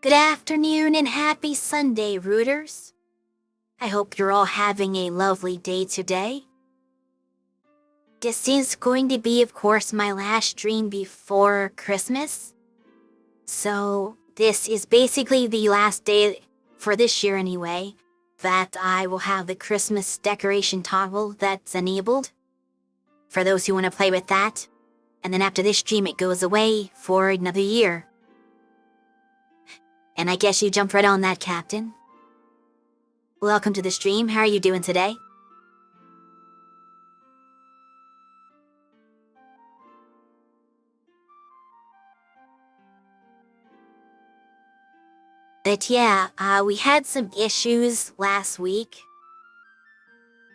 Good afternoon and happy Sunday, rooters. I hope you're all having a lovely day today. This is going to be, of course, my last stream before Christmas. So this is basically the last day, for this year anyway, that I will have the Christmas decoration toggle that's enabled. For those who want to play with that. And then after this stream, it goes away for another year. And I guess you jumped right on that, Captain. Welcome to the stream. How are you doing today? But yeah, we had some issues last week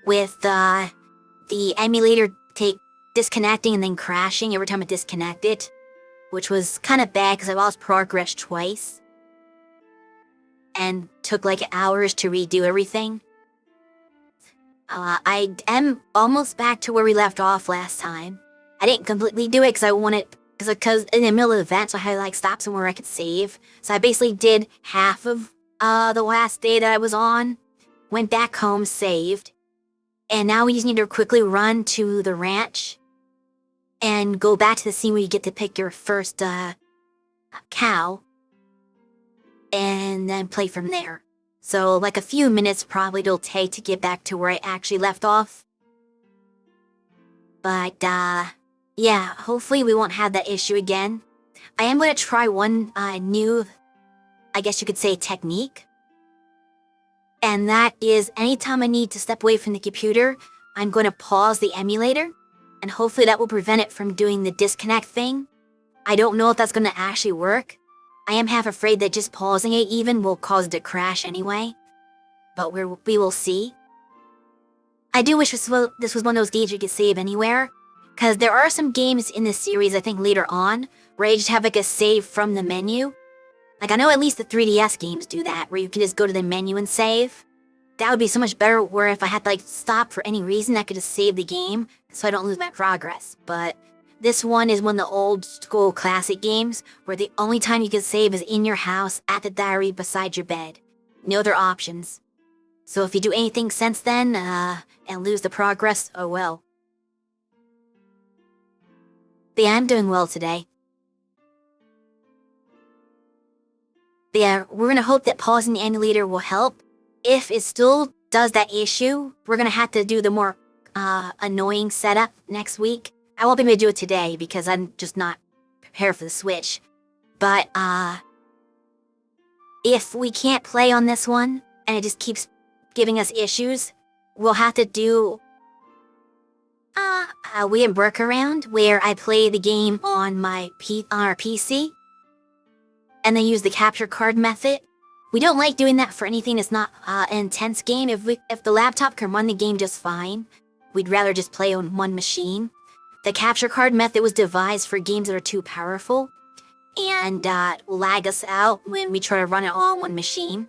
with the emulator disconnecting and then crashing every time it disconnected, which was kind of bad because I lost progress twice and took like hours to redo everything. I am almost back to where we left off last time. I didn't completely do it because I wanted, because in the middle of the event, so I had to like stop somewhere I could save. So I basically did half of the last day that I was on, went back home, saved, and now we just need to quickly run to the ranch and go back to the scene where you get to pick your first cow, and then play from there. So like a few minutes probably it'll take to get back to where I actually left off. But yeah, hopefully we won't have that issue again. I am going to try one new, I guess you could say, technique. And that is anytime I need to step away from the computer, I'm going to pause the emulator. And hopefully that will prevent it from doing the disconnect thing. I don't know if that's going to actually work. I am half afraid that just pausing it even will cause it to crash anyway. But we will see. I do wish this was one of those games you could save anywhere. Because there are some games in this series, I think later on, where you just have like a save from the menu. Like I know at least the 3DS games do that, where you can just go to the menu and save. That would be so much better where if I had to like stop for any reason, I could just save the game so I don't lose my progress. But this one is one of the old school classic games where the only time you can save is in your house, at the diary, beside your bed. No other options. So if you do anything since then, and lose the progress, oh well. But yeah, I'm doing well today. But yeah, we're gonna hope that pausing the emulator will help. If it still does that issue, we're gonna have to do the more annoying setup next week. I won't be able to do it today because I'm just not prepared for the Switch. But if we can't play on this one and it just keeps giving us issues, we'll have to do a weird workaround where I play the game on our PC and then use the capture card method. We don't like doing that for anything that's not an intense game. If the laptop can run the game just fine, we'd rather just play on one machine. The capture card method was devised for games that are too powerful and lag us out when we try to run it all on one machine.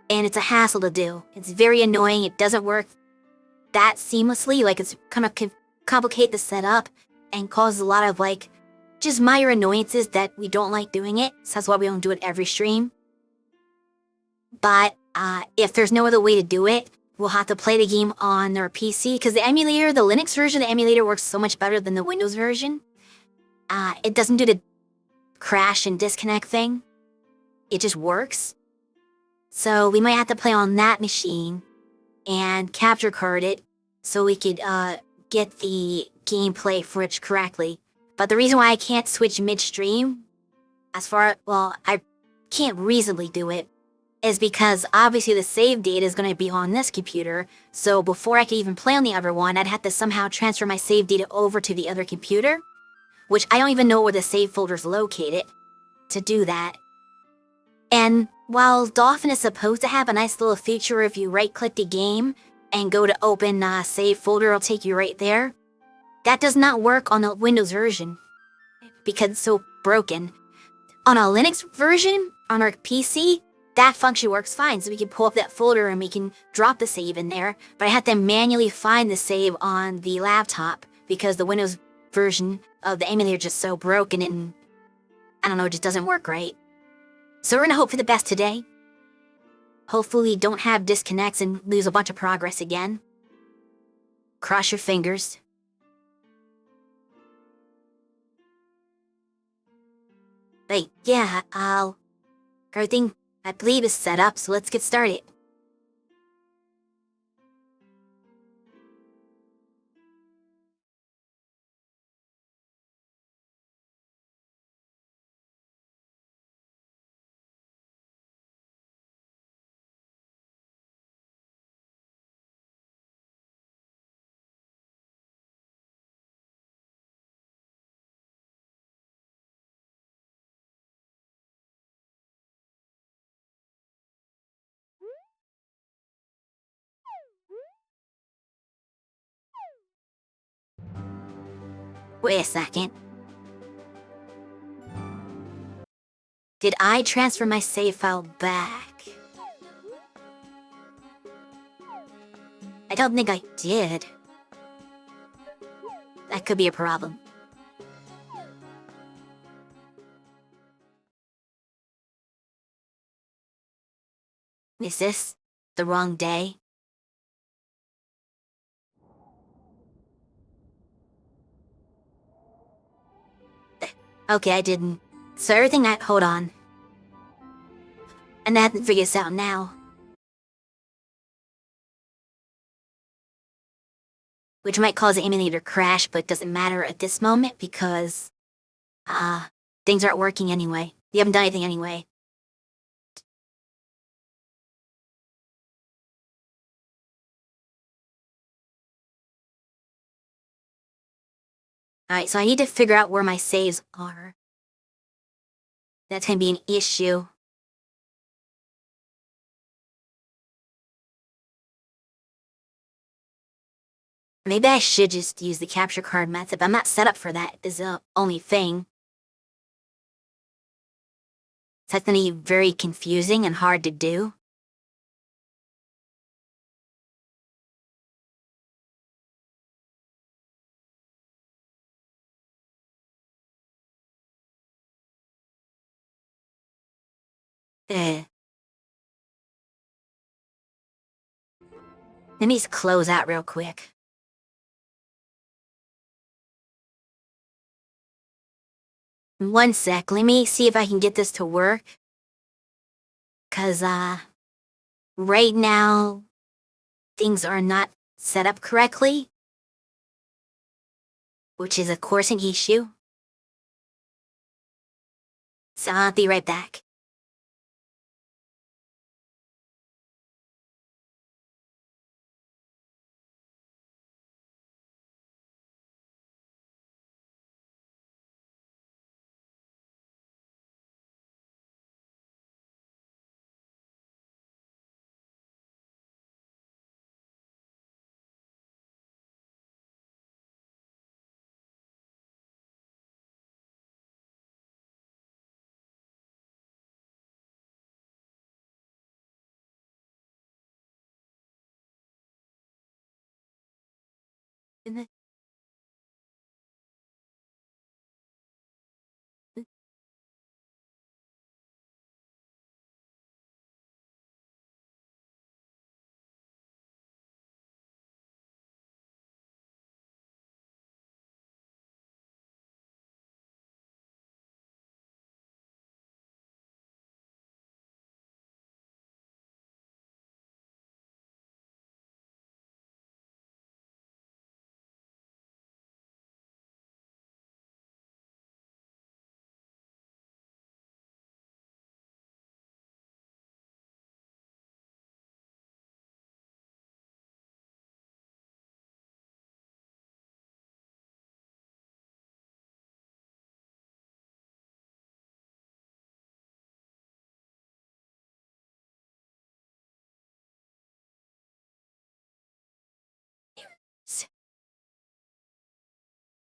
And it's a hassle to do. It's very annoying. It doesn't work that seamlessly. Like it's kind of complicate the setup and cause a lot of like just minor annoyances that we don't like doing it. So that's why we don't do it every stream. But if there's no other way to do it, we'll have to play the game on our PC, because the emulator, the Linux version of the emulator works so much better than the Windows version. It doesn't do the crash and disconnect thing. It just works. So we might have to play on that machine and capture card it so we could get the gameplay footage correctly. But the reason why I can't switch midstream, I can't reasonably do it, is because obviously the save data is going to be on this computer, so before I could even play on the other one, I'd have to somehow transfer my save data over to the other computer, which I don't even know where the save folder is located to do that. And while Dolphin is supposed to have a nice little feature if you right-click the game and go to open save folder, it'll take you right there, that does not work on the Windows version because it's so broken. On a Linux version, on our PC, that function works fine, so we can pull up that folder and we can drop the save in there, but I have to manually find the save on the laptop because the Windows version of the emulator is just so broken and, I don't know, it just doesn't work right. So we're gonna hope for the best today. Hopefully don't have disconnects and lose a bunch of progress again. Cross your fingers. But yeah, everything I believe is set up, so let's get started. Wait a second. Did I transfer my save file back? I don't think I did. That could be a problem. Is this the wrong day? Okay, I didn't. So everything hold on. And I have to figure this out now. Which might cause the emulator crash, but doesn't matter at this moment because, things aren't working anyway. You haven't done anything anyway. Alright, so I need to figure out where my saves are. That's gonna be an issue. Maybe I should just use the capture card method, but I'm not set up for that. This is the only thing. So that's gonna be very confusing and hard to do. Let me just close out real quick. One sec, let me see if I can get this to work. Cause, right now, things are not set up correctly. Which is, of course, an issue. So I'll be right back.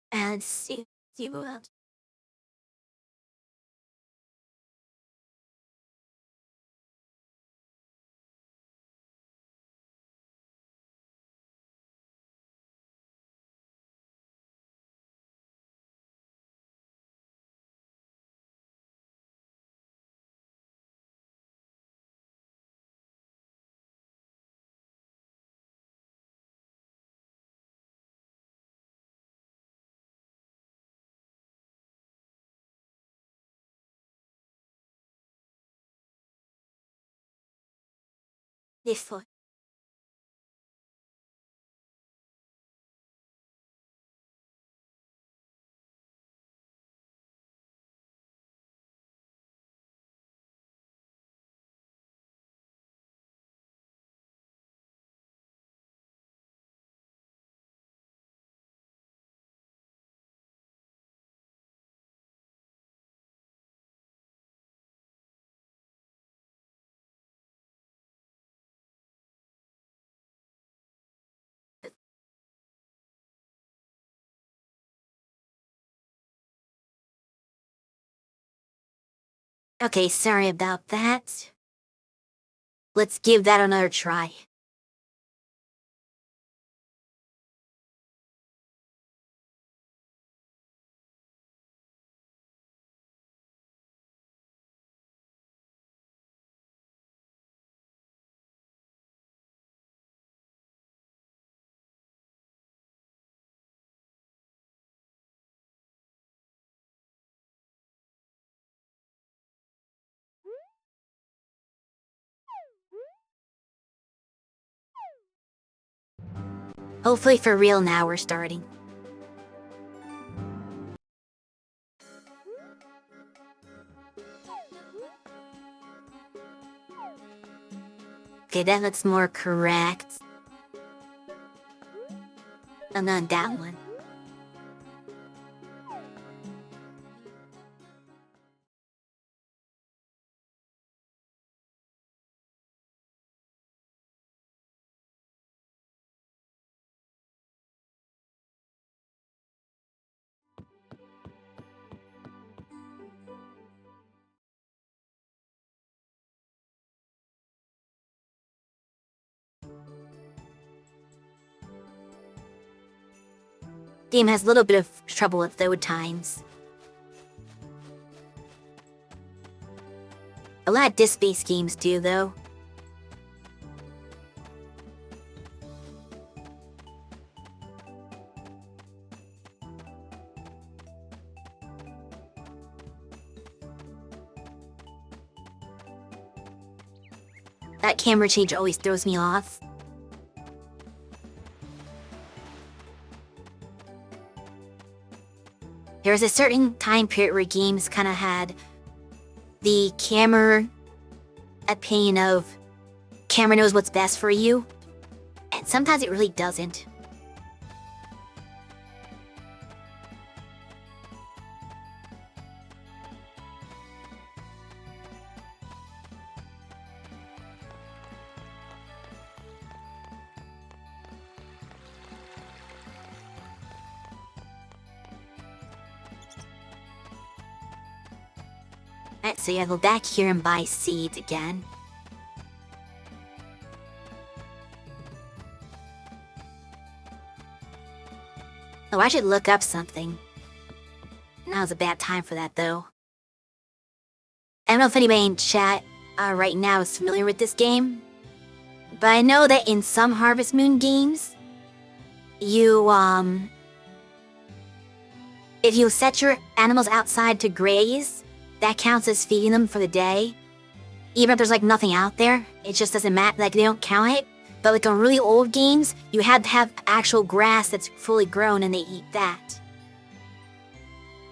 And see what This one. Okay, sorry about that. Let's give that another try. Hopefully for real now we're starting. Okay, that looks more correct. And then that one. Game has a little bit of trouble with load times. A lot of disk-based games do, though. That camera change always throws me off. There was a certain time period where games kind of had the camera opinion of camera knows what's best for you, and sometimes it really doesn't. Alright, so yeah, go back here and buy seeds again. Oh, I should look up something. Now's a bad time for that, though. I don't know if anybody in chat right now is familiar with this game, but I know that in some Harvest Moon games, you, if you set your animals outside to graze, that counts as feeding them for the day. Even if there's like nothing out there, it just doesn't matter, like they don't count it. But like on really old games, you had to have actual grass that's fully grown and they eat that.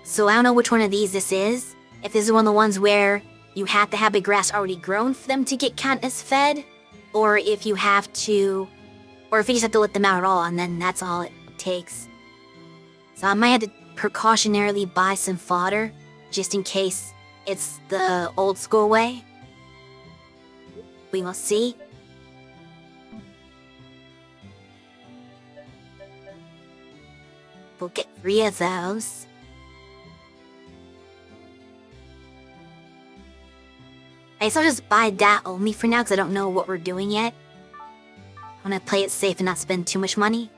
So I don't know which one of these this is. If this is one of the ones where you have to have the grass already grown for them to get count as fed, or if you have to, or if you just have to let them out at all and then that's all it takes. So I might have to precautionarily buy some fodder, just in case it's the old school way. We will see. We'll get 3 of those. I guess I'll just buy that only for now because I don't know what we're doing yet. I want to play it safe and not spend too much money.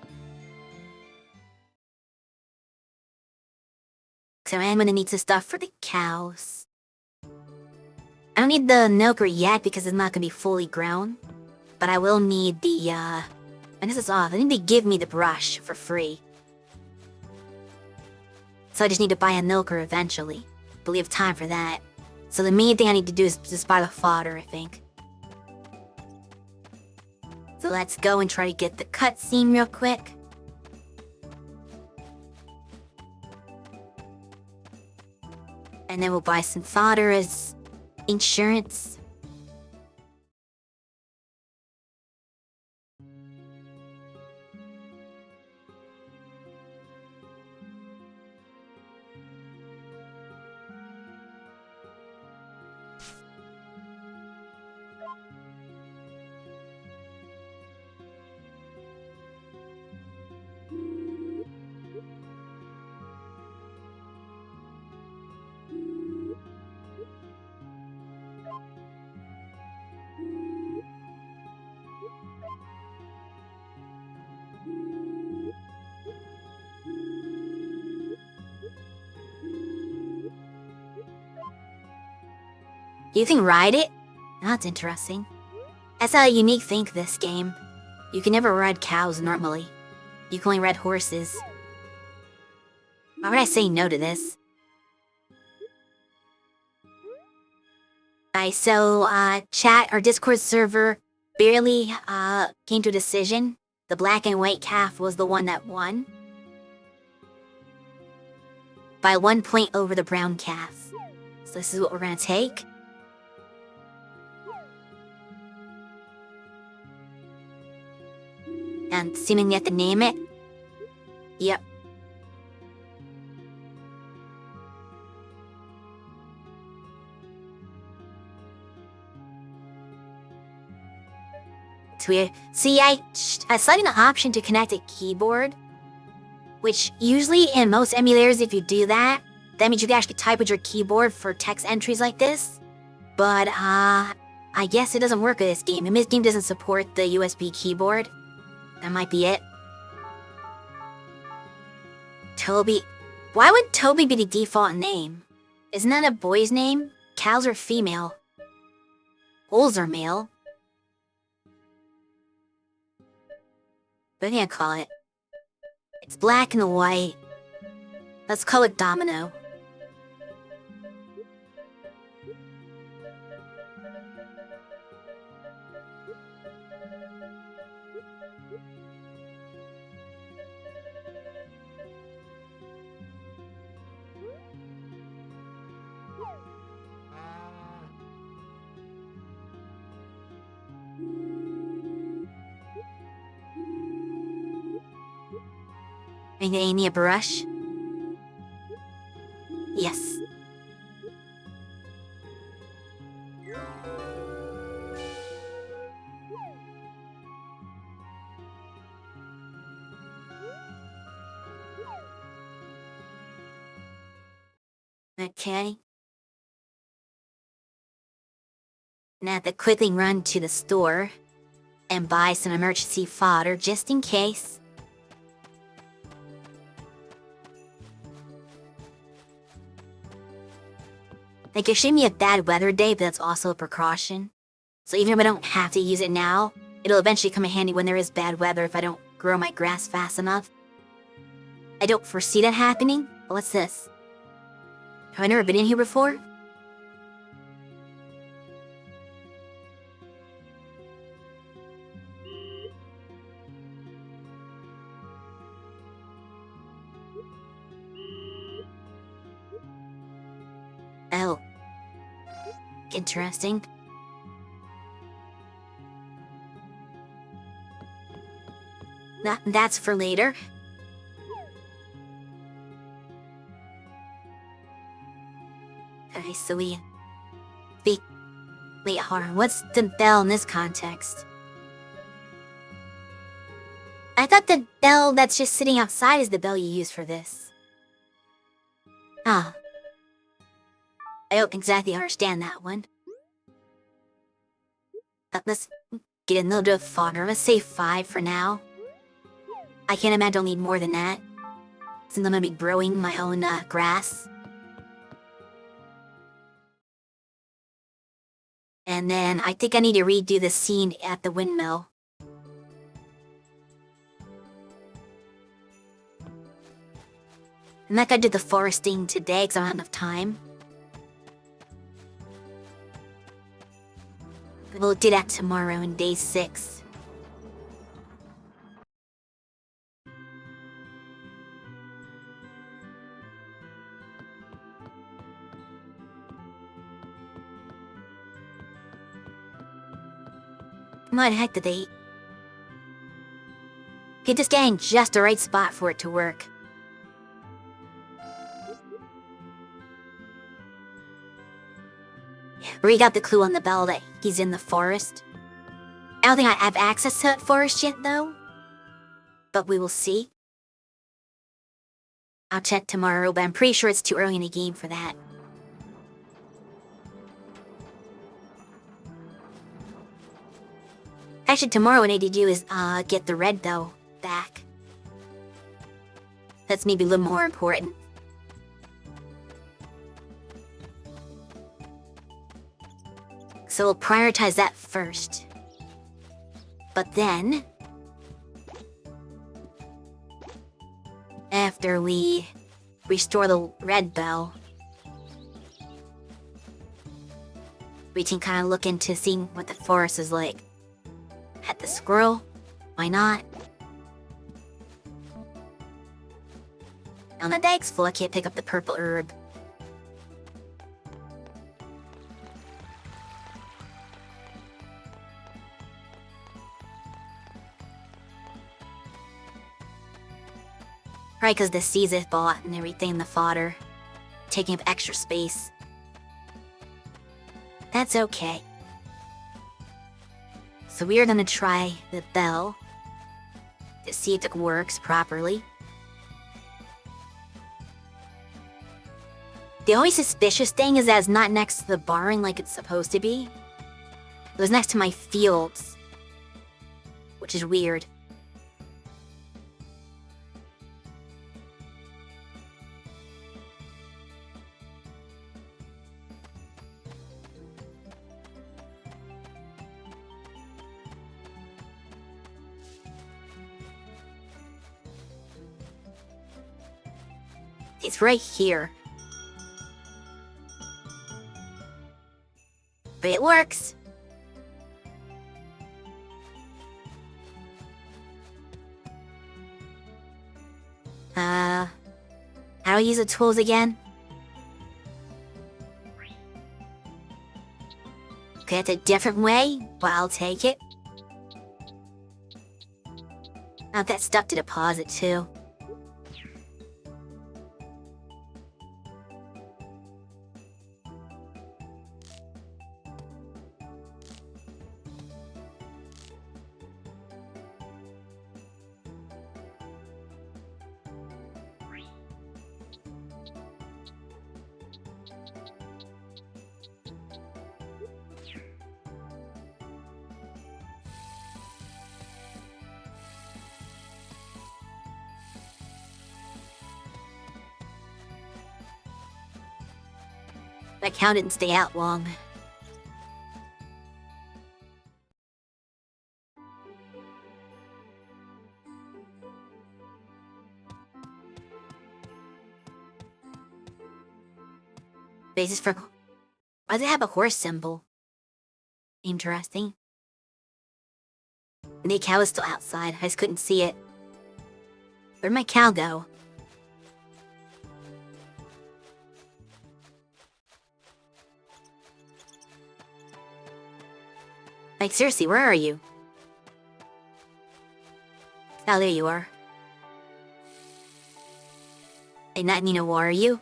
So I am going to need some stuff for the cows. I don't need the milker yet because it's not going to be fully grown. But I will need the, and this is off. I need to give me the brush for free. So I just need to buy a milker eventually. But we have time for that. So the main thing I need to do is just buy the fodder, I think. So let's go and try to get the cutscene real quick. And then we'll buy some fodder as insurance. You can ride it? That's interesting. That's a unique thing to this game. You can never ride cows normally. You can only ride horses. Why would I say no to this? Chat, our Discord server barely came to a decision. The black and white calf was the one that won. By 1 point over the brown calf. So this is what we're gonna take. And assuming you have to name it. Yep. It's weird. See, I selected an option to connect a keyboard, which usually in most emulators, if you do that means you can actually type with your keyboard for text entries like this. But I guess it doesn't work with this game. And this game doesn't support the USB keyboard. That might be it. Toby. Why would Toby be the default name? Isn't that a boy's name? Cows are female. Bulls are male. What do you call it? It's black and white. Let's call it Domino. You need a brush? Yes. Okay. Now I have to quickly run to the store and buy some emergency fodder just in case. Like, it should be a bad weather day, but that's also a precaution. So even if I don't have to use it now, it'll eventually come in handy when there is bad weather if I don't grow my grass fast enough. I don't foresee that happening. But what's this? Have I never been in here before? Oh. Interesting. That's for later. Okay, so wait, hold on, what's the bell in this context? I thought the bell that's just sitting outside is the bell you use for this. Ah. I don't exactly understand that one. Let's get a little bit of fodder. Let's say 5 for now. I can't imagine I'll need more than that, since I'm gonna be growing my own grass. And then I think I need to redo the scene at the windmill. I'm not gonna do the foresting today because I don't have enough time. We'll do that tomorrow in day 6. Might heck did they eat? Okay, just getting just the right spot for it to work. We got the clue on the bell that he's in the forest. I don't think I have access to that forest yet, though. But we will see. I'll check tomorrow, but I'm pretty sure it's too early in the game for that. Actually, tomorrow what I need to do is get the red bell back. That's maybe a little more important. So we'll prioritize that first. But then, after we restore the red bell, we can kind of look into seeing what the forest is like. At the squirrel? Why not? On the bag's full, I can't pick up the purple herb. Probably because the seeds it bought and everything in the fodder. Taking up extra space. That's okay. So we are gonna try the bell to see if it works properly. The only suspicious thing is that it's not next to the barn like it's supposed to be. It was next to my fields, which is weird. It's right here. But it works. How do I use the tools again? Okay, it's a different way, but I'll take it. Now that's stuck to deposit too. That cow didn't stay out long. Basis for... Why does it have a horse symbol? Interesting. The cow is still outside. I just couldn't see it. Where'd my cow go? Like, seriously, where are you? Oh, there you are. Hey, not Nina, where are you?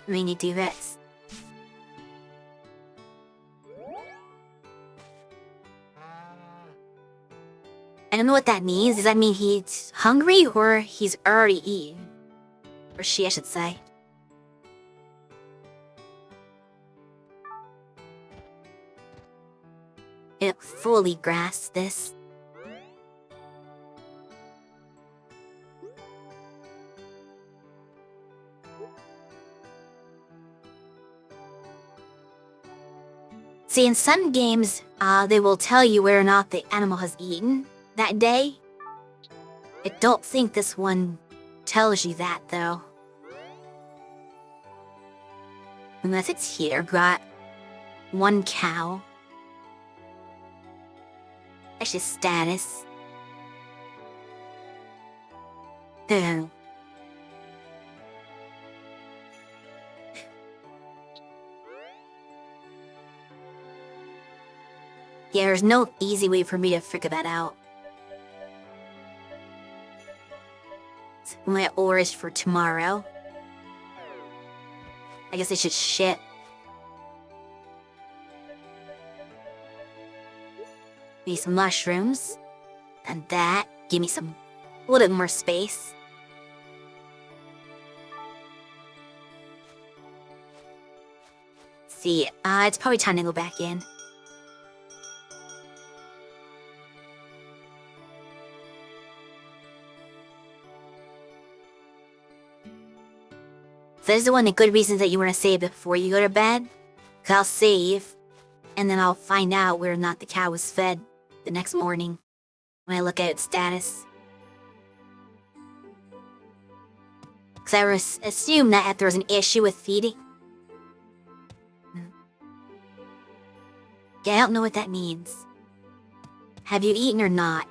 We need to do this. I don't know what that means. Does that mean he's hungry or he's already eaten? Or she, I should say. I don't fully grasp this. See, in some games, they will tell you whether or not the animal has eaten that day. I don't think this one tells you that, though. Unless it's here, got one cow. That's just status. Yeah, there's no easy way for me to figure that out. My ore is for tomorrow. I guess I should shit. Maybe some mushrooms. And that. Give me a little bit more space. See, it's probably time to go back in. So this is one of the good reasons that you want to save before you go to bed. 'Cause I'll save, and then I'll find out whether or not the cow was fed the next morning when I look at its status. Because I assume that if there's an issue with feeding. Yeah, I don't know what that means. Have you eaten or not?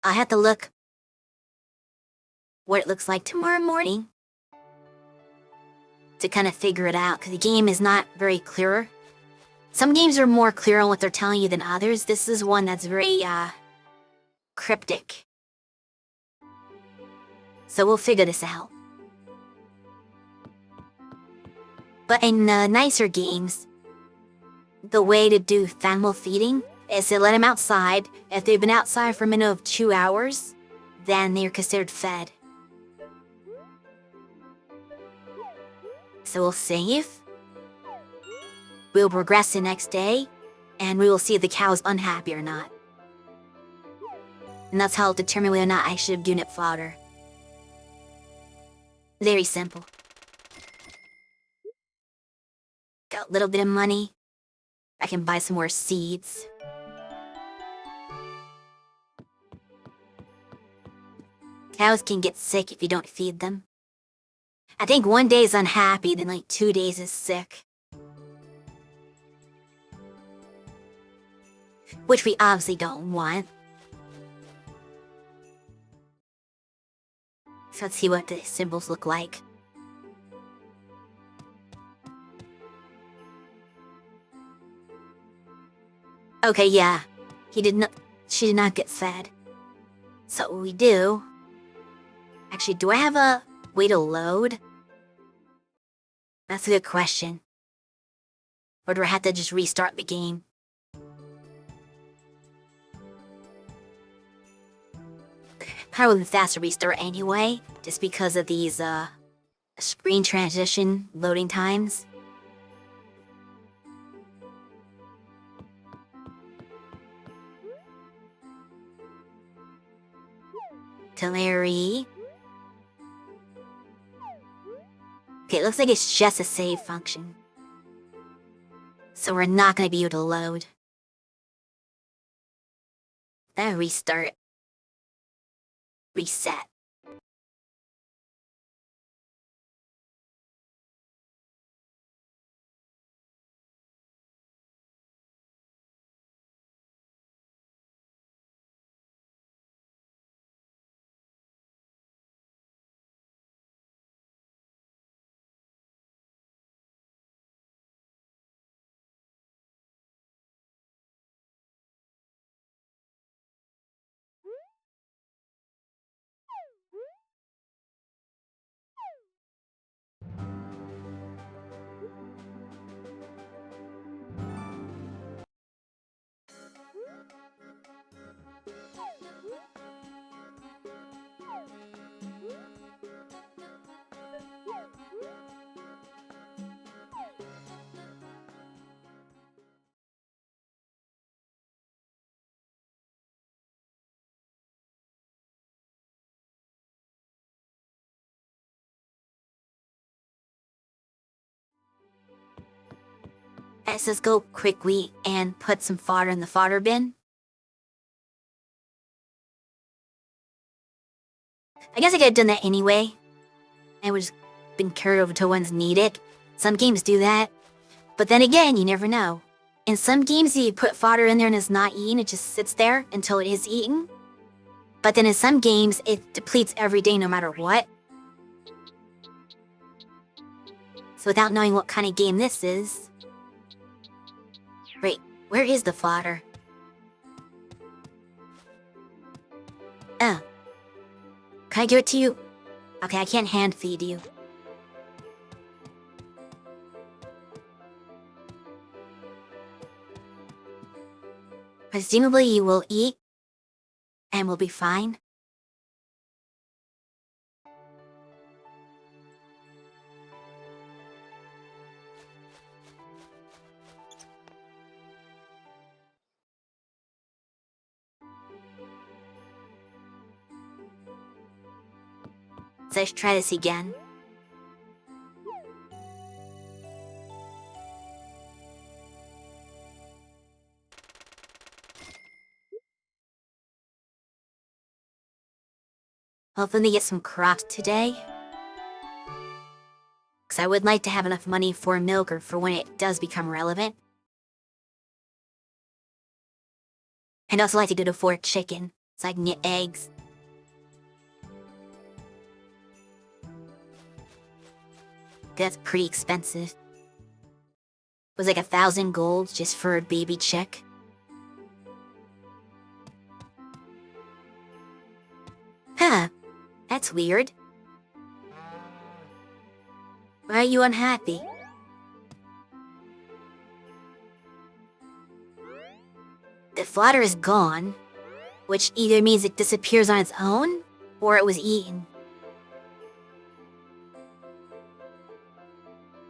I have to look what it looks like tomorrow morning to kind of figure it out, because the game is not very clear. Some games are more clear on what they're telling you than others. This is one that's very, cryptic. So we'll figure this out. But in nicer games, the way to do animal feeding is to let them outside. If they've been outside for a minimum of 2 hours, then they're considered fed. So we'll save. We'll progress the next day, and we will see if the cow is unhappy or not. And that's how I'll determine whether or not I should have given it fodder. Very simple. Got a little bit of money. I can buy some more seeds. Cows can get sick if you don't feed them. I think 1 day is unhappy, then like 2 days is sick. Which we obviously don't want. So let's see what the symbols look like. Okay, yeah. She did not get fed. So what we do... Actually, do I have a way to load? That's a good question. Or do I have to just restart the game? Probably the faster restart anyway, just because of these, screen transition loading times. To Larry. Okay, it looks like it's just a save function. So we're not gonna be able to load. Then restart. Reset. Let's just go quickly and put some fodder in the fodder bin. I guess I could have done that anyway. I would just been carried over to one's needed. Some games do that. But then again, you never know. In some games, you put fodder in there and it's not eaten, it just sits there until it is eaten. But then in some games, it depletes every day no matter what. So without knowing what kind of game this is, Where is the fodder? Oh. Can I give it to you? Okay, I can't hand feed you. Presumably you will eat and will be fine. Let's try this again. Hopefully get some crops today. Because I would like to have enough money for milk or for when it does become relevant. I'd also like to go to Fort Chicken so I can get eggs. That's pretty expensive. It was like 1,000 gold just for a baby chick. Huh. That's weird. Why are you unhappy? The fodder is gone, which either means it disappears on its own, or it was eaten.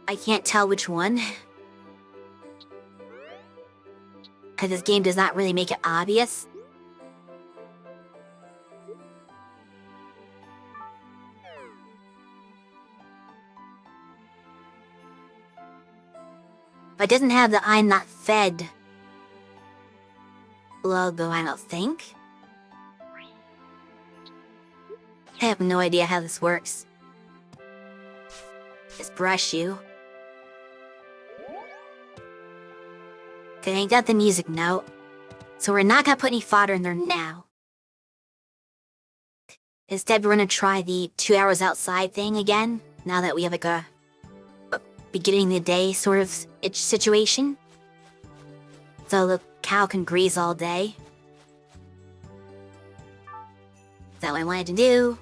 I can't tell which one. Because this game does not really make it obvious. But it doesn't have the I'm not fed logo, I don't think. I have no idea how this works. Just brush you. Okay, I got the music note. So we're not gonna put any fodder in there now. Instead, we're gonna try the 2 hours outside thing again, now that we have like a beginning of the day sort of situation. So the cow can graze all day. Is that what I wanted to do?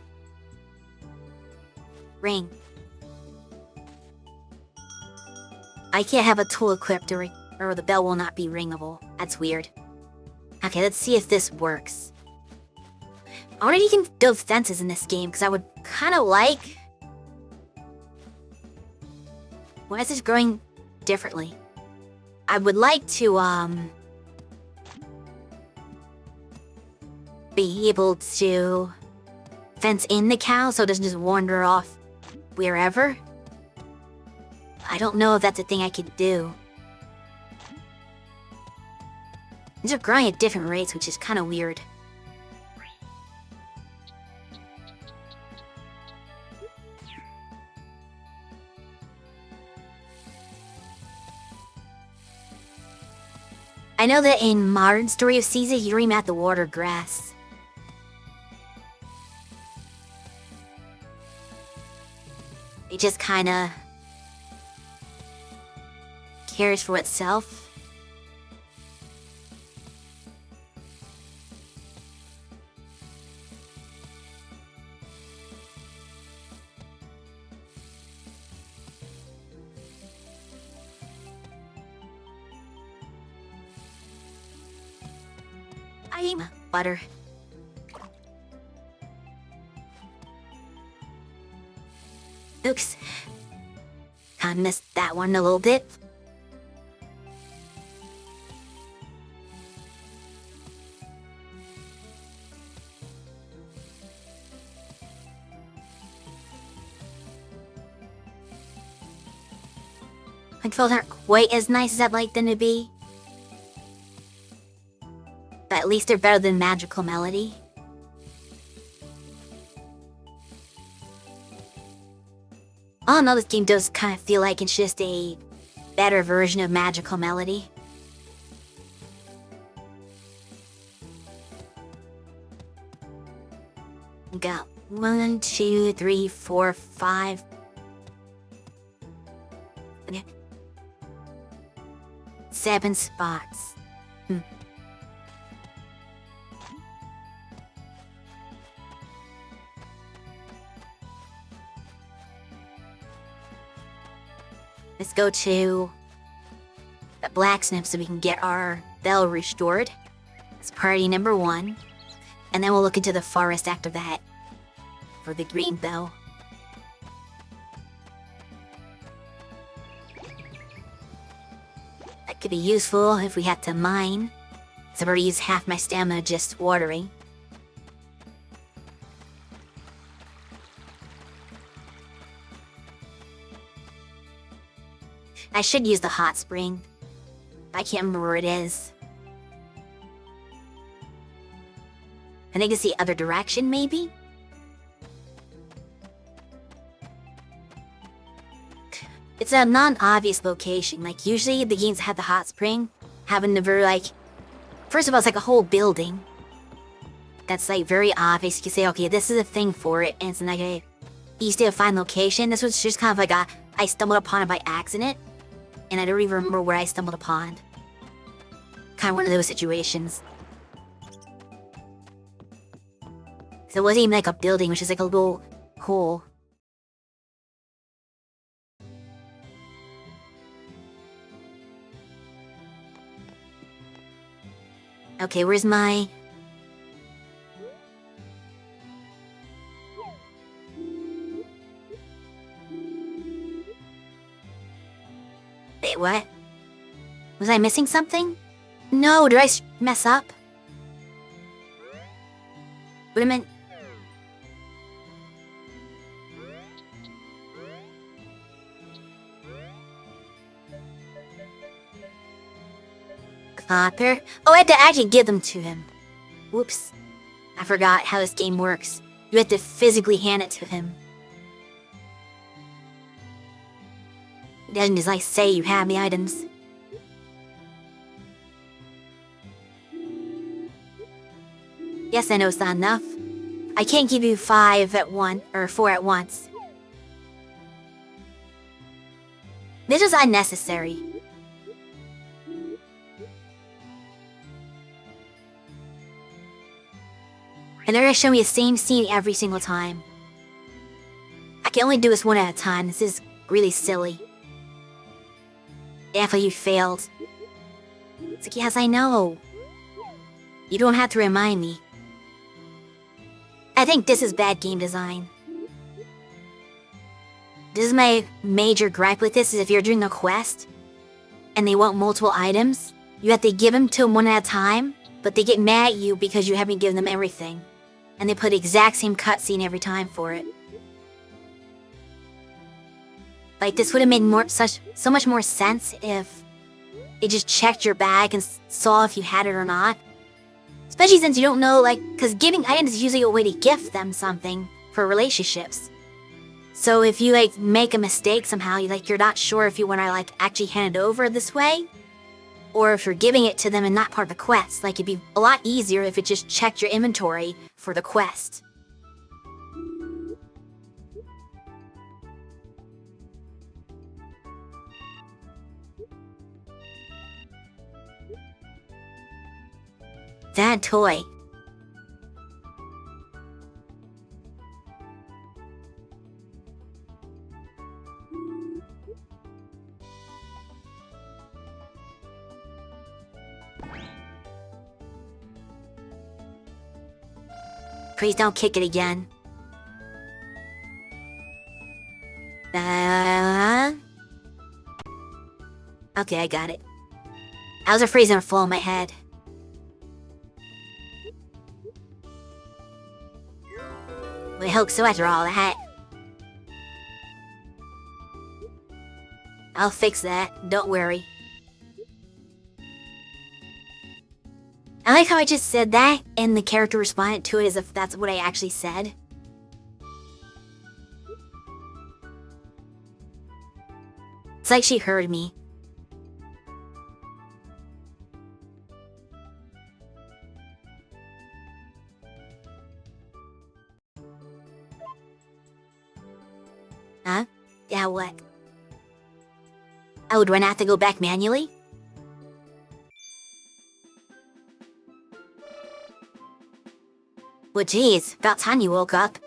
Ring. I can't have a tool equipped or the bell will not be ringable. That's weird. Okay, let's see if this works. I wonder if you can build fences in this game, because I would kind of like... Why is this growing differently? I would like to, be able to fence in the cow so it doesn't just wander off wherever. I don't know if that's a thing I could do. These are growing at different rates, which is kind of weird. I know that in modern Story of Caesar, you don't even have to water grass. It just kinda cares for itself. I'm butter. Oops. I missed that one a little bit. My controls aren't quite as nice as I'd like them to be. But at least they're better than Magical Melody. Oh no, this game does kind of feel like it's just a better version of Magical Melody. We got 1, 2, 3, 4, 5. Okay. 7 spots. Let's go to the blacksmith so we can get our bell restored. That's party number 1. And then we'll look into the forest after that for the green bell. That could be useful if we had to mine. So I've already used half my stamina just watering. I should use the hot spring. I can't remember where it is. I think it's the other direction, maybe? It's a non-obvious location. Like, usually the games that have the hot spring have a very, like... First of all, it's like a whole building. That's, like, very obvious. You can say, okay, this is a thing for it, and it's like a easy to find location. This was just kind of like a... I stumbled upon it by accident, and I don't even remember where I stumbled upon. Kind of one of those situations. So it wasn't even like a building, which is like a little hole. Okay, where's my... Wait, what? Was I missing something? No, did I mess up? Wait a minute. Copper? Oh, I had to actually give them to him. Whoops. I forgot how this game works. You have to physically hand it to him. It doesn't just like say you have the items. Yes, I know it's not enough. I can't give you 5 at once, or 4 at once. This is unnecessary. And they're gonna show me the same scene every single time. I can only do this one at a time. This is really silly. Definitely you failed. It's like, yes, I know. You don't have to remind me. I think this is bad game design. This is my major gripe with this, is if you're doing a quest and they want multiple items, you have to give them to them one at a time, but they get mad at you because you haven't given them everything. And they put the exact same cutscene every time for it. Like, this would have made so much more sense if it just checked your bag and saw if you had it or not. Especially since you don't know, like, because giving items is usually a way to gift them something for relationships. So if you, like, make a mistake somehow, you're not sure if you want to, like, actually hand it over this way, or if you're giving it to them and not part of the quest. Like, it'd be a lot easier if it just checked your inventory for the quest. That toy. Please don't kick it again. Okay, I got it. I was afraid it was gonna fall on my head. I hope so after all that. I'll fix that, don't worry. I like how I just said that, and the character responded to it as if that's what I actually said. It's like she heard me. Huh? Yeah, what? Oh, do I not have to go back manually? Well, geez, about time you woke up.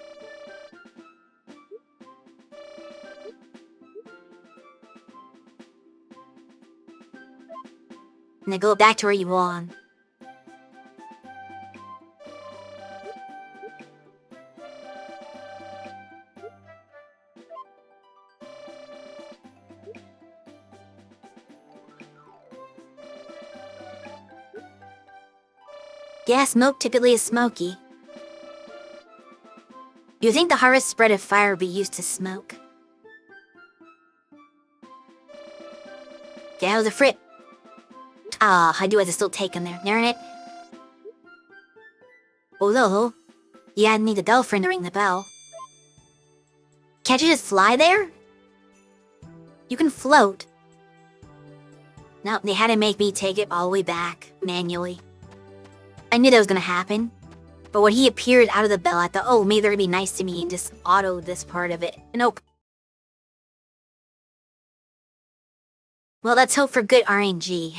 Now go back to where you belong. Yeah, smoke typically is smoky. You think the hardest spread of fire would be used to smoke? Yeah, how's the frit? Ah, I do have to still take him there, darn it. Although, you had need a dolphin to ring the bell. Can't you just fly there? You can float. No, they had to make me take it all the way back, manually. I knew that was gonna happen. But when he appeared out of the bell, I thought, oh, maybe they're gonna be nice to me and just auto this part of it. Nope. Well, let's hope for good RNG.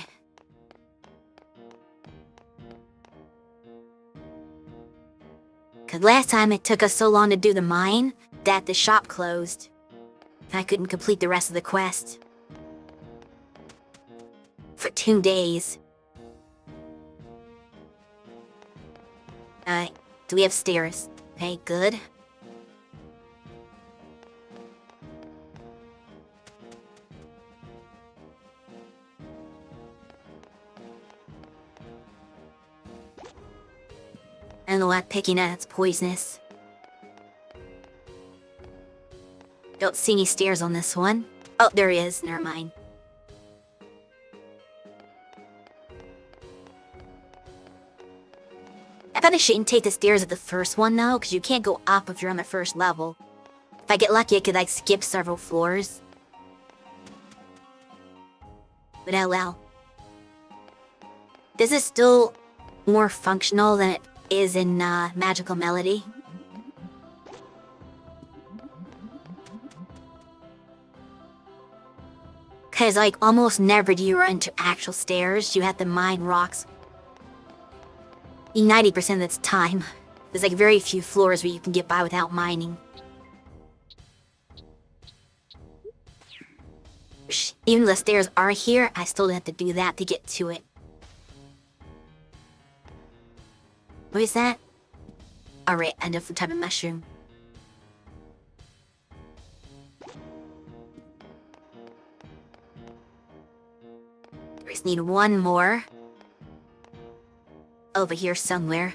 Cause last time it took us so long to do the mine that the shop closed. I couldn't complete the rest of the quest. For 2 days. Alright, do we have stairs? Okay, good. I don't know what picking at, it's poisonous. Don't see any stairs on this one. Oh, there he is, never mind. I bet I shouldn't take the stairs at the first one though, because you can't go up if you're on the first level. If I get lucky, I could like skip several floors. But oh well. This is still more functional than it is in Magical Melody. Cause like almost never do you run into actual stairs, you have to mine rocks. 90% of the time. There's like very few floors where you can get by without mining. Even though the stairs are here, I still have to do that to get to it. What is that? Alright, a different type of mushroom. We just need one more. Over here somewhere.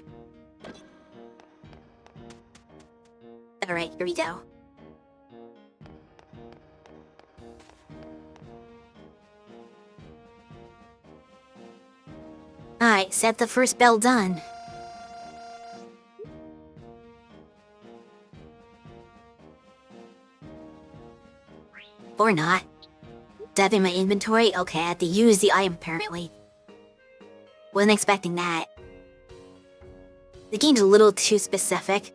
Alright, here we go. Alright, set the first bell done. Or not. Dab in my inventory? Okay, I had to use the item apparently. Wasn't expecting that. The game's a little too specific.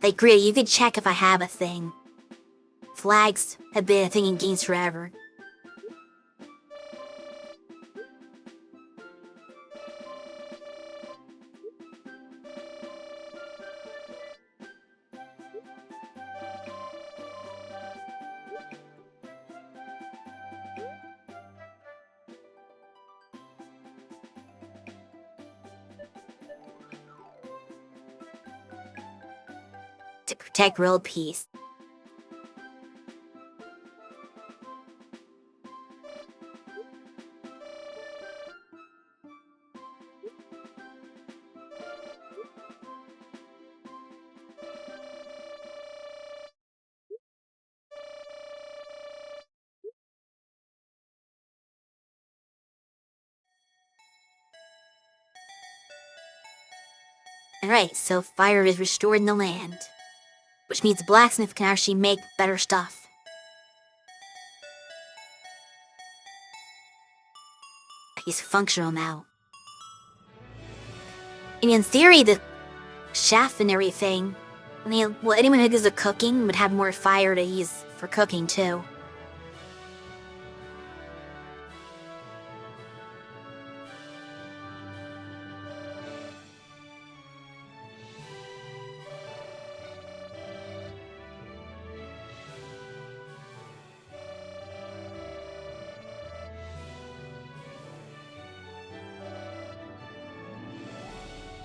Like, really, you could check if I have a thing. Flags have been a thing in games forever. To protect world peace. Alright, so fire is restored in the land. Which means the blacksmith can actually make better stuff. He's functional now. And in theory, the chef and everything, well, anyone who does the cooking would have more fire to use for cooking too.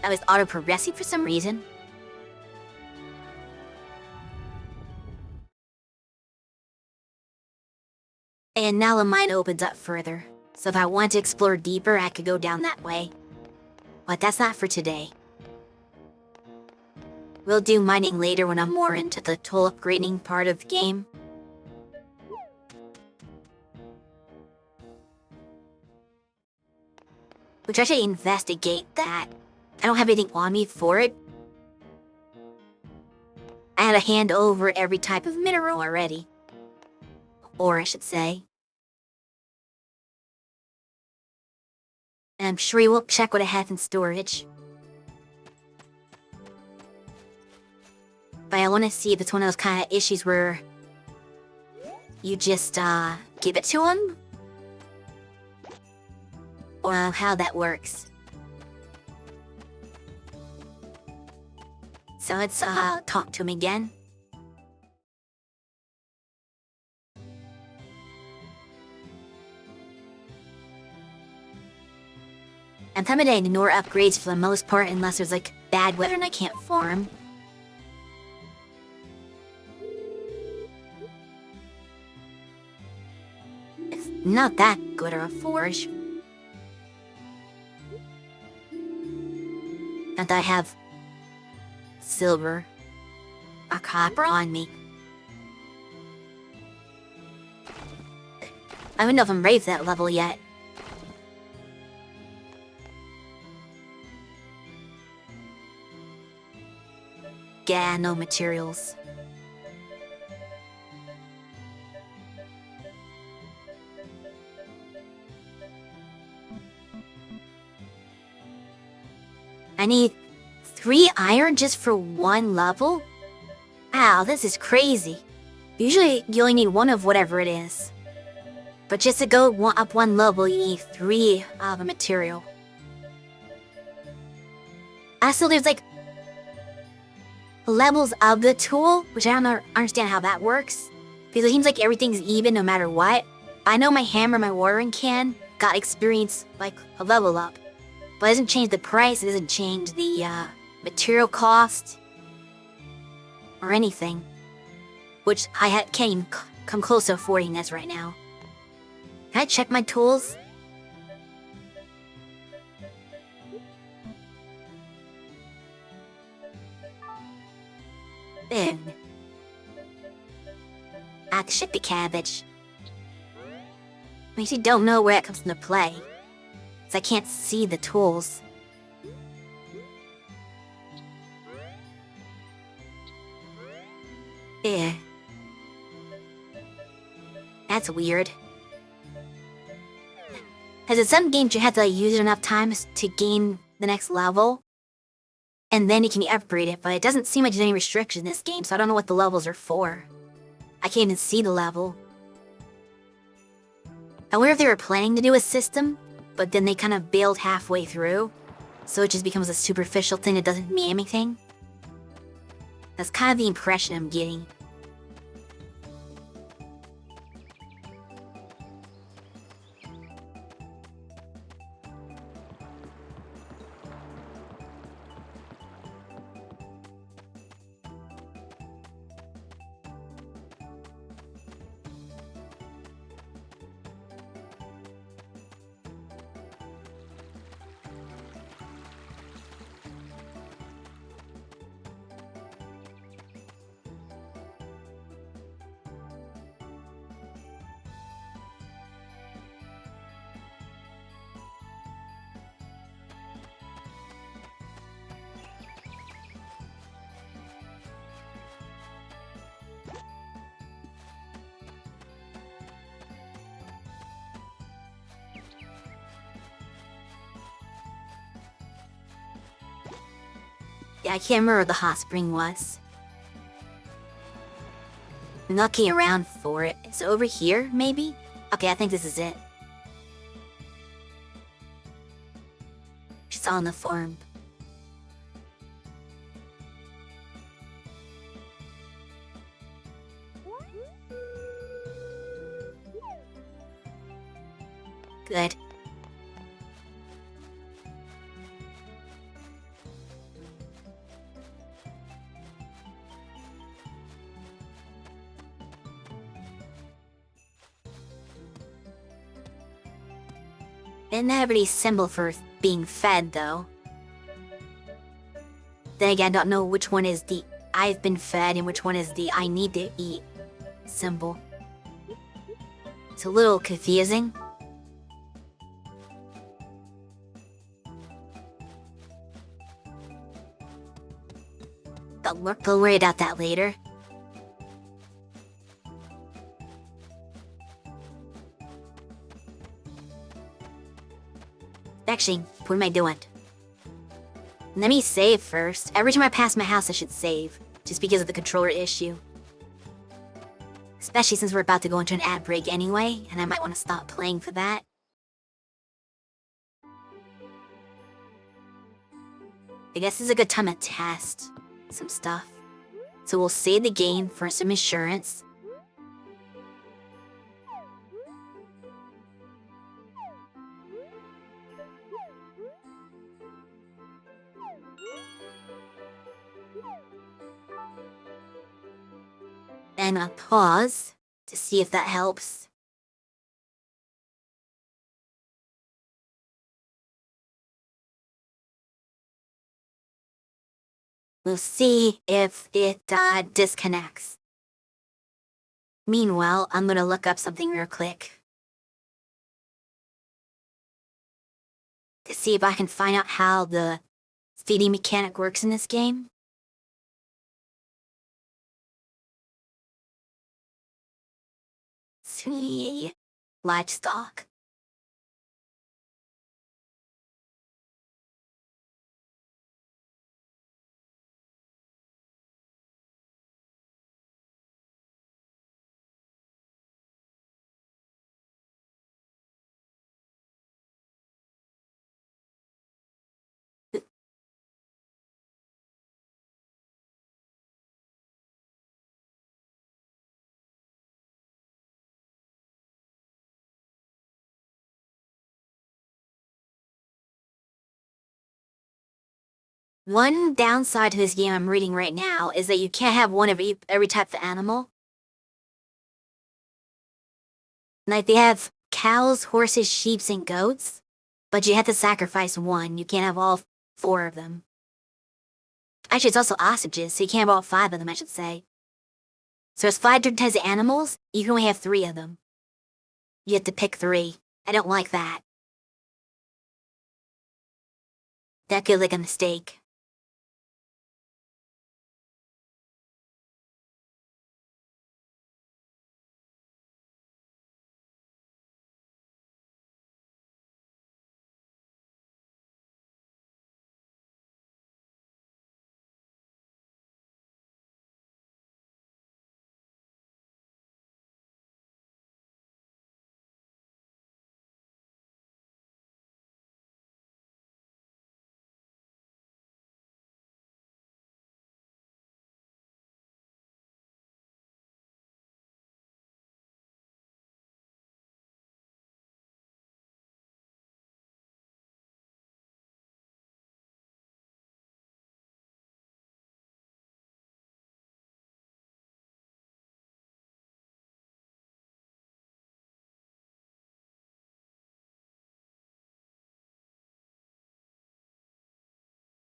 That was auto-progressing for some reason. And now the mine opens up further. So if I want to explore deeper, I could go down that way. But that's not for today. We'll do mining later when I'm more into the tool upgrading part of the game. We should actually investigate that. I don't have anything on me for it. I had a hand over every type of mineral already. Or I should say. And I'm sure you will check what I have in storage. But I want to see if it's one of those kind of issues where you just give it to him. Or how that works. So let's talk to him again. I'm intimidated to ignore upgrades for the most part unless there's like bad weather and I can't farm. It's not that good of a forge. Not that I have silver or copper on me. I don't know if I'm ready for that level yet. Yeah, no materials. I need 3 iron just for 1 level? Wow, this is crazy. Usually, you only need 1 of whatever it is. But just to go up 1 level, you need 3 of a material. Also, there's like levels of the tool, which I don't understand how that works. Because it seems like everything's even no matter what. I know my hammer, my watering can, got experience like a level up. But it doesn't change the price, it doesn't change the material cost. Or anything. Which I can't even come close to affording this right now. Can I check my tools? There. The shippy cabbage. I actually don't know where it comes into play. Because I can't see the tools. There. That's weird. Because in some games you have to use it enough times to gain the next level. And then it can be upgraded, but it doesn't seem like there's any restriction in this game, so I don't know what the levels are for. I can't even see the level. I wonder if they were planning to do a system, but then they kind of bailed halfway through, so it just becomes a superficial thing that doesn't mean anything. That's kind of the impression I'm getting. Yeah, I can't remember where the hot spring was. I'm looking around for it. It's over here, maybe? Okay, I think this is it. It's on the farm. Good. Didn't have any symbol for being fed, though. Then again, I don't know which one is the I've been fed and which one is the I need to eat symbol. It's a little confusing. They'll worry about that later. Actually, what am I doing? Let me save first. Every time I pass my house, I should save. Just because of the controller issue. Especially since we're about to go into an ad break anyway, and I might want to stop playing for that. I guess this is a good time to test some stuff. So we'll save the game for some insurance. Then I'll pause to see if that helps. We'll see if it disconnects. Meanwhile, I'm gonna look up something real quick to see if I can find out how the feeding mechanic works in this game. See, livestock. One downside to this game I'm reading right now is that you can't have one of every type of animal. Like, they have cows, horses, sheep, and goats, but you have to sacrifice one. You can't have all 4 of them. Actually, it's also ostriches, so you can't have all 5 of them, I should say. So there's 5 different types of animals, you can only have 3 of them. You have to pick 3. I don't like that. That could look like a mistake.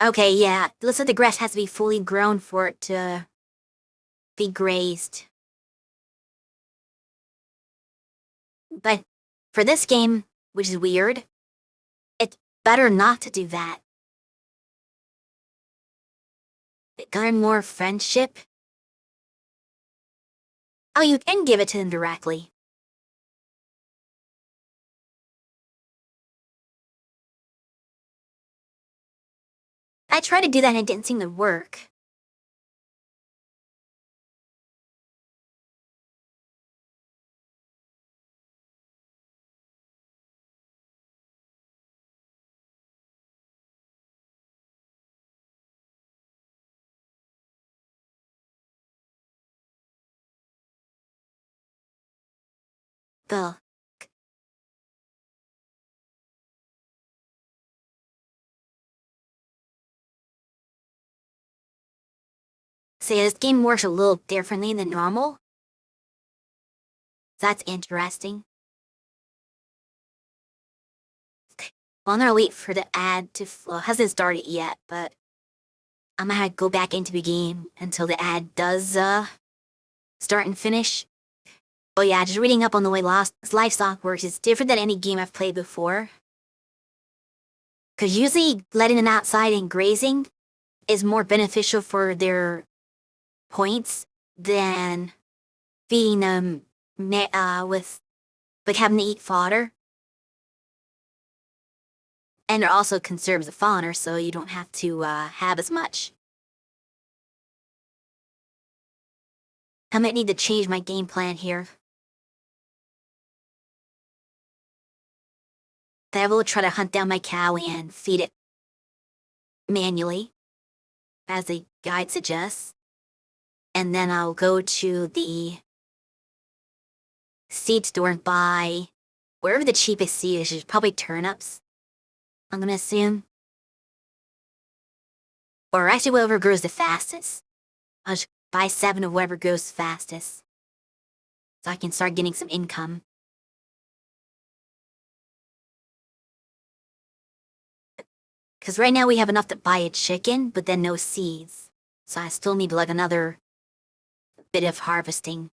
Okay, yeah, looks like the grass has to be fully grown for it to be grazed. But for this game, which is weird, it's better not to do that. Garner more friendship? Oh, you can give it to them directly. I tried to do that and it didn't seem to work. The See, this game works a little differently than normal. That's interesting. Well, I'm gonna wait for the ad to flow. Hasn't started yet, but I'm gonna go back into the game until the ad does start and finish. But yeah, just reading up on the way livestock works is different than any game I've played before. Because usually letting them outside and grazing is more beneficial for their points than feeding them with like having to eat fodder. And it also conserves the fauna, so you don't have to have as much. I might need to change my game plan here. I will try to hunt down my cow and feed it manually, as the guide suggests. And then I'll go to the seed store and buy wherever the cheapest seed is, probably turnips, I'm gonna assume. Or actually whatever grows the fastest. I'll just buy 7 of whatever grows fastest, so I can start getting some income. Because right now we have enough to buy a chicken, but then no seeds. So I still need like another bit of harvesting.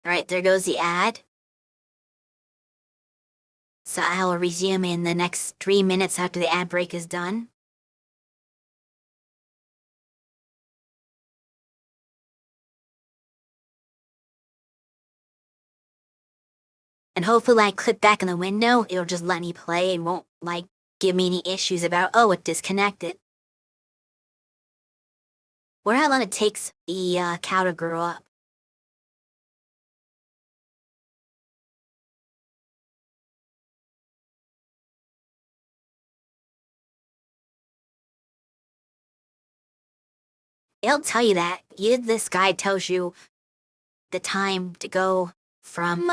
Alright, there goes the ad. So I'll resume in the next 3 minutes after the ad break is done. And hopefully when I click back in the window, it'll just let me play and won't, like, give me any issues about, oh, it disconnected. Wonder how long it takes the cow to grow up. It'll tell you that. This guide tells you the time to go from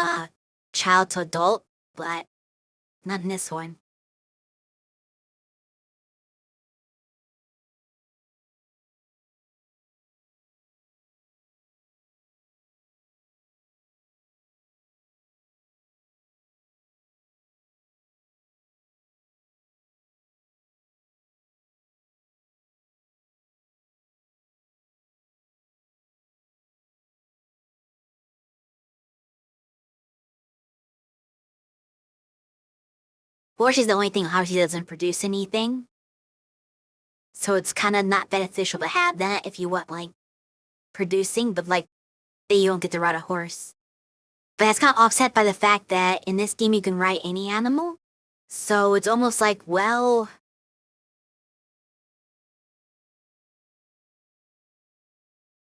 child to adult, but not in this one. Horse is the only thing how she doesn't produce anything. So it's kind of not beneficial to have that if you want, like, producing, but, like, then you don't get to ride a horse. But it's kind of offset by the fact that in this game you can ride any animal. So it's almost like, well,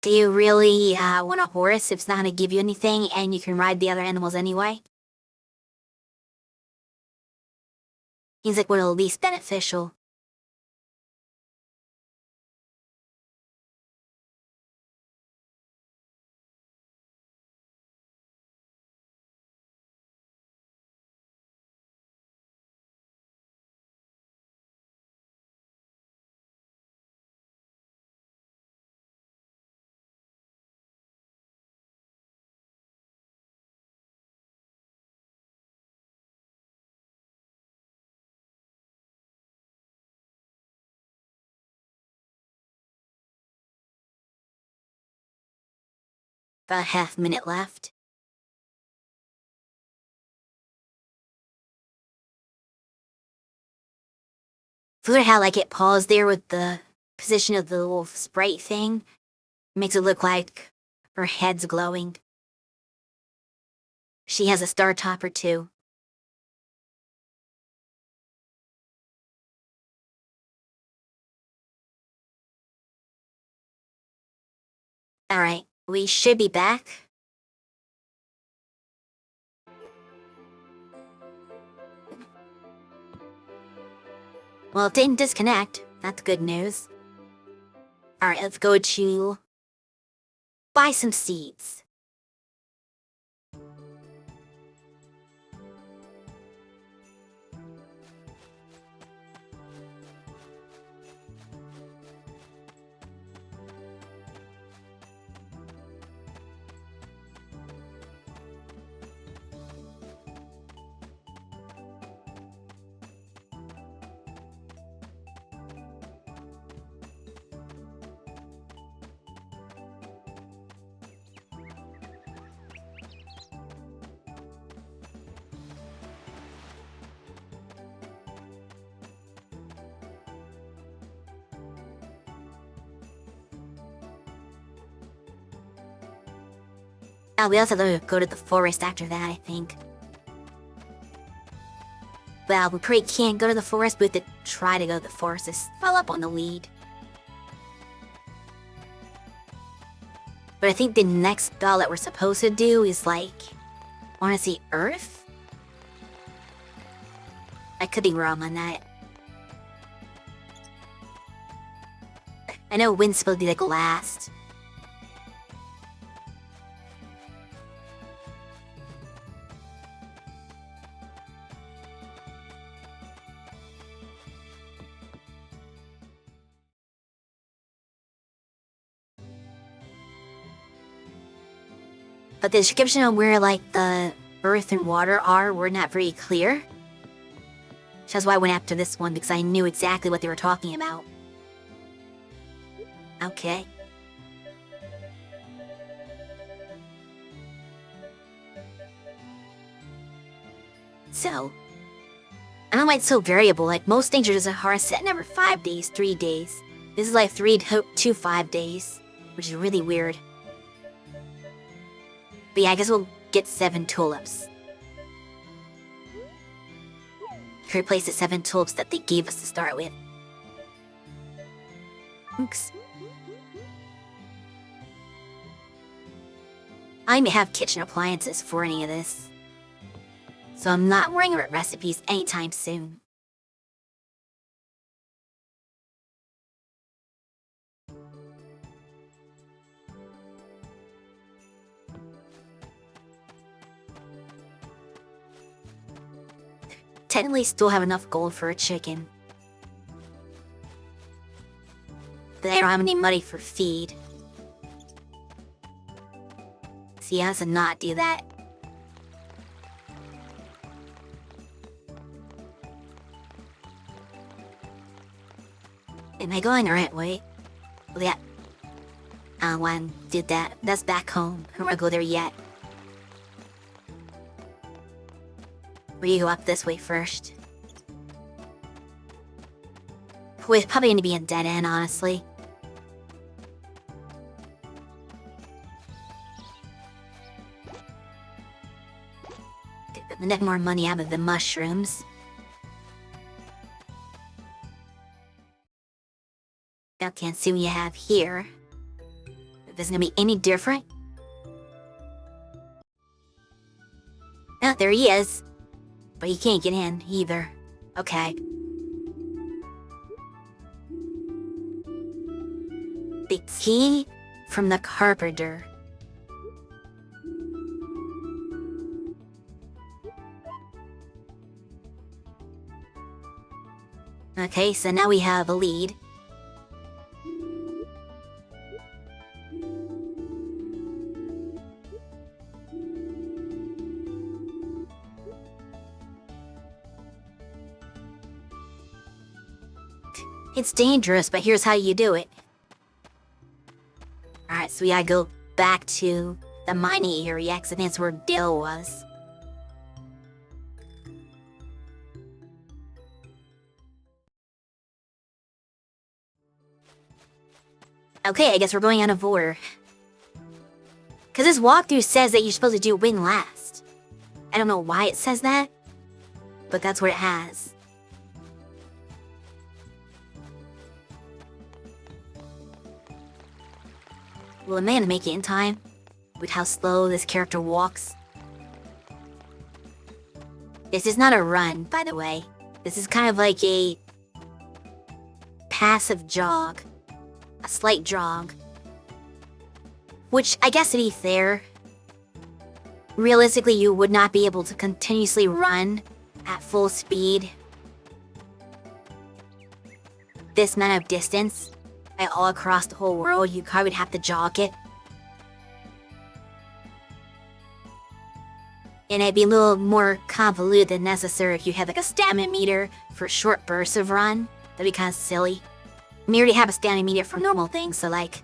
do you really want a horse if it's not going to give you anything and you can ride the other animals anyway? Seems like one of the least beneficial. About a half-minute left. Weird how, like, it paused there with the position of the little sprite thing. Makes it look like her head's glowing. She has a star topper too. Alright, we should be back. Well, it didn't disconnect. That's good news. Alright, let's go to buy some seeds. Oh, we also have to go to the forest after that, I think. Well, we probably can't go to the forest, but we have to try to go to the forest to follow up on the lead. But I think the next spell that we're supposed to do is like... wanna see Earth? I could be wrong on that. I know Wind's supposed to be like last. But the description of where, like, the earth and water are were not very clear. That's why I went after this one, because I knew exactly what they were talking about. Okay. So, I don't know why it's so variable. Like, most dangers are set number 5 days, 3 days. This is like 3 to 5 days, which is really weird. But yeah, I guess we'll get 7 tulips. To replace the 7 tulips that they gave us to start with. Oops. I may have kitchen appliances for any of this. So I'm not worrying about recipes anytime soon. Technically still have enough gold for a chicken. But I don't have any money for feed. See, I have to not do that. Am I going the right way? Well, yeah. One did that. That's back home. I don't want to go there yet. We go up this way first. We're probably going to be in dead end, honestly. Get more money out of the mushrooms. I can't see what you have here. If it's going to be any different. Oh, there he is. But he can't get in, either. Okay. The key from the carpenter. Okay, so now we have a lead. It's dangerous, but here's how you do it. Alright, so we gotta go back to the mining area, because that's where Dill was. Okay, I guess we're going out of order. Because this walkthrough says that you're supposed to do win last. I don't know why it says that, but that's what it has. Will a man make it in time? With how slow this character walks? This is not a run, by the way. This is kind of like a passive jog. A slight jog. Which, I guess to be fair, realistically you would not be able to continuously run at full speed this amount of distance. All across the whole world, you probably would have to jog it. And it'd be a little more convoluted than necessary if you had like a stamina meter for short bursts of run. That'd be kind of silly. We already have a stamina meter for normal things, so like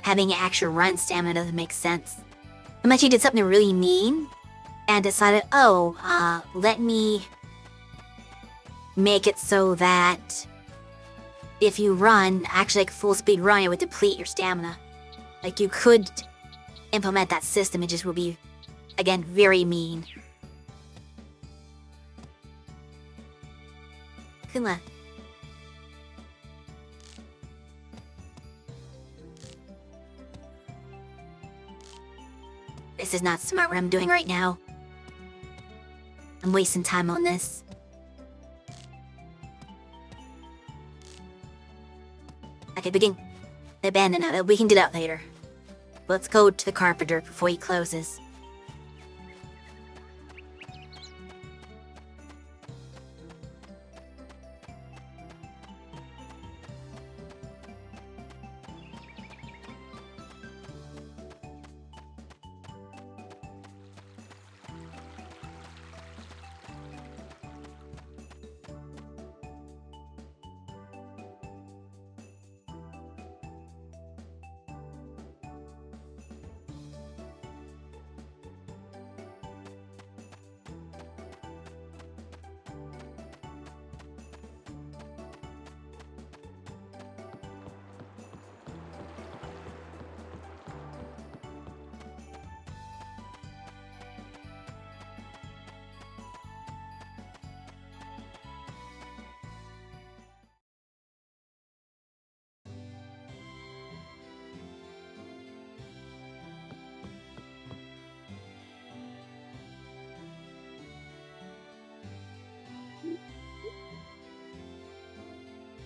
having an actual run stamina doesn't make sense. Unless you did something really mean and decided, oh, let me make it so that if you run, actually like full speed run, it would deplete your stamina. Like you could implement that system, it just will be, again, very mean. Kuma. This is not smart what I'm doing right now. I'm wasting time on this. I could abandon it. We can do that later. Let's go to the carpenter before he closes.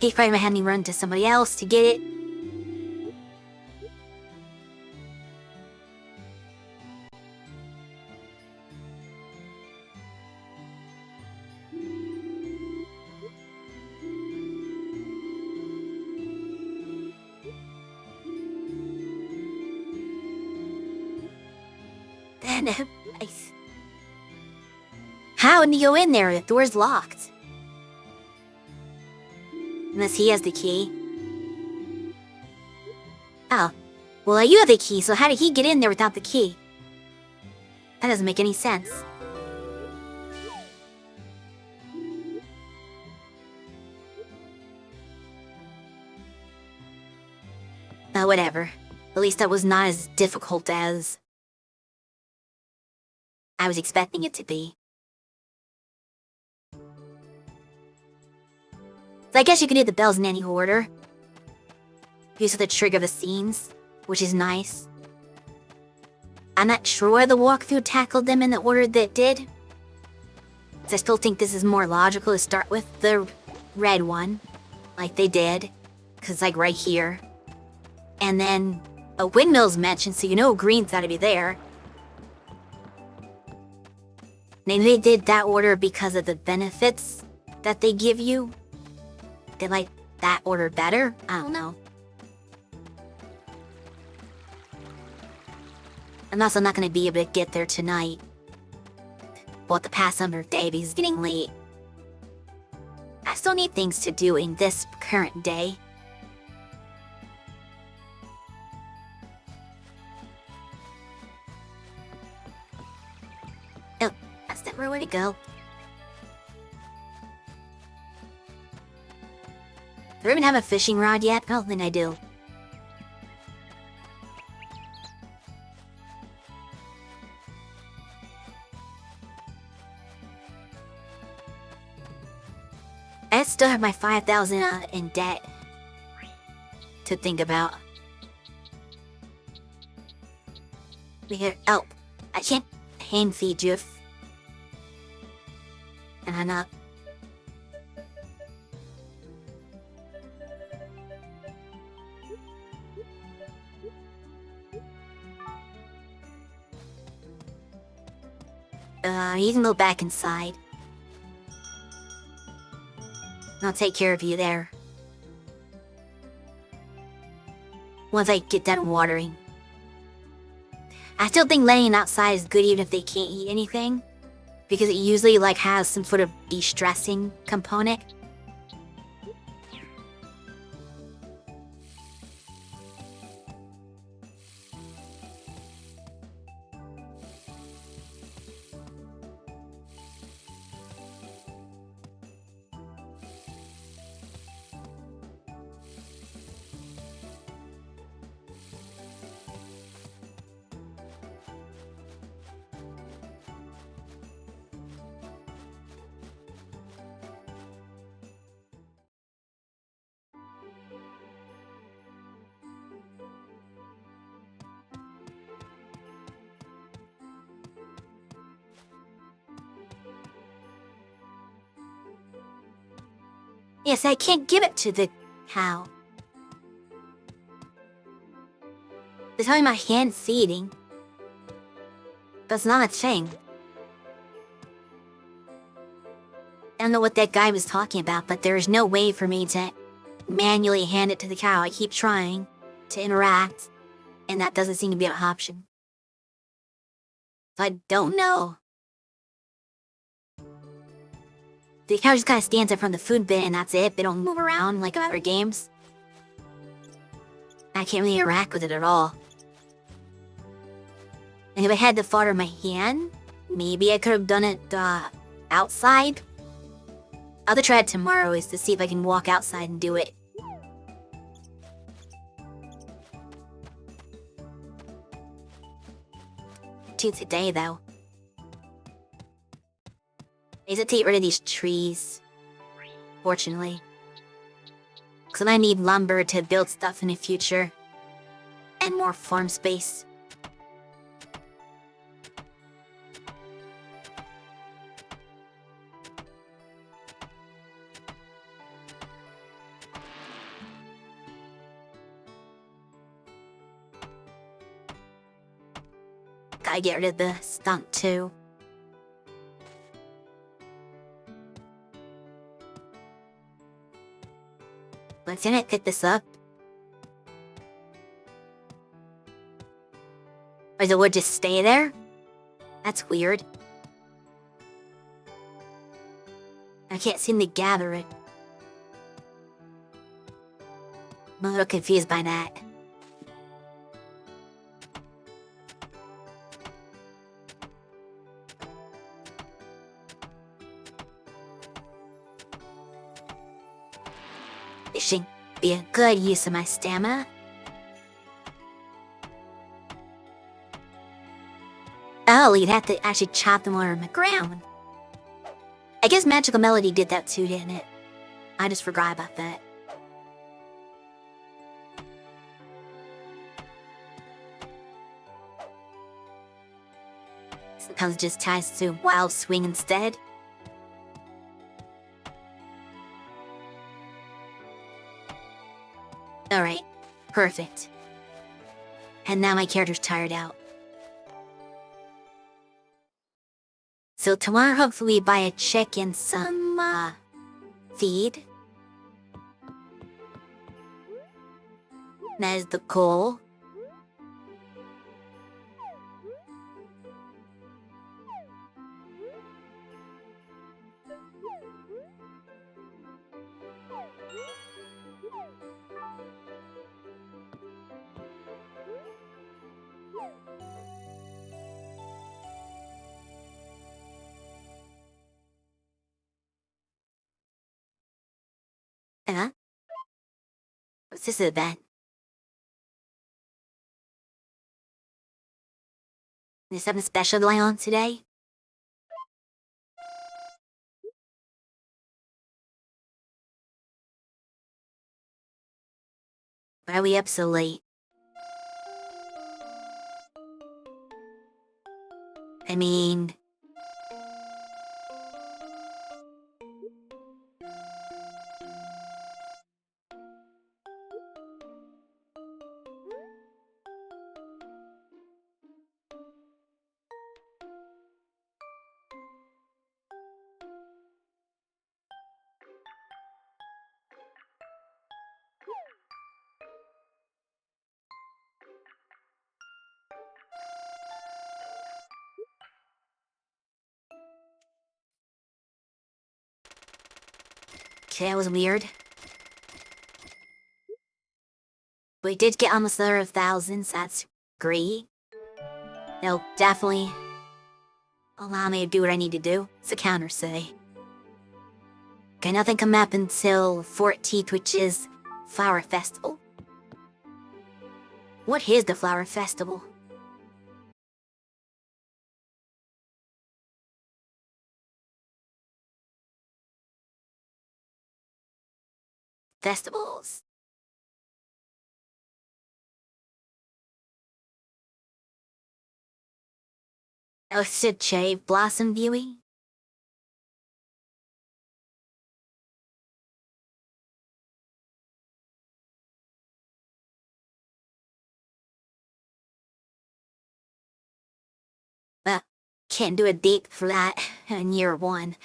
He's probably had me run to somebody else to get it. Then, how did he go in there? The door's locked. Unless he has the key. Oh. Well, you have the key, so how did he get in there without the key? That doesn't make any sense. Whatever. At least that was not as difficult as I was expecting it to be. So I guess you can do the bells in any order. Use the trigger the scenes, which is nice. I'm not sure the walkthrough tackled them in the order that it did. So I still think this is more logical to start with the red one, like they did, because like right here. And then a windmill's mentioned, so you know green's gotta be there. Maybe they did that order because of the benefits that they give you. They like that order better? I don't know. I'm also not gonna be able to get there tonight. We'll have to pass another day because it's getting late. I still need things to do in this current day. Oh, that's the right way to go. Do I even have a fishing rod yet? Oh, then I do. I still have my 5,000 in debt to think about. Here, oh, I can't hand feed you. And I'm not. You can go back inside. I'll take care of you there. Once I get done watering. I still think laying outside is good even if they can't eat anything. Because it usually like has some sort of de-stressing component. Yes, I can't give it to the cow. They tell me my hand's feeding. But it's not a thing. I don't know what that guy was talking about, but there's no way for me to manually hand it to the cow. I keep trying to interact, and that doesn't seem to be an option. So I don't know. The cow just kind of stands up from the food bin, and that's it. They don't move around like other games. I can't really interact with it at all. And if I had to fodder my hand, maybe I could have done it outside. I'll have to try it tomorrow is to see if I can walk outside and do it. Today, though. I need to get rid of these trees. Fortunately. Because I might need lumber to build stuff in the future. And more farm space. Gotta get rid of the stump too. But can I pick this up? Or does the wood just stay there? That's weird. I can't seem to gather it. I'm a little confused by that. Fishing be a good use of my stamina. Oh, you'd have to actually chop them on the ground. I guess Magical Melody did that too, didn't it? I just forgot about that. Sometimes it just ties to Wild Swing instead. Alright, perfect. And now my character's tired out. So tomorrow, hopefully, we buy a chicken, some, feed. That is the goal. Huh? What's this about? There's something special going on today? Why are we up so late? I mean... Okay, that was weird. We did get almost there of thousands, that's great. They'll definitely allow me to do what I need to do. It's a counter say. Okay, nothing come up until 14th, which is Flower Festival. What is the Flower Festival? Festivals? Oh, Cherry Blossom viewing? can't do a date for that in year 1.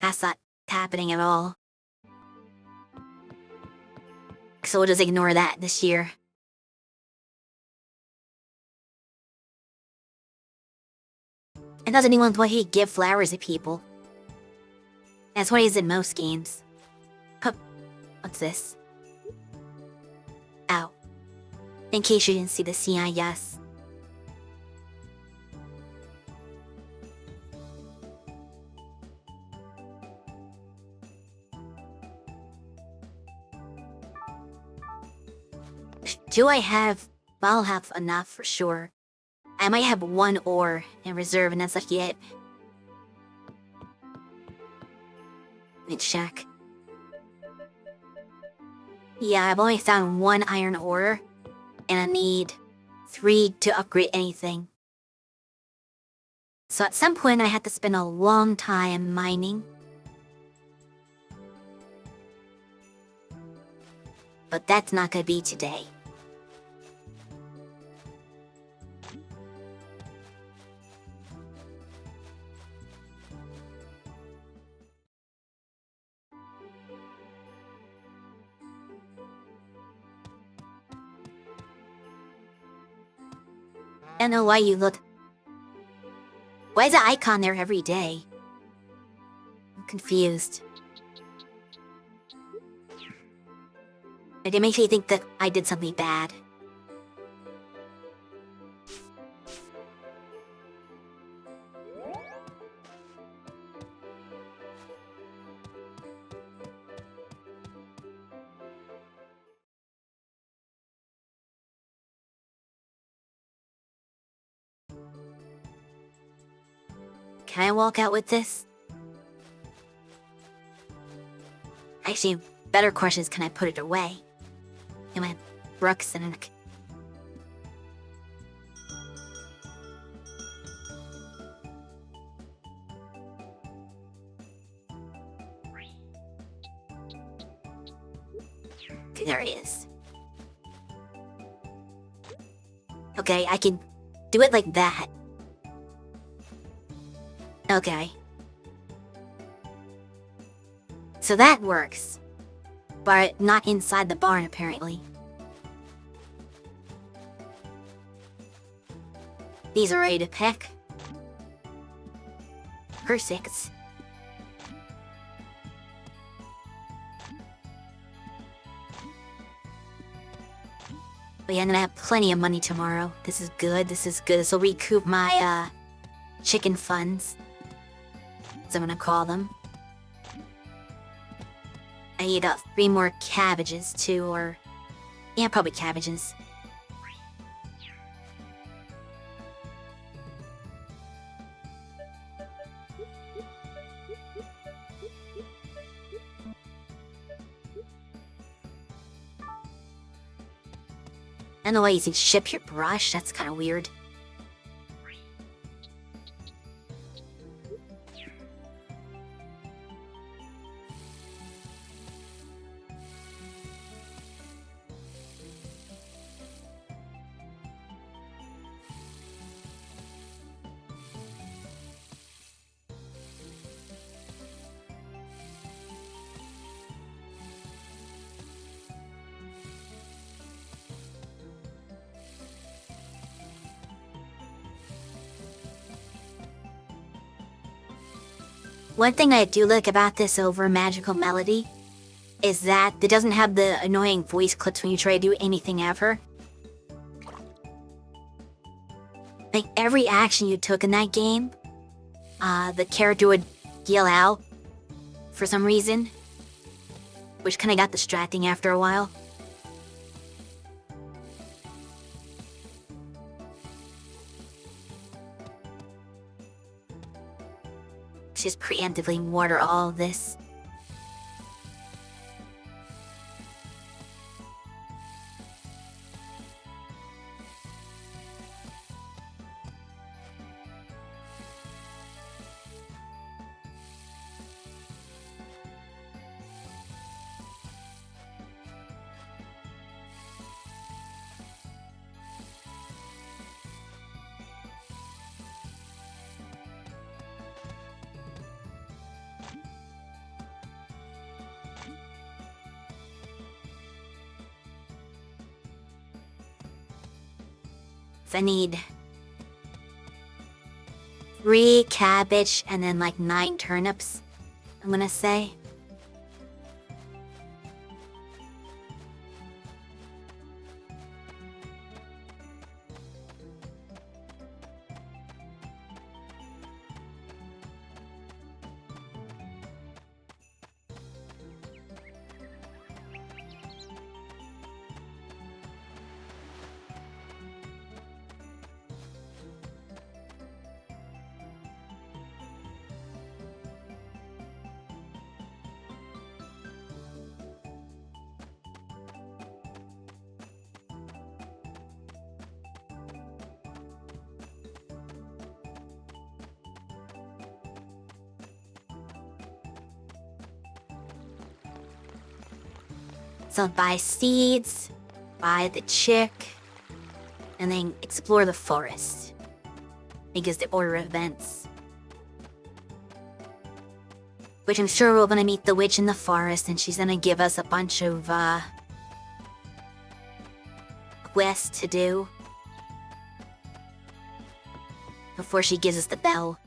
That's not happening at all. So we'll just ignore that this year. And doesn't anyone want to give flowers to people? That's what it is in most games. Huh. What's this? Ow. In case you didn't see the CIS. Do I have... I'll have enough for sure. I might have 1 ore in reserve and that's like it. Let me check. Yeah, I've only found 1 iron ore, and I need 3 to upgrade anything. So at some point I had to spend a long time mining. But that's not gonna be today. I don't know why you look... Why is the icon there every day? I'm confused. It makes me think that I did something bad. Can I walk out with this? Actually, better question is, can I put it away? In my Brooks and... Okay, there he is. Okay, I can do it like that. Okay. So that works. But not inside the barn, apparently. These are ready to pick. Per 6. But yeah, I'm gonna have plenty of money tomorrow. This is good, this is good. This will recoup my, chicken funds. As I'm gonna call them. I need 3 more cabbages too, or... Yeah, probably cabbages. I don't know why you can ship your brush, that's kinda weird. One thing I do like about this over Magical Melody is that it doesn't have the annoying voice clips when you try to do anything ever. Like, every action you took in that game, the character would yell out for some reason, which kinda got distracting after a while. Just preemptively water all of this. So I need 3 cabbage and then like 9 turnips, I'm gonna say. So buy seeds, buy the chick, and then explore the forest. Because the order of events. Which I'm sure we're gonna meet the witch in the forest and she's gonna give us a bunch of, quests to do. Before she gives us the bell.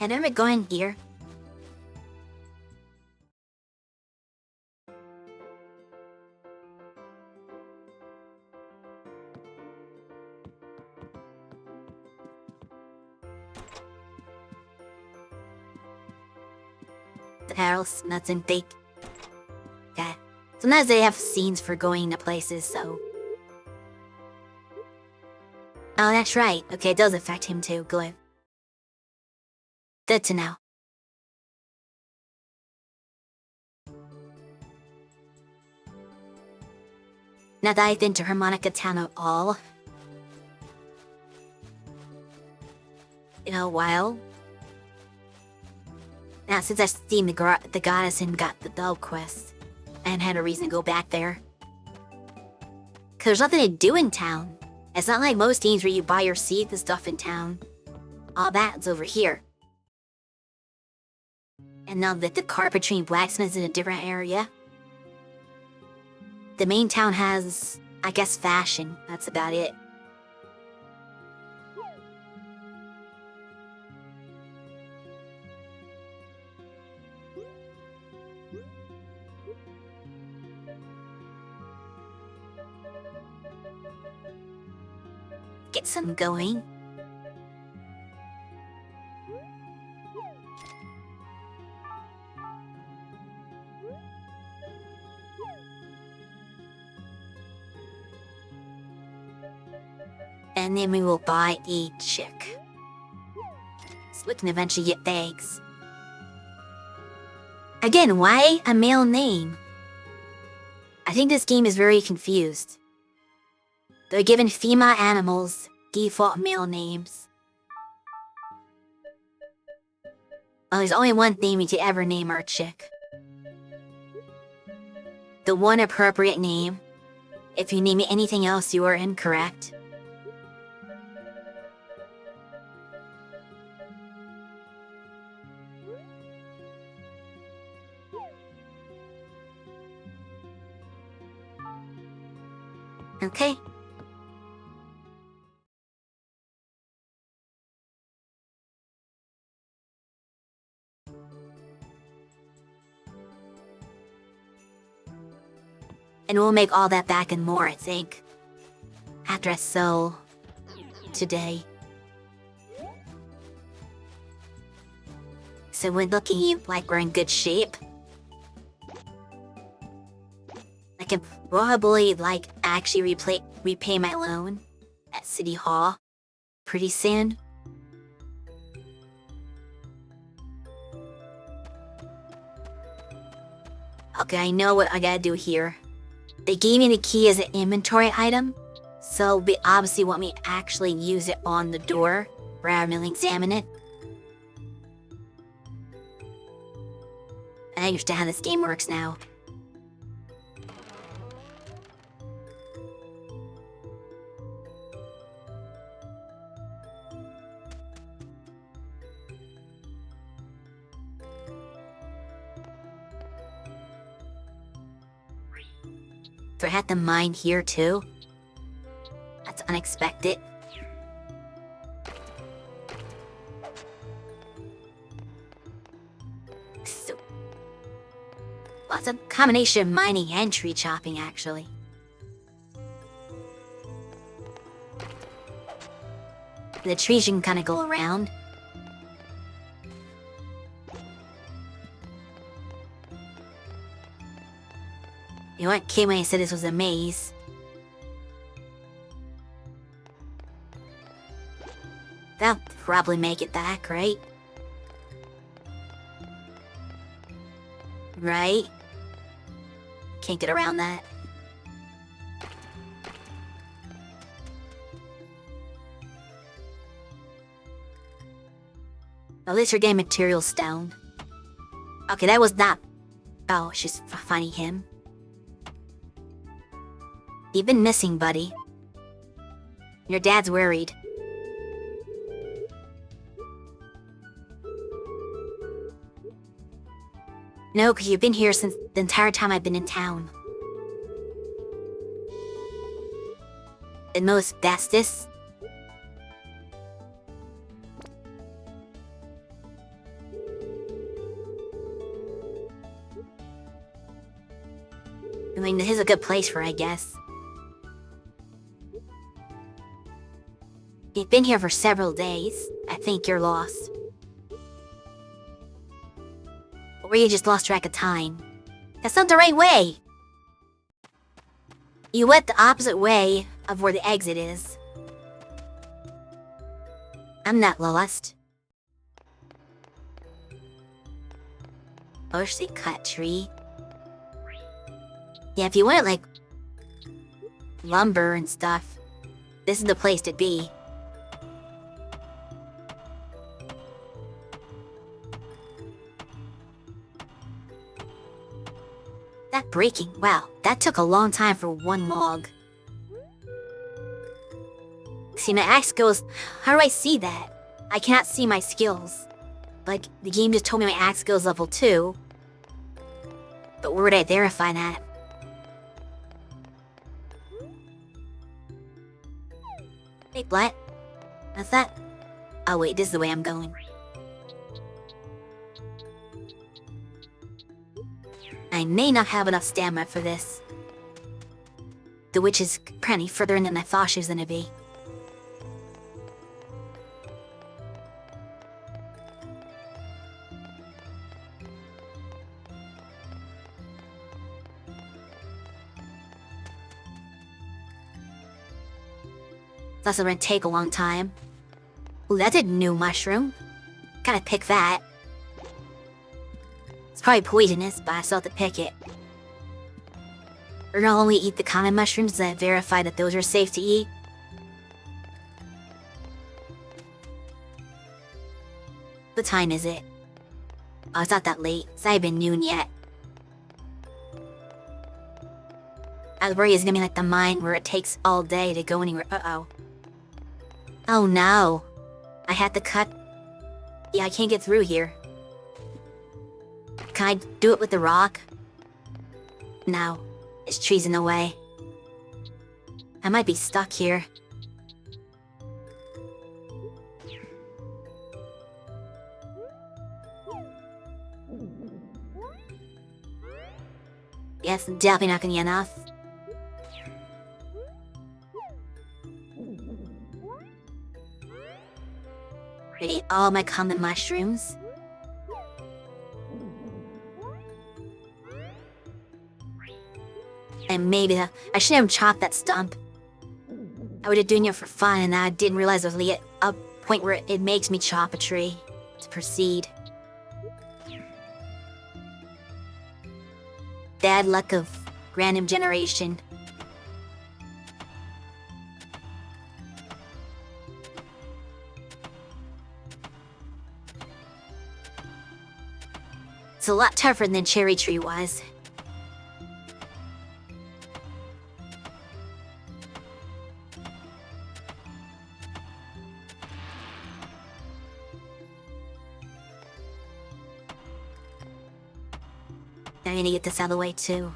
And I'm going here. The Harold's nuts and bake. Okay. Sometimes they have scenes for going to places, so. Oh, that's right. Okay, it does affect him too. Good. Good to know. Not that I've been to Harmonica Town at all. In a while. Now, since I've seen the goddess and got the bell quest, and had a reason to go back there. Cause there's nothing to do in town. It's not like most games where you buy your seeds and stuff in town. All that's over here. And now that the carpentry and blacksmith is in a different area. The main town has, I guess, fashion. That's about it. Get some going. And then we will buy a chick. So we can eventually get eggs. Again, why a male name? I think this game is very confused. They're given female animals default male names. Well, there's only one thing we could ever name our chick. The one appropriate name. If you name it anything else, you are incorrect. Okay. And we'll make all that back and more, I think. After I sell today. So we're looking like we're in good shape. I can probably, actually repay my loan at City Hall pretty soon. Okay, I know what I gotta do here. They gave me the key as an inventory item, so they obviously want me to actually use it on the door rather than examine it. I understand how this game works now. So I had to mine here too? That's unexpected. So, well, it's a combination of mining and tree chopping, actually. The trees you can kind of go around. You weren't kidding when I said this was a maze. That'll probably make it back, right? Right? Can't get around that. At least you're getting material stone. Okay, that was not... Oh, she's finding him. You've been missing, buddy. Your dad's worried. No, because you've been here since the entire time I've been in town. And most bestest. I mean, this is a good place for, I guess. You've been here for several days. I think you're lost. Or you just lost track of time. That's not the right way! You went the opposite way of where the exit is. I'm not lost. Mostly cut tree. Yeah, if you wanted, like, lumber and stuff, this is the place to be. That breaking, wow, that took a long time for one log. See, my axe goes, how do I see that? I cannot see my skills. Like, the game just told me my axe goes level 2. But where would I verify that? Wait, what? What's that? Oh wait, this is the way I'm going. I may not have enough stamina for this. The witch is apparently further in than I thought she was gonna be. That's gonna take a long time. Ooh, that's a new mushroom. Gotta pick that. It's probably poisonous, but I still have to pick it. Or not only eat the common mushrooms that verify that those are safe to eat. What time is it? Oh, it's not that late. It's not even noon yet. I was worried it's gonna be like the mine where it takes all day to go anywhere. Uh-oh. Oh no. I had to cut... Yeah, I can't get through here. Can I do it with the rock? No. There's trees in the way. I might be stuck here. Yes, definitely not gonna be enough. Ready all my common mushrooms. And maybe I should have chopped that stump. I was doing it for fun, and I didn't realize I was at a point where it makes me chop a tree to proceed. Bad luck of random generation. It's a lot tougher than cherry tree was. I need to get this out of the way too.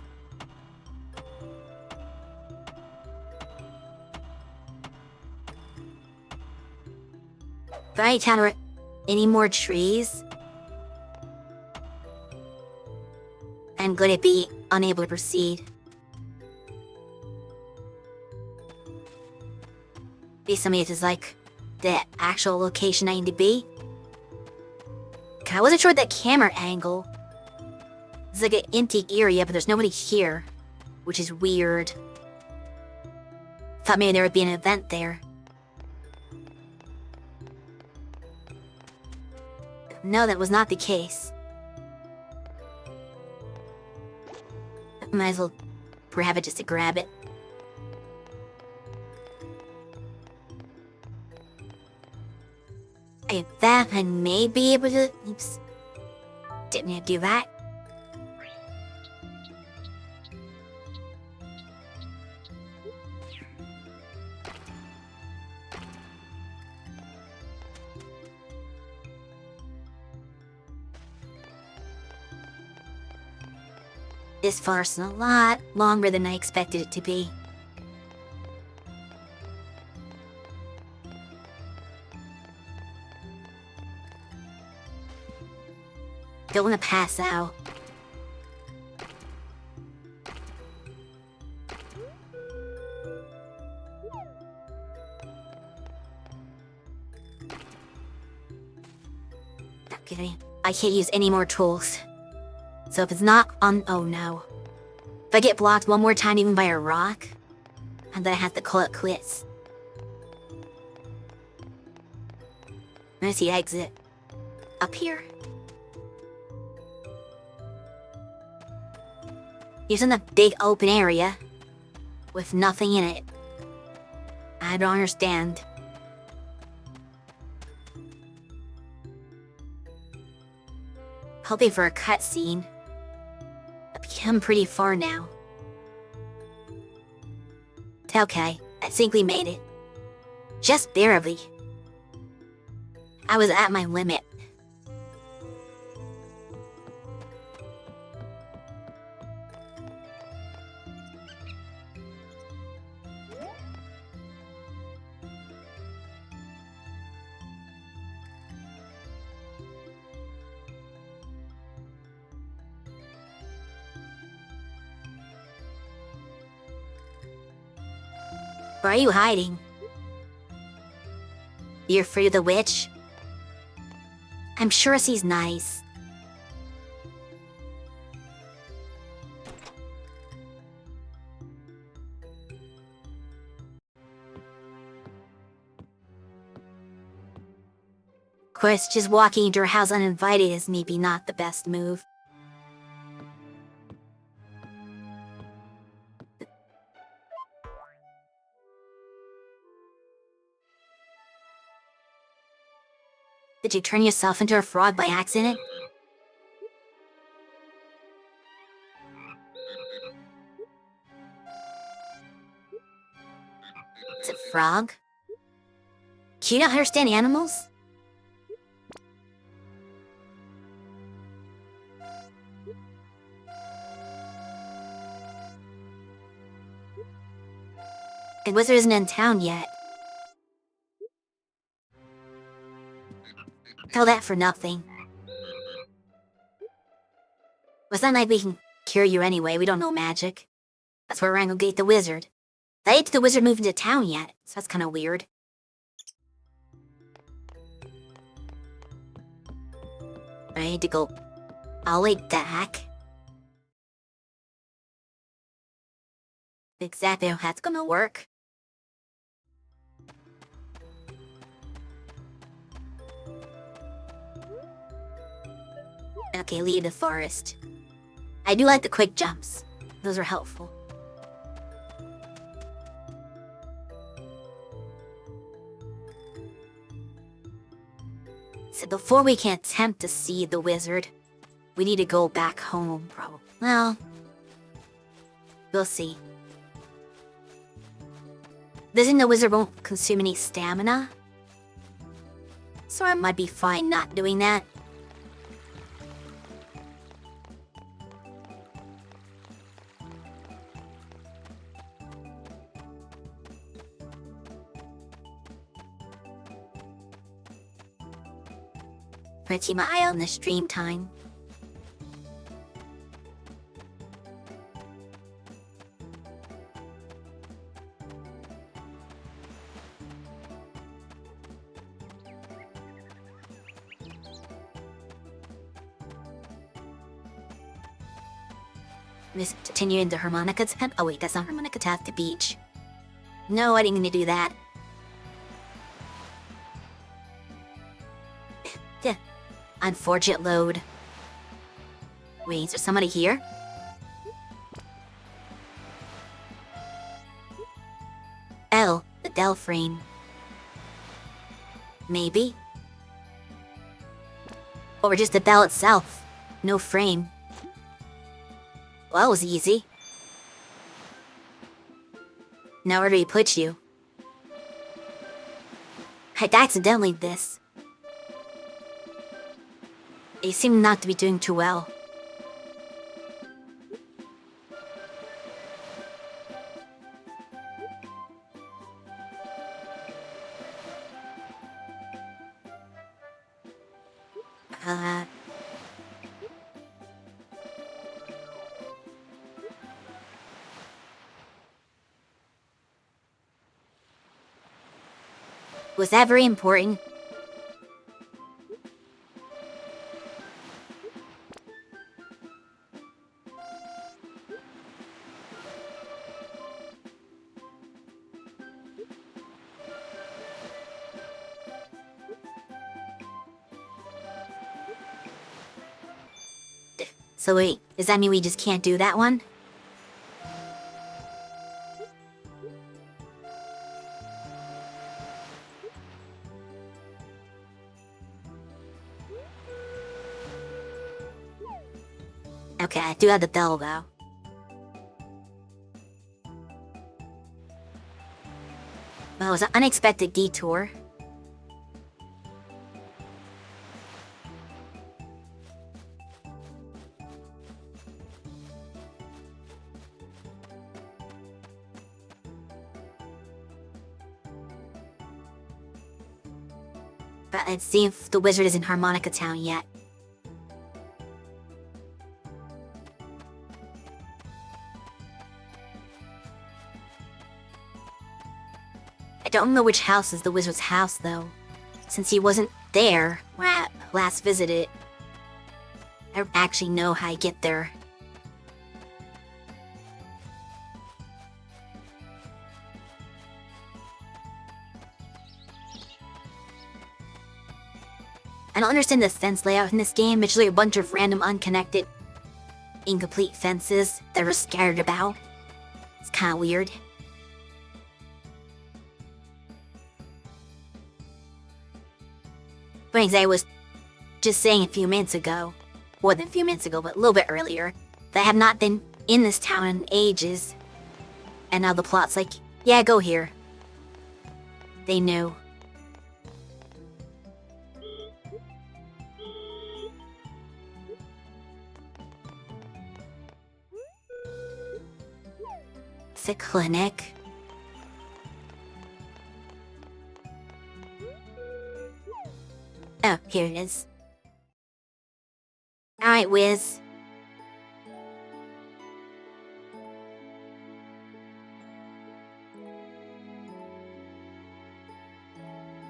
If I encounter any more trees, I'm going to be unable to proceed. Based on me, it's like the actual location I need to be. I wasn't sure that camera angle. It's like an empty area, but there's nobody here, which is weird. Thought maybe there would be an event there. No, that was not the case. Might as well grab it just to grab it. If that, I may be able to... Oops. Didn't need to do that. This far's a lot longer than I expected it to be. Don't want to pass out. Okay, I can't use any more tools. So if it's not on... Oh no. If I get blocked one more time even by a rock, and then I have to call it quits. Where's the exit? Up here? He's in a big open area with nothing in it. I don't understand. Hoping for a cutscene. I've come pretty far now. Okay, I think we made it. Just barely. I was at my limit. Where are you hiding? You're afraid of the witch? I'm sure she's nice. Of course, just walking into her house uninvited is maybe not the best move. Did you turn yourself into a frog by accident? It's a frog? Do you not understand animals? The wizard isn't in town yet. Tell that for nothing. Well, it's not like we can cure you anyway, we don't know magic. That's where we're gonna get the wizard. I ain't the wizard moved into town yet, so that's kinda weird. I need to go... I'll wait back. Exactly how that's gonna work. Okay, leave the forest. I do like the quick jumps. Those are helpful. So before we can attempt to see the wizard, we need to go back home, probably. Well, we'll see. Doesn't the wizard won't consume any stamina? So I might be fine not doing that. Pretty mild in the stream time. Miss continue into harmonica tab. Oh wait, that's not harmonica tab, the beach. No, I didn't mean to do that. Yeah. Unfortunate load. Wait, is there somebody here? L, the Dell frame. Maybe. Or just the bell itself. No frame. Well, that was easy. Now where do we put you? I accidentally did this. You seem not to be doing too well. Was that very important? So wait, does that mean we just can't do that one? Okay, I do have the bell though. Well, it was an unexpected detour. But let's see if the wizard is in Harmonica Town yet. I don't know which house is the wizard's house, though. Since he wasn't there when I last visited, I don't actually know how I get there. I don't understand the fence layout in this game. It's really a bunch of random, unconnected, incomplete fences that are scattered about. It's kinda weird. But as I was just saying a few minutes ago, more than a few minutes ago, but a little bit earlier, that I have not been in this town in ages. And now the plot's like, yeah, go here. They knew. The clinic. Oh, here it is. Alright, Wiz.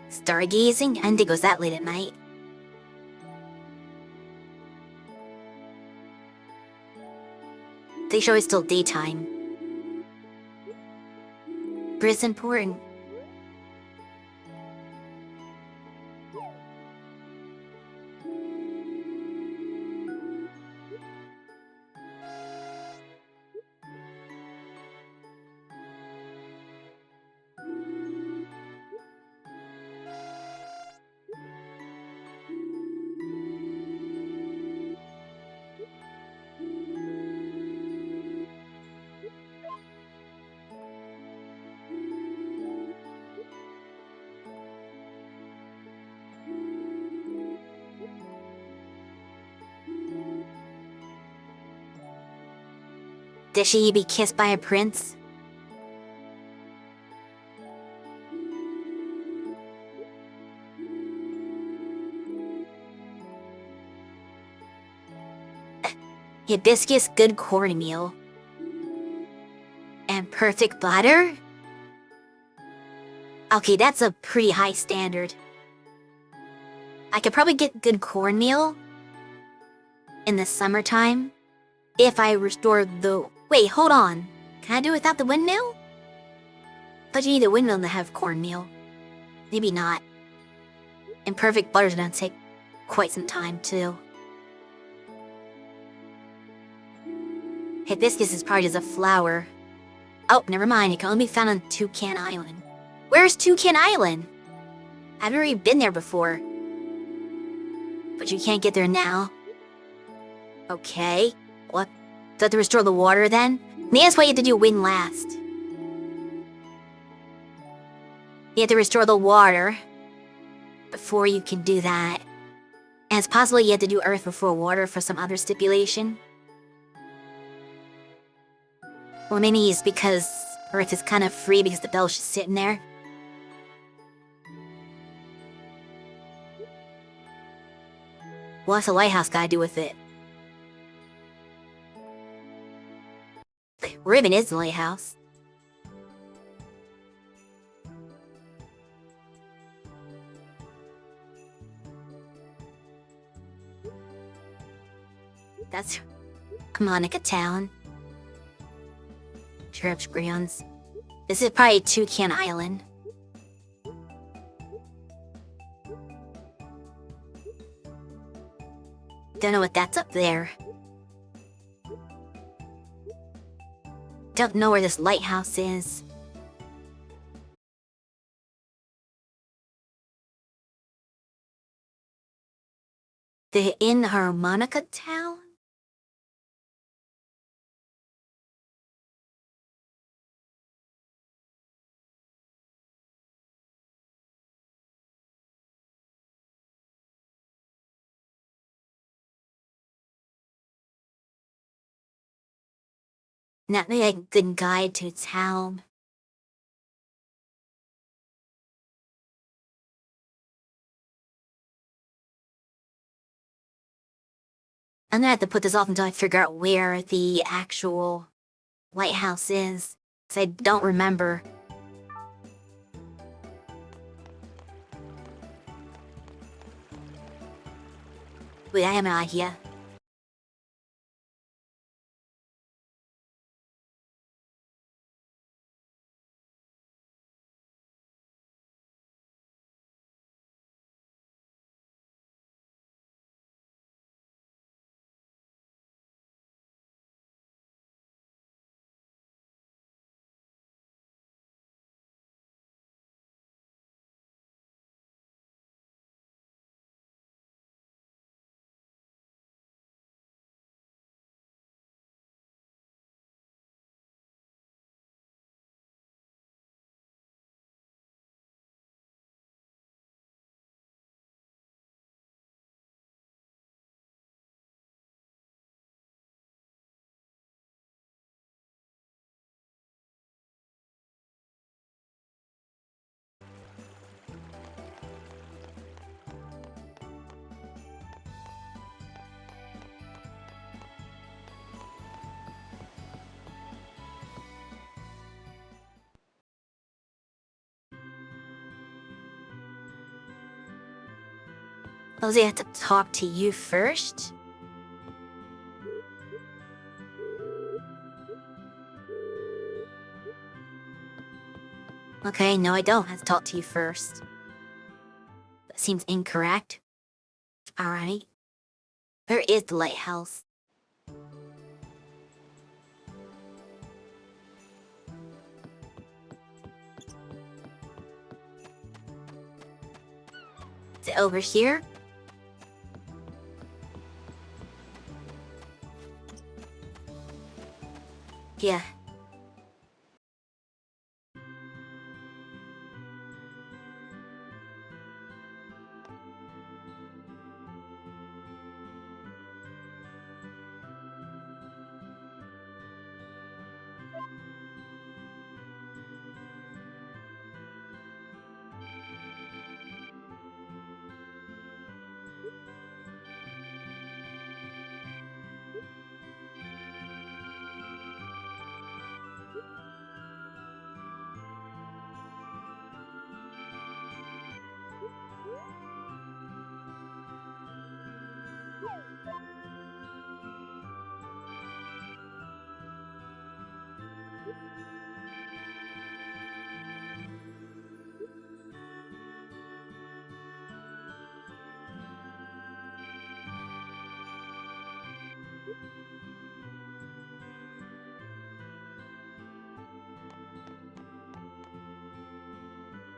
Stargazing? I didn't think it was that late at night. They show it's still daytime. But it's important. Did she be kissed by a prince? Hibiscus good cornmeal. And perfect butter? Okay, that's a pretty high standard. I could probably get good cornmeal in the summertime if I restore the... Wait, hold on. Can I do it without the windmill? But you need a windmill to have cornmeal. Maybe not. And perfect butter's gonna take quite some time, too. Hibiscus is probably just a flower. Oh, never mind. It can only be found on Toucan Island. Where's Toucan Island? I've already been there before. But you can't get there now. Okay. What? Do I have to restore the water then? Maybe that's why you have to do wind last. You have to restore the water before you can do that. And it's possible you have to do earth before water for some other stipulation. Well, maybe it's because earth is kind of free because the bell's just sitting there. What's a lighthouse got to do with it? Where even is the lighthouse? That's Monica Town. Chirps Griots. This is probably Toucan Island. Don't know what that's up there. Don't know where this lighthouse is. The in Harmonica Town? Not really a good guide to town. I'm gonna have to put this off until I figure out where the actual lighthouse is, because I don't remember. Wait, I have an idea. Suppose I have to talk to you first? Okay, no I don't. I have to talk to you first. That seems incorrect. Alright. Where is the lighthouse? Is it over here? Yeah.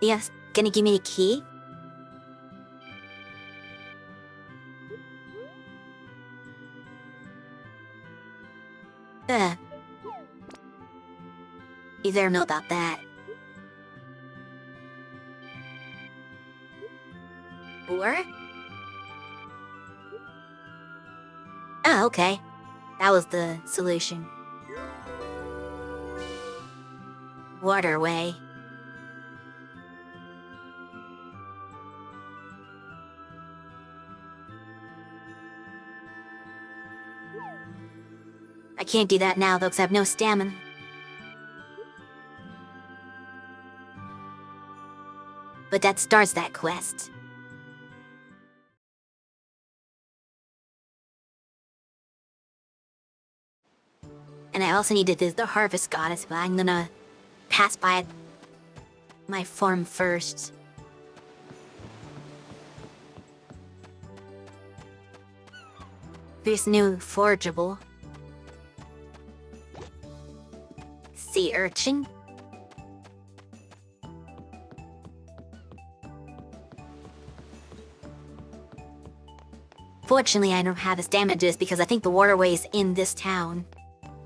Yes, gonna give me the key? Ugh. You better know about that. Or? Oh, okay. That was the solution. Waterway. I can't do that now though, because I have no stamina. But that starts that quest. And I also need to visit the Harvest Goddess, but I'm gonna pass by my farm first. This new forgeable. Sea urchin. Fortunately, I don't have as damages because I think the waterway is in this town.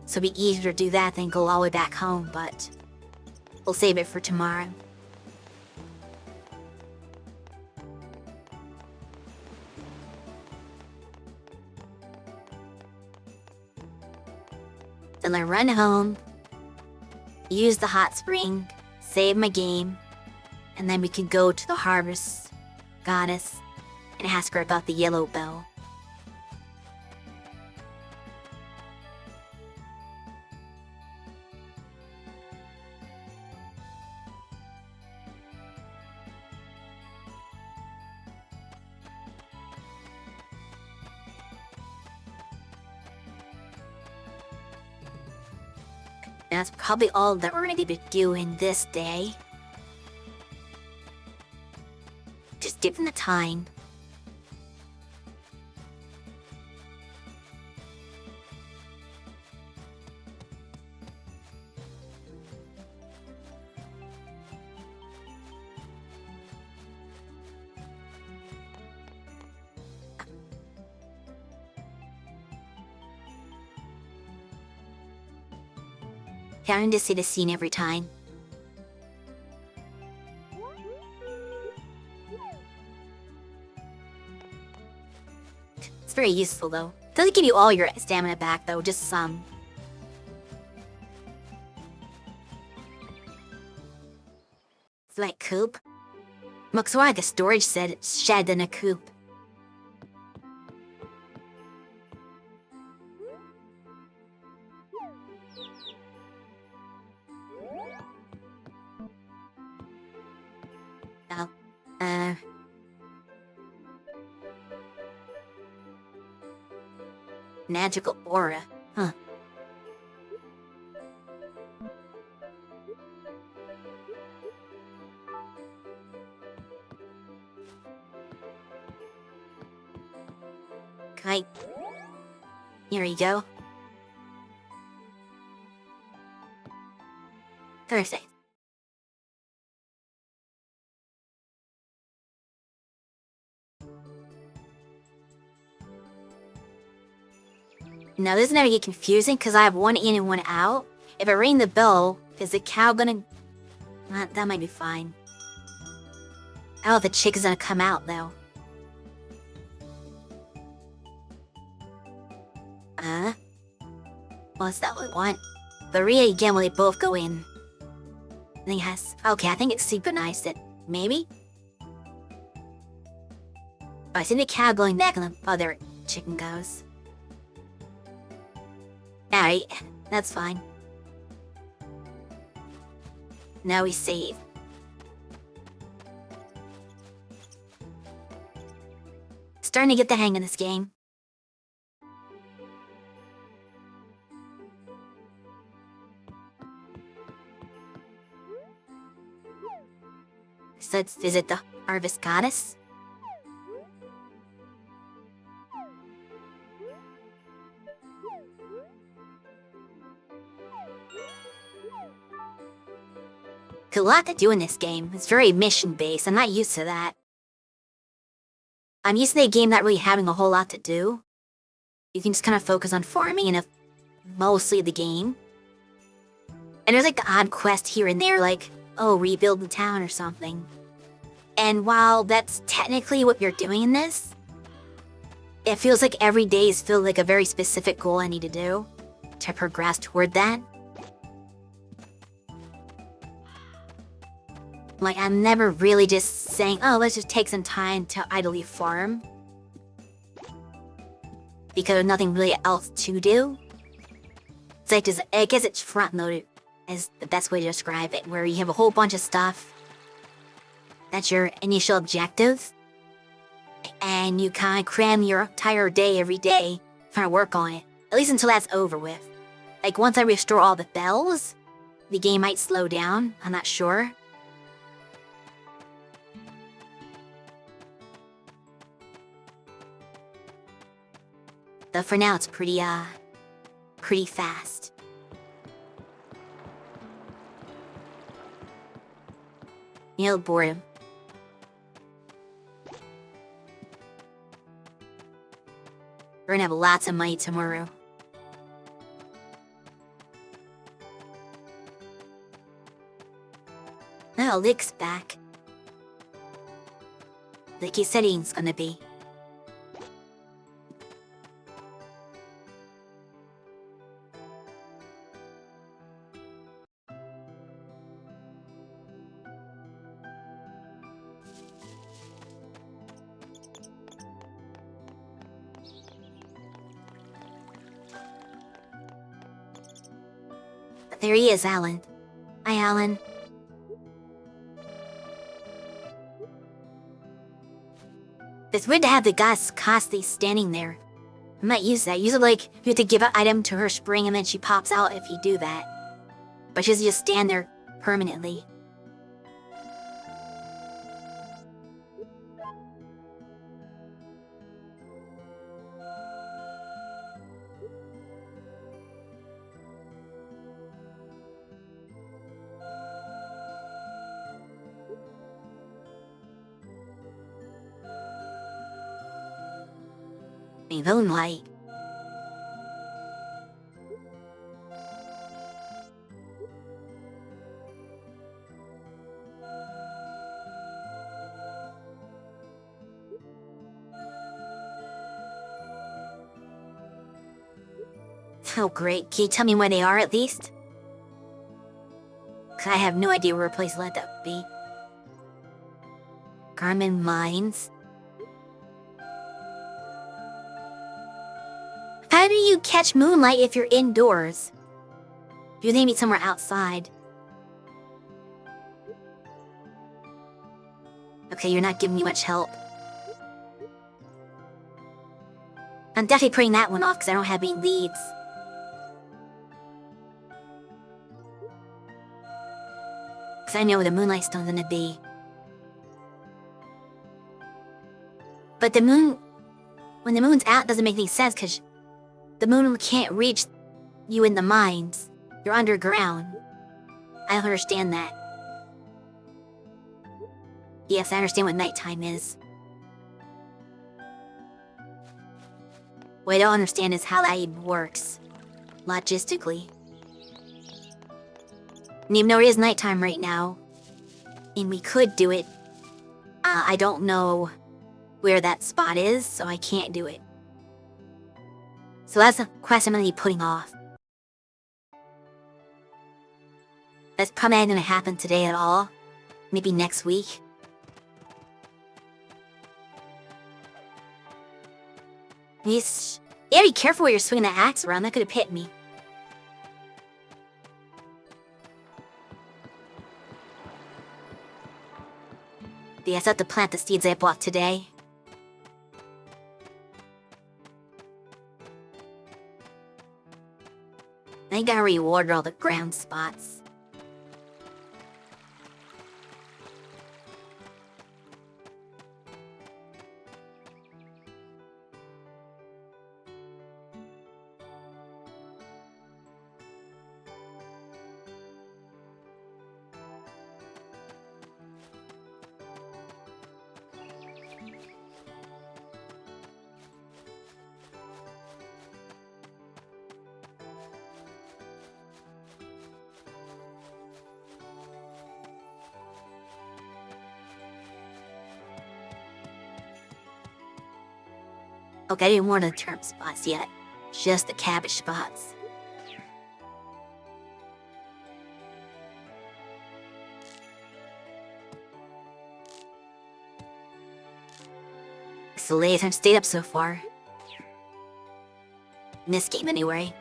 So it'd be easier to do that than go all the way back home, but we'll save it for tomorrow. Then I run home, use the hot spring, save my game, and then we can go to the Harvest Goddess and ask her about the yellow bell. That's probably all that we're going to be doing this day. Just given the time. Having to see the scene every time. It's very useful though. Doesn't give you all your stamina back though, just some. It's like coop. Looks like a storage shed in a coop. Oh, magical aura, huh? Right. Here you go. Thursday. Now this is gonna get confusing because I have one in and one out. If I ring the bell, is the cow gonna... that might be fine. Oh, the chick is gonna come out though. Well, is that what I want? But Rhea again, will they both go in? I think it has... Okay, I think it's synchronized it. Maybe? Oh, I see the cow going back and the other chicken goes. Alright, that's fine. Now we save. Starting to get the hang of this game. So let's visit the Harvest Goddess. A lot to do in this game. It's very mission-based. I'm not used to that. I'm used to a game not really having a whole lot to do. You can just kind of focus on farming and mostly the game. And there's like the odd quest here and there, like, oh, rebuild the town or something. And while that's technically what you're doing in this, it feels like every day is still like a very specific goal I need to do to progress toward that. Like, I'm never really just saying, oh, let's just take some time to idly farm. Because there's nothing really else to do. It's like, just, I guess it's front-loaded is the best way to describe it, where you have a whole bunch of stuff. That's your initial objective. And you kind of cram your entire day every day trying to work on it. At least until that's over with. Like, once I restore all the bells, the game might slow down. I'm not sure. But for now, it's pretty fast. You'll bore him. We're gonna have lots of money tomorrow. Oh, Lick's back. Like he said he's gonna be. There he is, Alan. Hi, Alan. It's weird to have the goddess constantly standing there. I might use that. Usually, like, you have to give an item to her spring and then she pops out if you do that. But she doesn't just stand there permanently. Moonlight. Oh great, can you tell me where they are at least? 'Cause I have no idea where a place like that would be. Carmen Mines. How do you catch moonlight if you're indoors? Do they meet somewhere outside? Okay, you're not giving me much help. I'm definitely putting that one off because I don't have any leads. Because I know where the moonlight stone's gonna be. But the moon... when the moon's out, it doesn't make any sense because the moon can't reach you in the mines. You're underground. I don't understand that. Yes, I understand what nighttime is. What I don't understand is how that even works. Logistically. And even though it is nighttime right now, and we could do it, I don't know where that spot is, so I can't do it. So that's a quest I'm gonna be putting off. That's probably not gonna happen today at all. Maybe next week. Yeah, be careful where you're swinging that axe around. That could have hit me. Yes, I have to plant the seeds I bought today. I gotta reorder all the ground spots. Okay, I didn't want the turnip spots yet. Just the cabbage spots. It's the latest I've stayed up so far. In this game, anyway.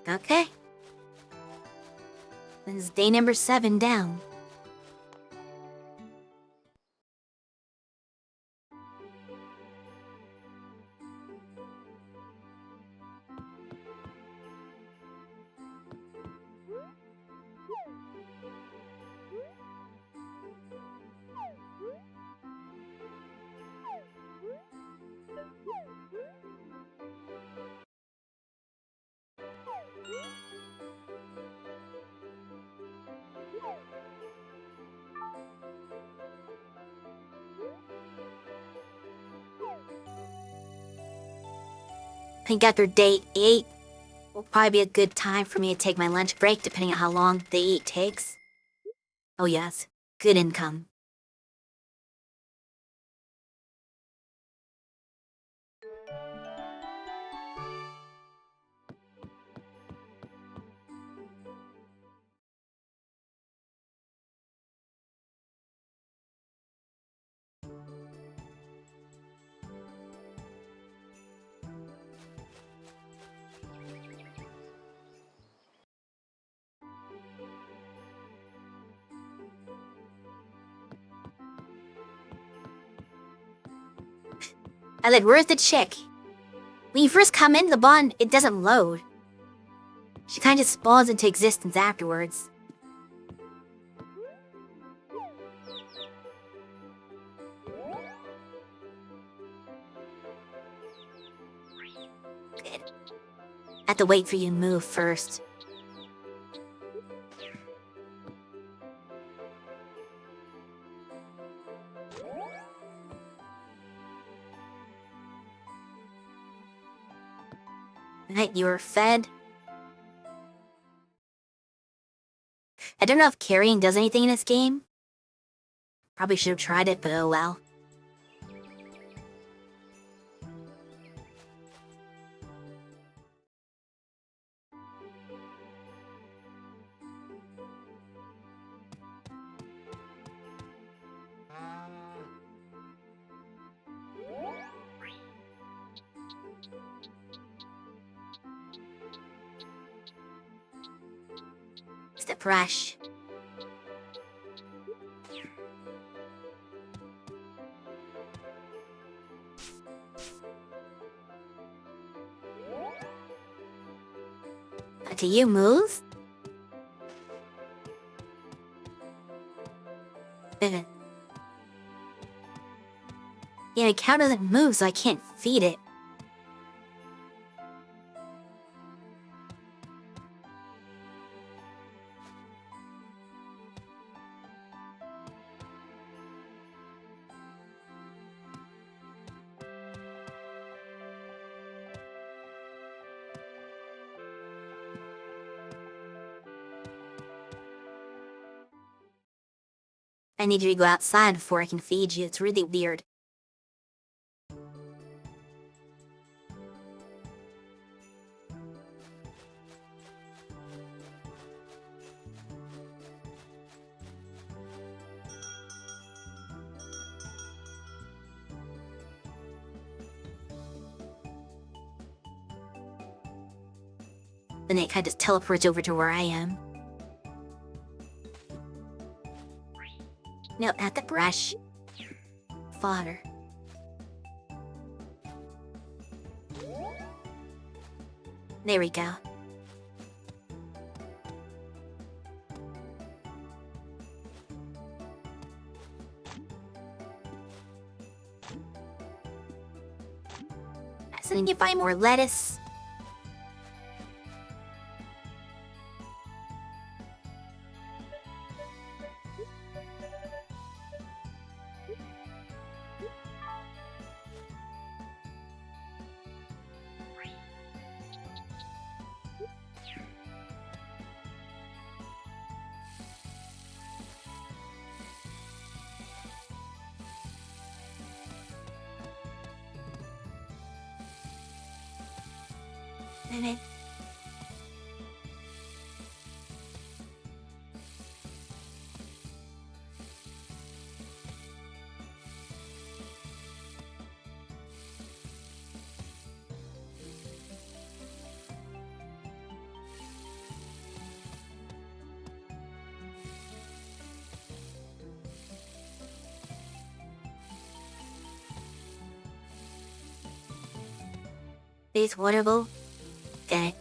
Okay. This is day number 7 down. I think after day 8 will probably be a good time for me to take my lunch break, depending on how long day 8 takes. Oh yes, good income. I said, where's the chick? When you first come into the bond, it doesn't load. She kinda just spawns into existence afterwards. Good. I have to wait for you to move first. Right, you were fed. I don't know if carrying does anything in this game. Probably should have tried it, but oh well. It's the brush. Do you move? Yeah, the cow doesn't move, so I can't feed it. I need you to go outside before I can feed you. It's really weird. Then it kind of just teleports over to where I am. No, not the brush. Fodder. There we go. So then you find more lettuce. And it... These waterable. Okay.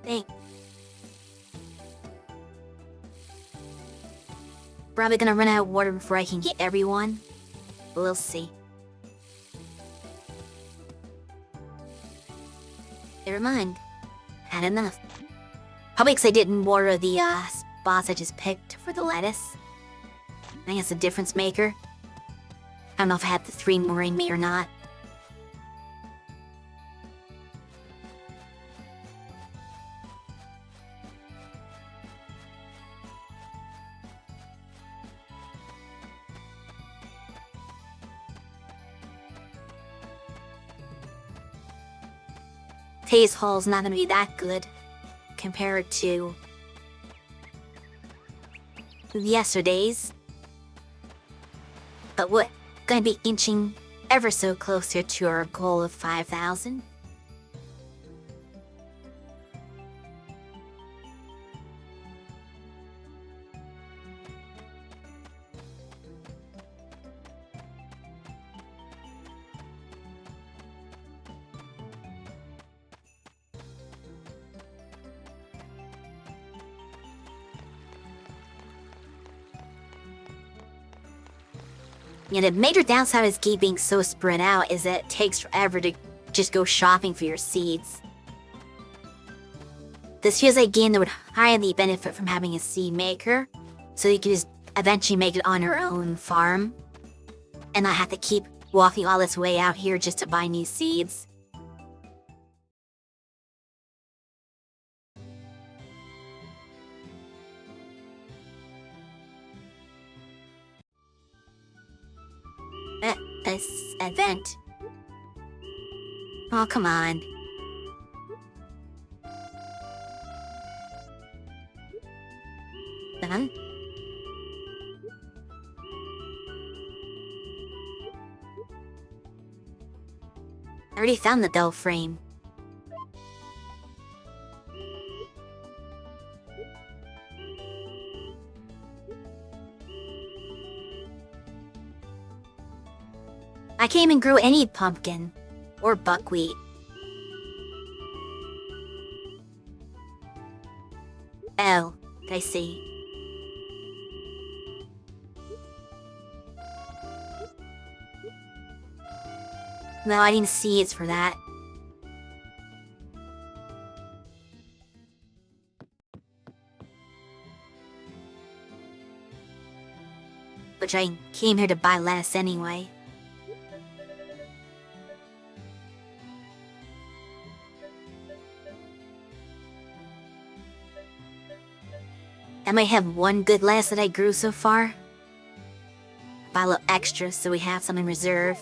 Thanks. Probably gonna run out of water before I can get everyone. We'll see. Never mind. Had enough. Probably because I didn't water the spots I just picked for the lettuce. I think it's a difference maker. I don't know if I had the 3 more in me or not. Taste Hall's not gonna be that good compared to yesterday's. But we're gonna be inching ever so closer to our goal of 5,000. Yeah, the major downside of this game being so spread out is that it takes forever to just go shopping for your seeds. This feels like a game that would highly benefit from having a seed maker, so you can just eventually make it on your own farm, and not have to keep walking all this way out here just to buy new seeds. This event. Oh, come on. Done? I already found the doll frame. I can't even grow any pumpkin or buckwheat. Oh, I see. No, I didn't see it's for that. Which I came here to buy lettuce anyway. I might have one good lettuce that I grew so far. Buy a little extra so we have some in reserve.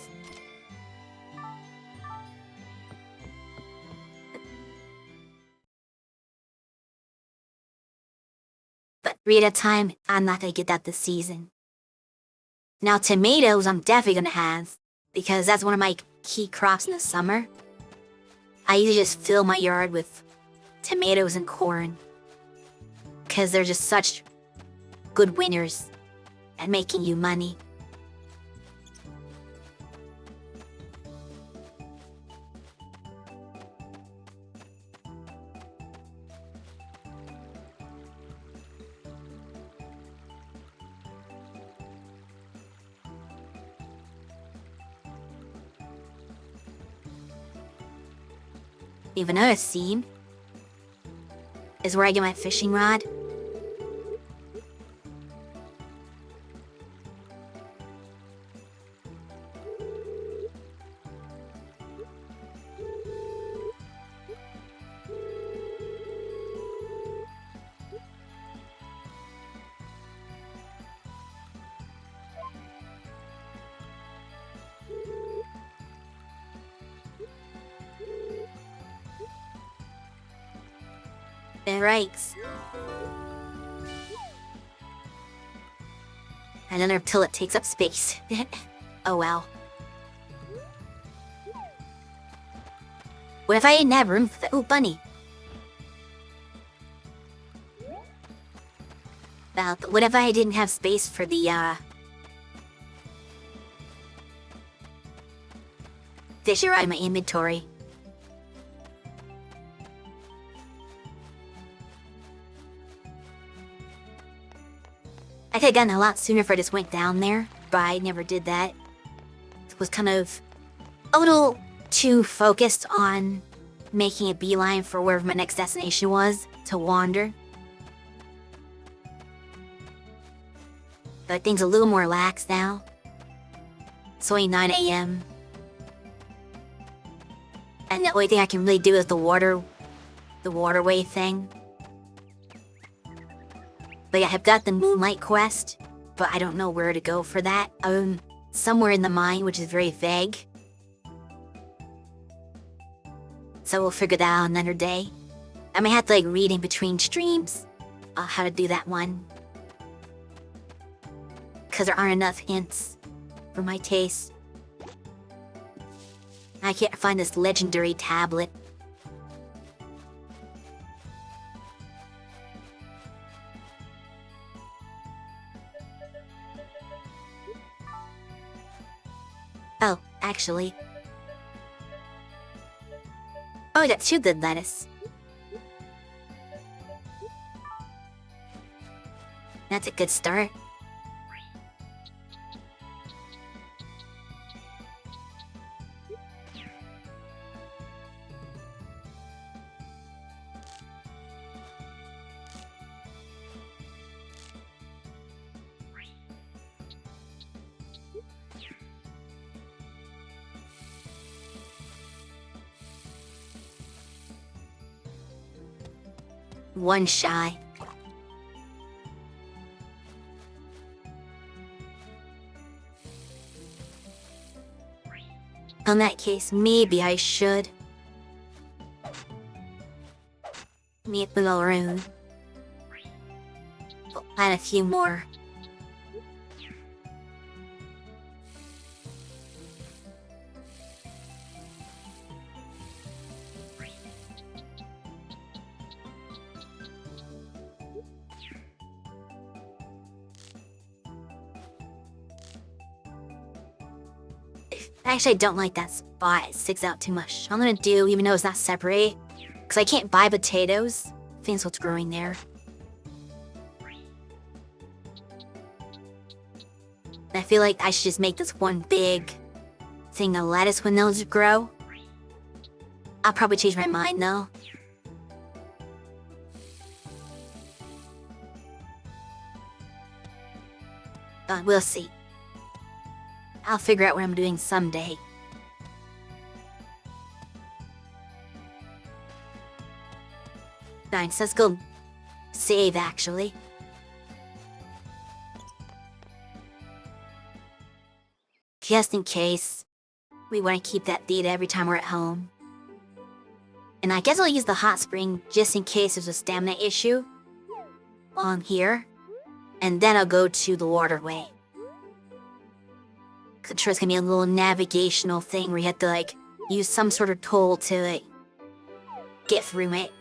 But 3 at a time, I'm not gonna get that this season. Now tomatoes I'm definitely gonna have, because that's one of my key crops in the summer. I usually just fill my yard with tomatoes and corn, because they're just such good winners at making you money. Even another scene is where I get my fishing rod. It rakes. Another till it takes up space. Oh well. What if I didn't have room for the— ooh, bunny. Well, but what if I didn't have space for the, fish are in my inventory? I could have gotten a lot sooner if I just went down there, but I never did that. It was kind of a little too focused on making a beeline for wherever my next destination was to wander. But things a little more relaxed now. It's only 9 AM. And the only thing I can really do is the waterway thing. But yeah, I've got the Moonlight quest, but I don't know where to go for that. Somewhere in the mine, which is very vague. So we'll figure that out another day. I may have to like read in between streams how to do that one. Because there aren't enough hints for my taste. I can't find this legendary tablet. Oh, actually. Oh, that's 2 good lettuce. That's a good start. One shy. In that case, maybe I should meet the maroon. And a few more. Actually, I don't like that spot. It sticks out too much. I'm gonna do, even though it's not separate, because I can't buy potatoes. I think that's what's growing there. I feel like I should just make this one big thing of lettuce when those grow. I'll probably change my mind though. We'll see. I'll figure out what I'm doing someday. Fine, so let's go save, actually. Just in case. We want to keep that data every time we're at home. And I guess I'll use the hot spring just in case there's a stamina issue while I'm here. And then I'll go to the waterway. I'm sure it's gonna be a little navigational thing where you have to, like, use some sort of tool to, like, get through it.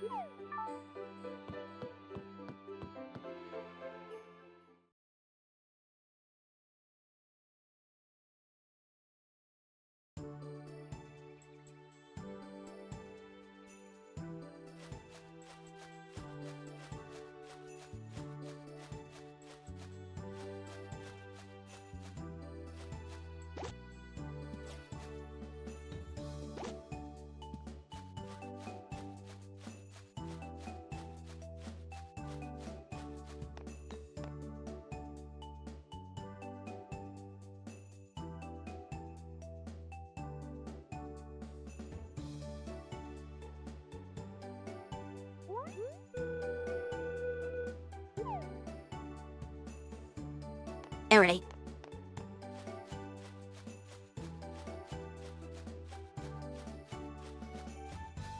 Alright.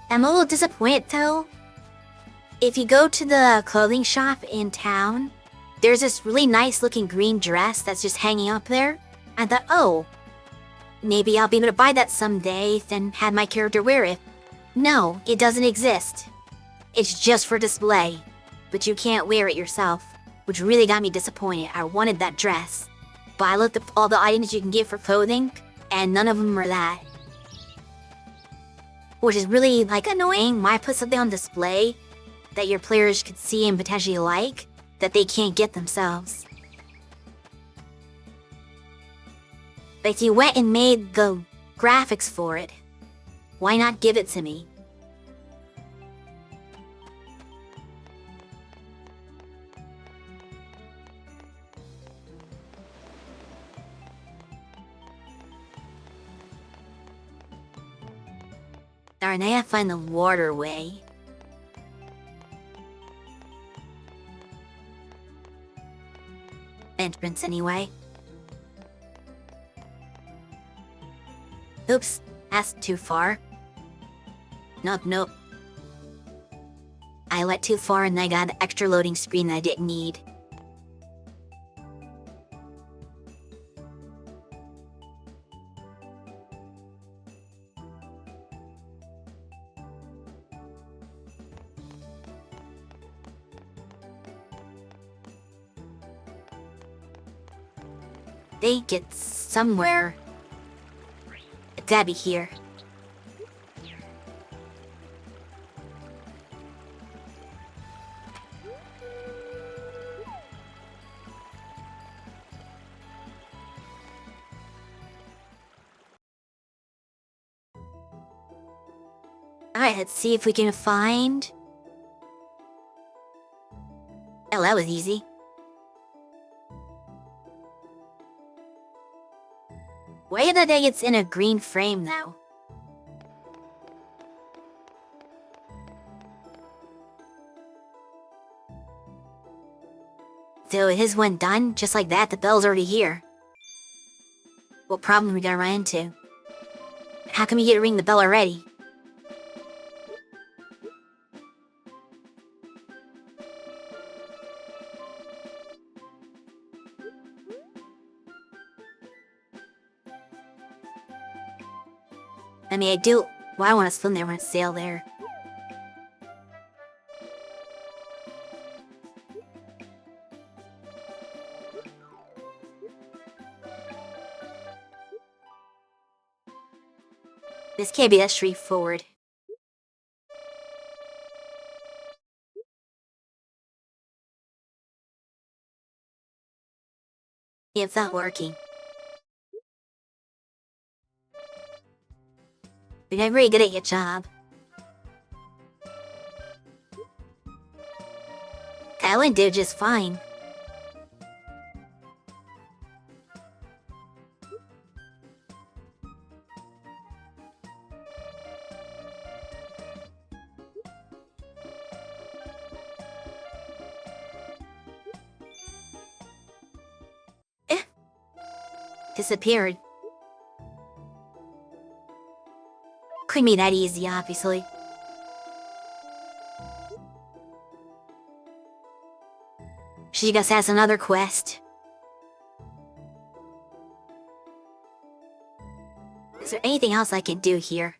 I'm a little disappointed though. If you go to the clothing shop in town, there's this really nice looking green dress that's just hanging up there. I thought, oh, maybe I'll be able to buy that someday, then have my character wear it. No, it doesn't exist. It's just for display, but you can't wear it yourself, which really got me disappointed. I wanted that dress. But I looked up all the items you can get for clothing, and none of them are that. Which is really, like, annoying. Why put something on display that your players could see and potentially like, that they can't get themselves? But if you went and made the graphics for it, why not give it to me? Darn, I gotta find the waterway. Entrance, anyway. Oops, that's too far. Nope. I went too far and I got an extra loading screen that I didn't need. They get somewhere. It's gotta be here. Alright, let's see if we can find... Oh, that was easy. Why the day it's in a green frame now? So his one done, just like that, the bell's already here. What problem we gonna run into? How come you get to ring the bell already? I mean, well, I want to swim there, I want to sail there. This can't be that straightforward. It's not working. You're not very good at your job. I would do just fine. Disappeared. Couldn't be that easy, obviously. She just has another quest. Is there anything else I can do here?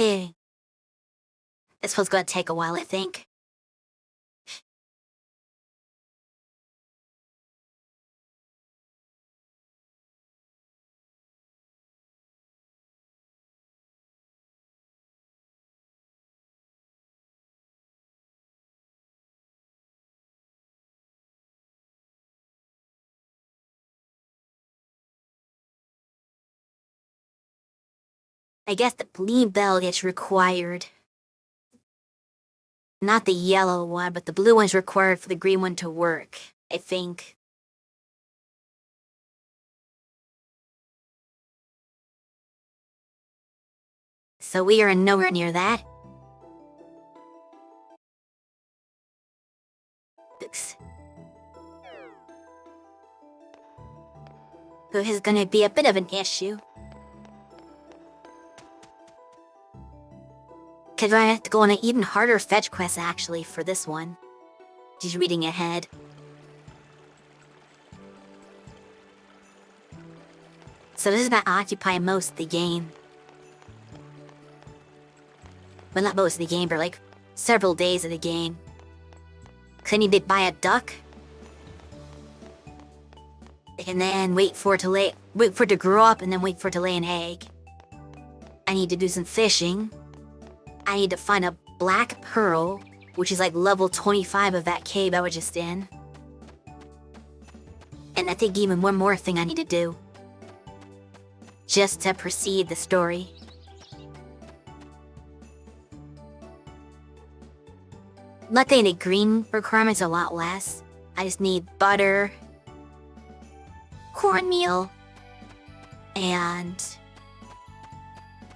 Hey. This one's gonna take a while, I think. I guess the green bell is required. Not the yellow one, but the blue one's required for the green one to work, I think. So we are nowhere near that. Oops. So this is gonna be a bit of an issue. Cause I have to go on an even harder fetch quest actually for this one. Just reading ahead. So this is about occupying most of the game. Well, not most of the game, but like several days of the game. Cause I need to buy a duck. And then wait for it to grow up and then wait for it to lay an egg. I need to do some fishing. I need to find a black pearl, which is like level 25 of that cave I was just in. And I think even one more thing I need to do. Just to proceed the story. Luckily, the green requirement's a lot less. I just need butter, cornmeal, and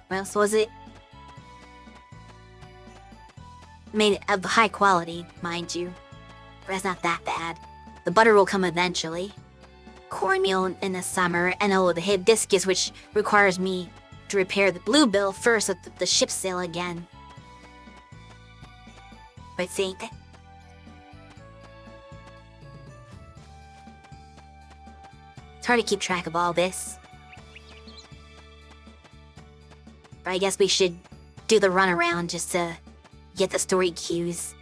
what else was it? Made it of high quality, mind you. But that's not that bad. The butter will come eventually. Cornmeal in the summer, and the hibiscus, which requires me to repair the bluebill first so the ship sail again. I think. It's hard to keep track of all this. But I guess we should do the runaround just to get the story cues.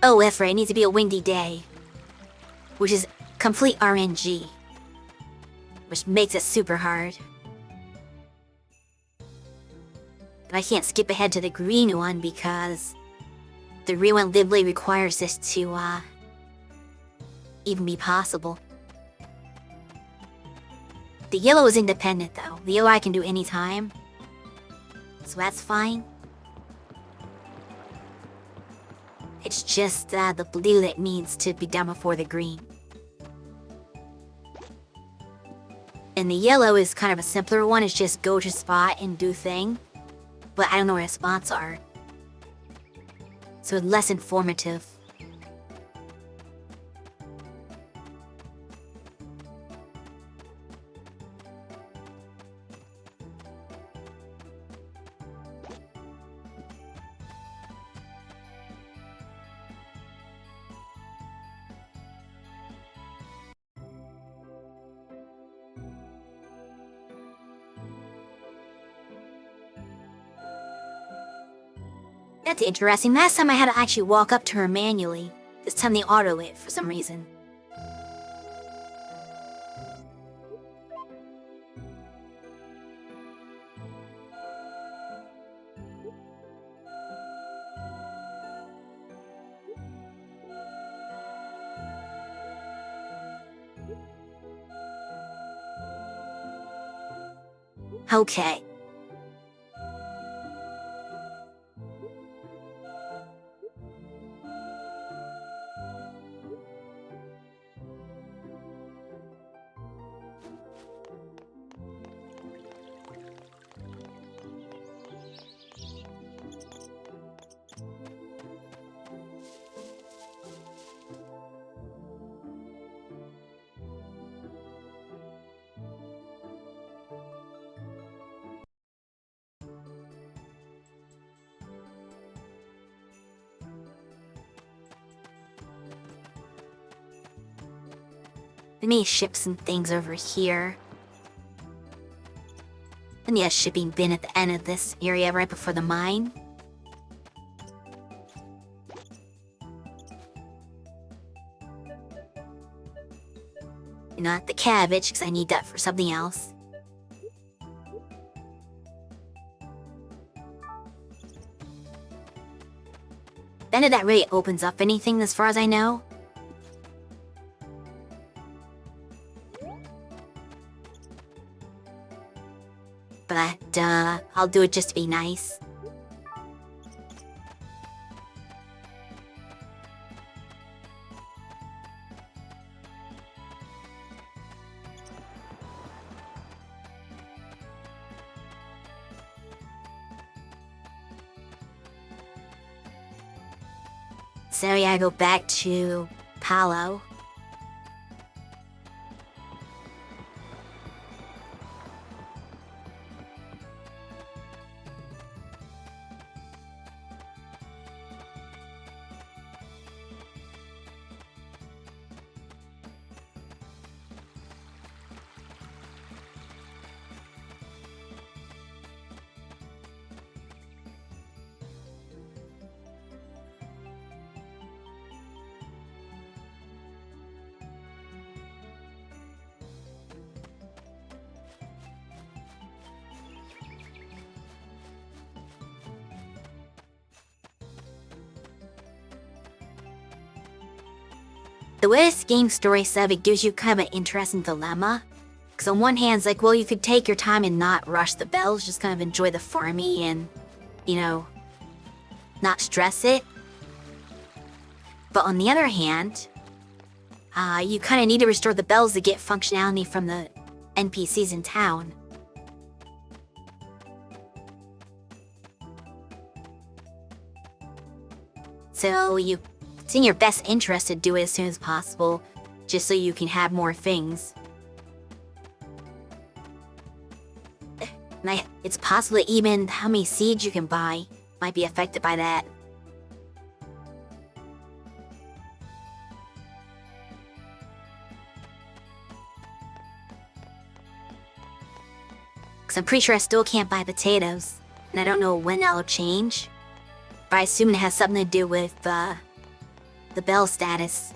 Oh, Ephra, it needs to be a windy day. Which is complete RNG. Which makes it super hard. But I can't skip ahead to the green one because the green one literally requires this to, even be possible. The yellow is independent, though. The yellow I can do anytime. So that's fine. It's just the blue that needs to be done before the green. And the yellow is kind of a simpler one. It's just go to spot and do thing. But I don't know where the spots are. So it's less informative. That's interesting. Last time I had to actually walk up to her manually. This time they auto it for some reason. Okay. Let me ship some things over here. I need a shipping bin at the end of this area right before the mine. Not the cabbage, because I need that for something else. None of that really opens up anything as far as I know. But, I'll do it just to be nice. So yeah, I go back to Palo. The way this game story set up, it gives you kind of an interesting dilemma. Because on one hand, it's like, well, you could take your time and not rush the bells, just kind of enjoy the farming and, you know, not stress it. But on the other hand, you kind of need to restore the bells to get functionality from the NPCs in town. So it's in your best interest to do it as soon as possible, just so you can have more things. And it's possible that even how many seeds you can buy might be affected by that. Because I'm pretty sure I still can't buy potatoes, and I don't know when that'll change. But I assume it has something to do with, the bell status.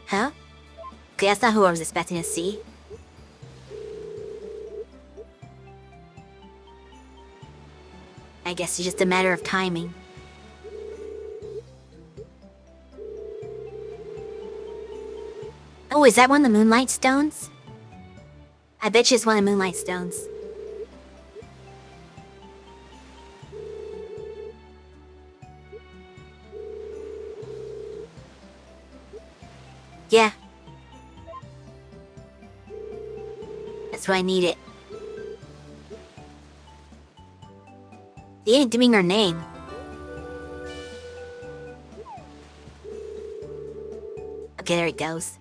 Huh? Okay, that's not who I was expecting to see. I guess it's just a matter of timing. Oh, is that one of the Moonlight Stones? I bet you it's one of the Moonlight Stones. Yeah. That's why I need it. They ain't doing her name. Okay, there it goes.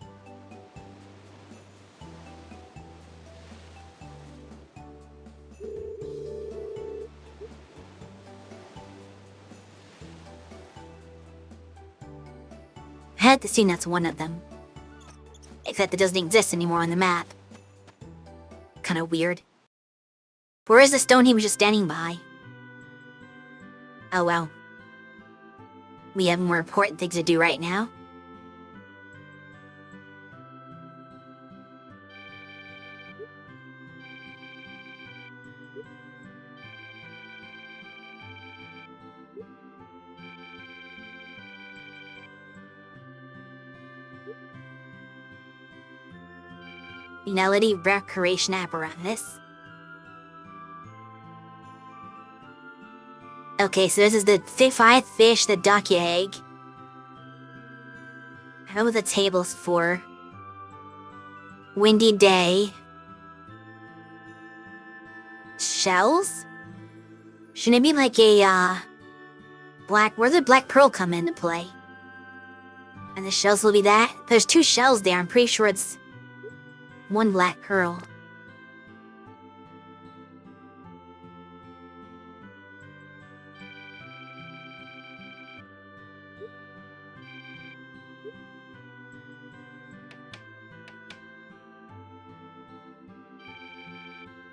I had to assume that's one of them. Except it doesn't exist anymore on the map. Kinda weird. Where is the stone he was just standing by? Oh well. We have more important things to do right now. Melody Recreation Apparatus. Okay, so this is the 5 fish, the duck egg. How are the tables for? Windy day. Shells? Shouldn't it be like a, where did Black Pearl come into play? And the shells will be that? There's 2 shells there, I'm pretty sure it's 1 Black Pearl.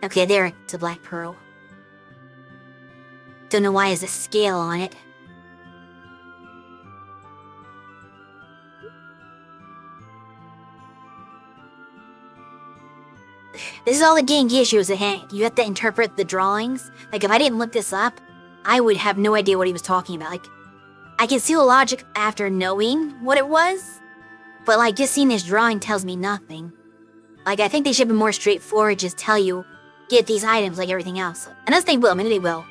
Okay, there, it's a Black Pearl. Don't know why there's a scale on it. This is all the game gives you, is a hint. You have to interpret the drawings. Like, if I didn't look this up, I would have no idea what he was talking about. Like, I can see the logic after knowing what it was, but like, just seeing this drawing tells me nothing. Like, I think they should be more straightforward, just tell you, get these items like everything else. And as they will, maybe they will.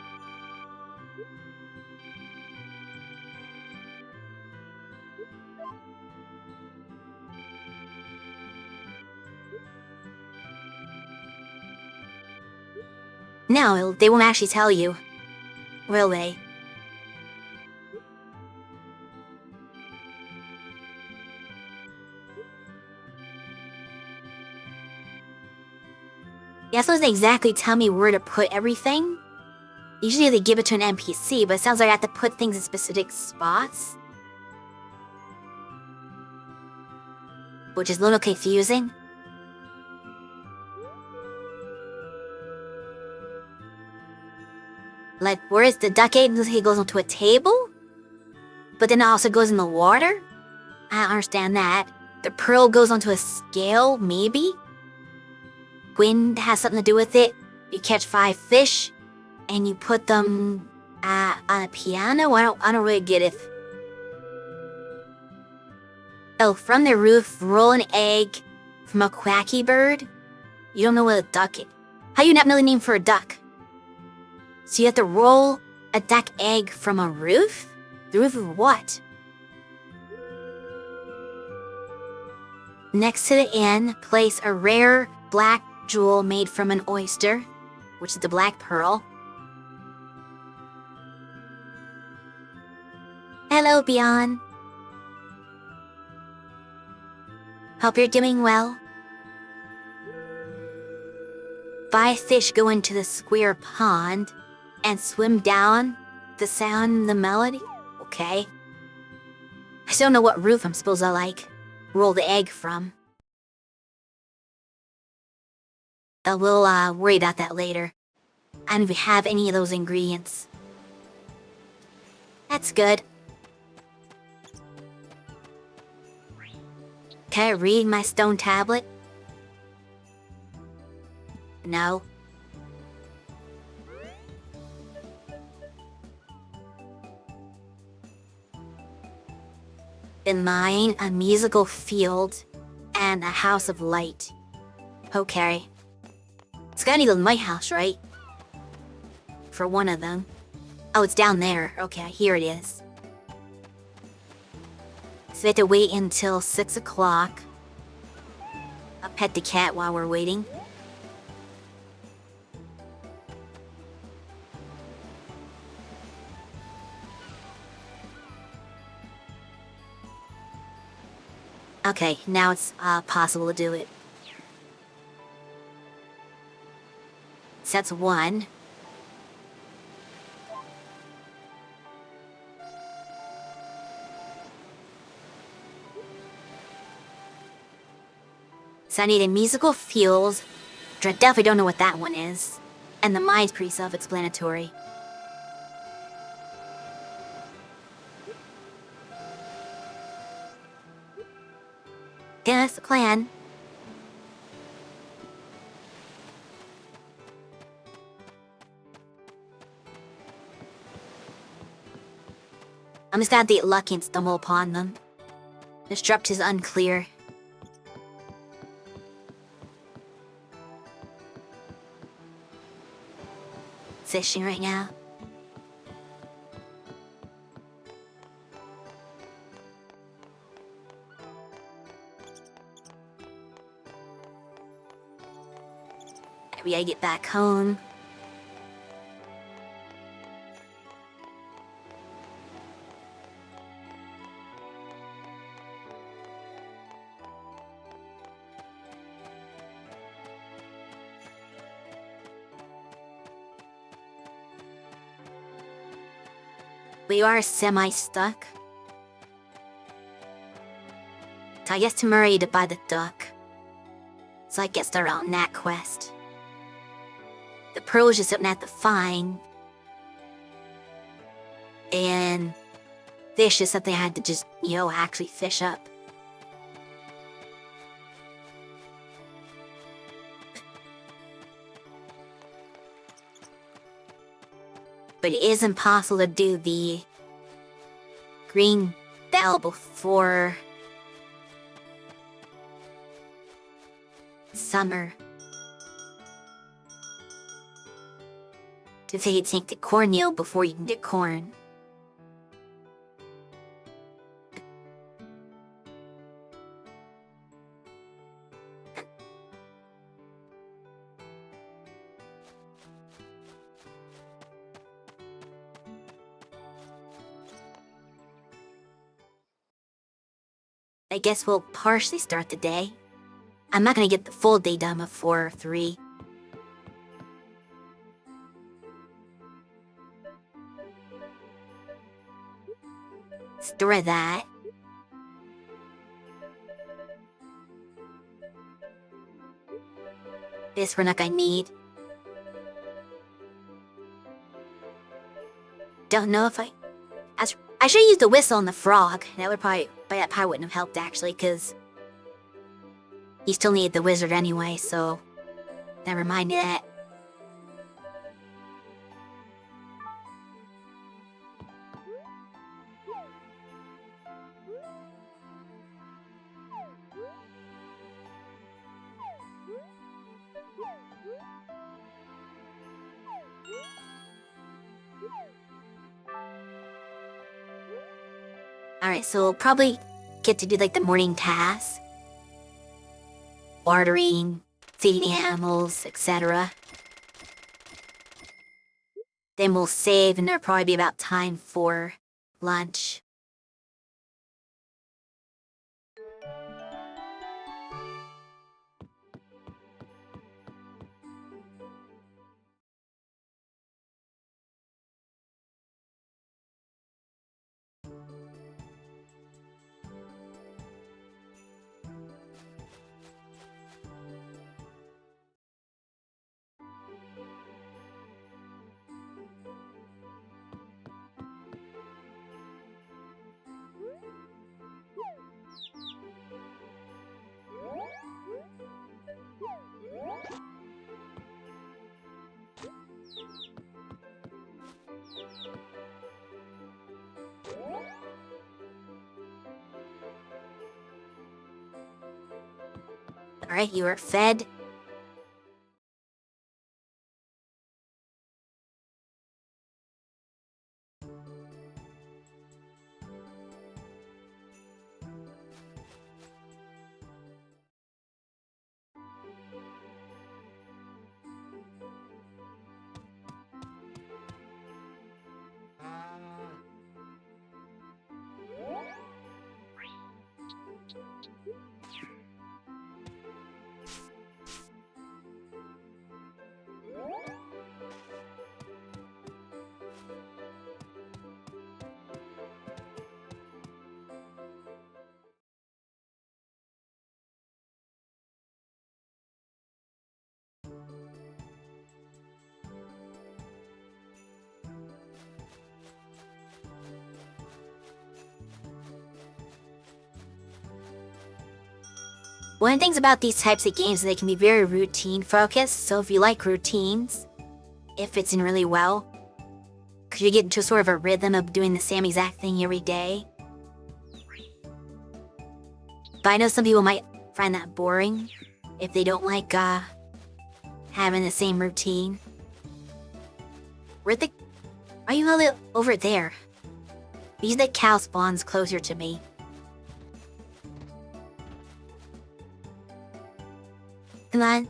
No, they won't actually tell you. Will they? Yeah, so they exactly tell me where to put everything. Usually they give it to an NPC, but it sounds like I have to put things in specific spots. Which is a little confusing. Like, whereas the duck egg he goes onto a table, but then it also goes in the water? I don't understand that. The pearl goes onto a scale, maybe? Wind has something to do with it. You catch 5 fish, and you put them on a piano? I don't really get it. Oh, from the roof, roll an egg from a quacky bird? You don't know what a duck is. How you not know the name for a duck? So you have to roll a duck egg from a roof? The roof of what? Next to the inn, place a rare black jewel made from an oyster, which is the black pearl. Hello, Beyond. Hope you're doing well. 5 fish go into the square pond and swim down the sound, the melody. Okay. I still don't know what roof I'm supposed to, like, roll the egg from. We'll worry about that later. I don't even have any of those ingredients. That's good. Can I read my stone tablet? No. In mine, a musical field and a house of light. Okay. It's gotta be my house, right? For one of them. Oh, it's down there. Okay, here it is. So we have to wait until 6 o'clock. I'll pet the cat while we're waiting. Okay, now it's possible to do it. So that's 1. So I need a musical field, which I definitely don't know what that one is. And the mine's pretty self-explanatory. Yeah, that's the plan. I'm just gonna have to get lucky and stumble upon them. The structure is unclear. Fishing right now. We gotta get back home. We are semi-stuck. So I guess tomorrow to buy the duck. So I guess they're on that quest. The pearl is just something I have to find. And fish is something I had to just, actually fish up. But it is impossible to do the green bell before summer. To say you take the cornmeal before you can get corn. I guess we'll partially start the day. I'm not gonna get the full day done before 3. Store that. This we're not gonna need. don't know if I should have used the whistle on the frog. That probably wouldn't have helped, actually, because he still needed the wizard anyway, so never mind that. Alright, so we'll probably get to do like the morning tasks. Watering, feeding animals, etc. Then we'll save, and there'll probably be about time for lunch. Alright, you are fed. One of the things about these types of games is they can be very routine focused, so if you like routines, it fits in really well. Because you get into sort of a rhythm of doing the same exact thing every day. But I know some people might find that boring if they don't like having the same routine. Are you a little over there? Because the cow spawns closer to me. Come on.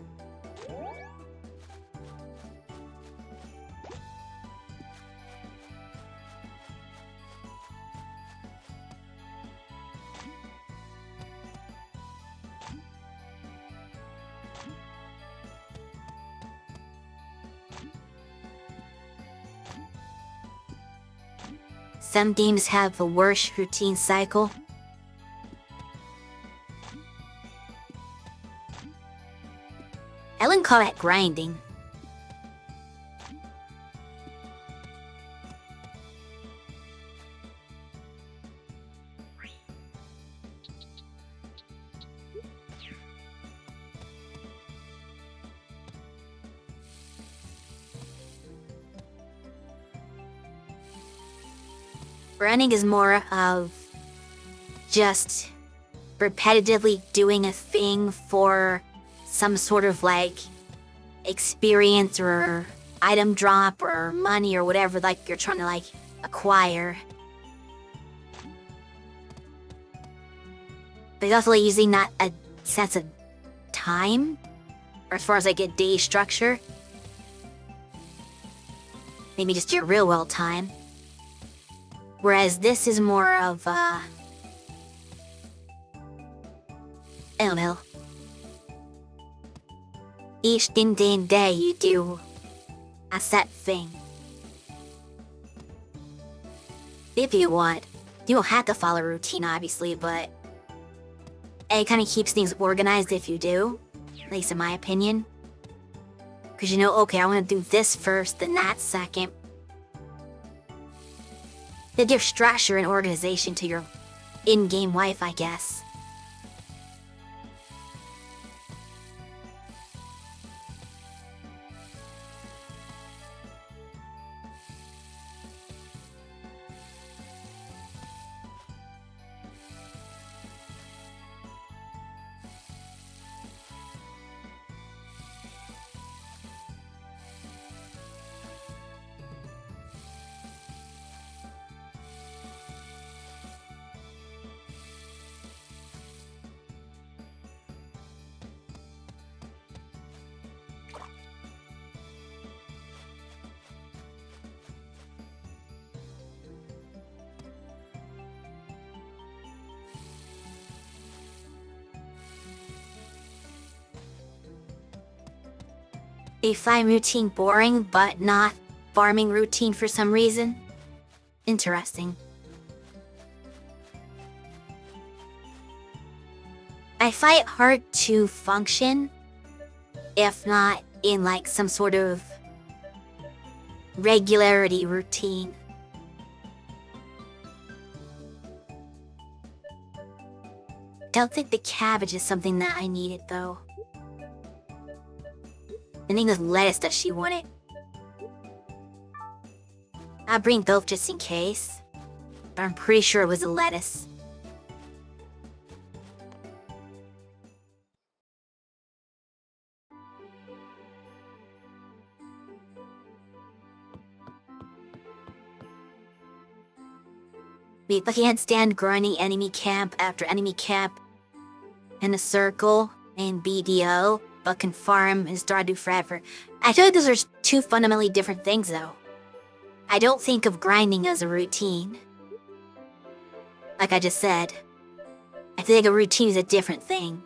Some games have a worse routine cycle. I wouldn't call that grinding. Grinding is more of just repetitively doing a thing for some sort of like experience or item drop or money or whatever like you're trying to like acquire. But it's also like using not a sense of time, or as far as like a day structure. Maybe just your real world time. Whereas this is more of I don't know. Each day you do a set thing. If you want. You don't have to follow a routine, obviously, but it kind of keeps things organized if you do. At least in my opinion. Because you know, okay, I want to do this first, then that second. They give structure and organization to your in-game life, I guess. They find routine boring, but not farming routine for some reason. Interesting. I find it hard to function if not in like some sort of regularity routine. Don't think the cabbage is something that I needed though. I think it was lettuce that she wanted. I'll bring both just in case. But I'm pretty sure it was a lettuce. I can't stand grinding enemy camp after enemy camp in a circle in BDO, but can farm and Stardew forever. I feel like those are two fundamentally different things though. I don't think of grinding as a routine. Like I just said, I think a routine is a different thing.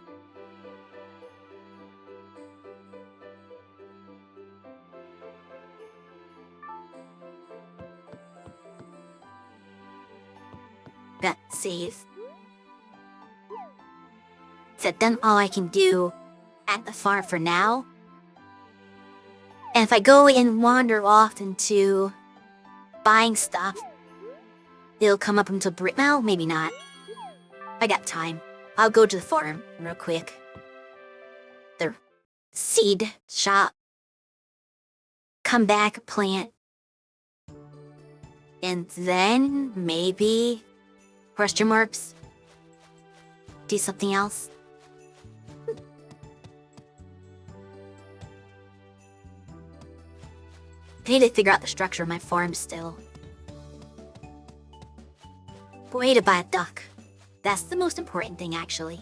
That save. Is that all I can do at the farm for now? And if I go and wander off into buying stuff, it'll come up until well, maybe not. I got time. I'll go to the farm real quick. The seed shop. Come back, plant. And then maybe question marks. Do something else. I need to figure out the structure of my farm still. Way to buy a duck. That's the most important thing, actually.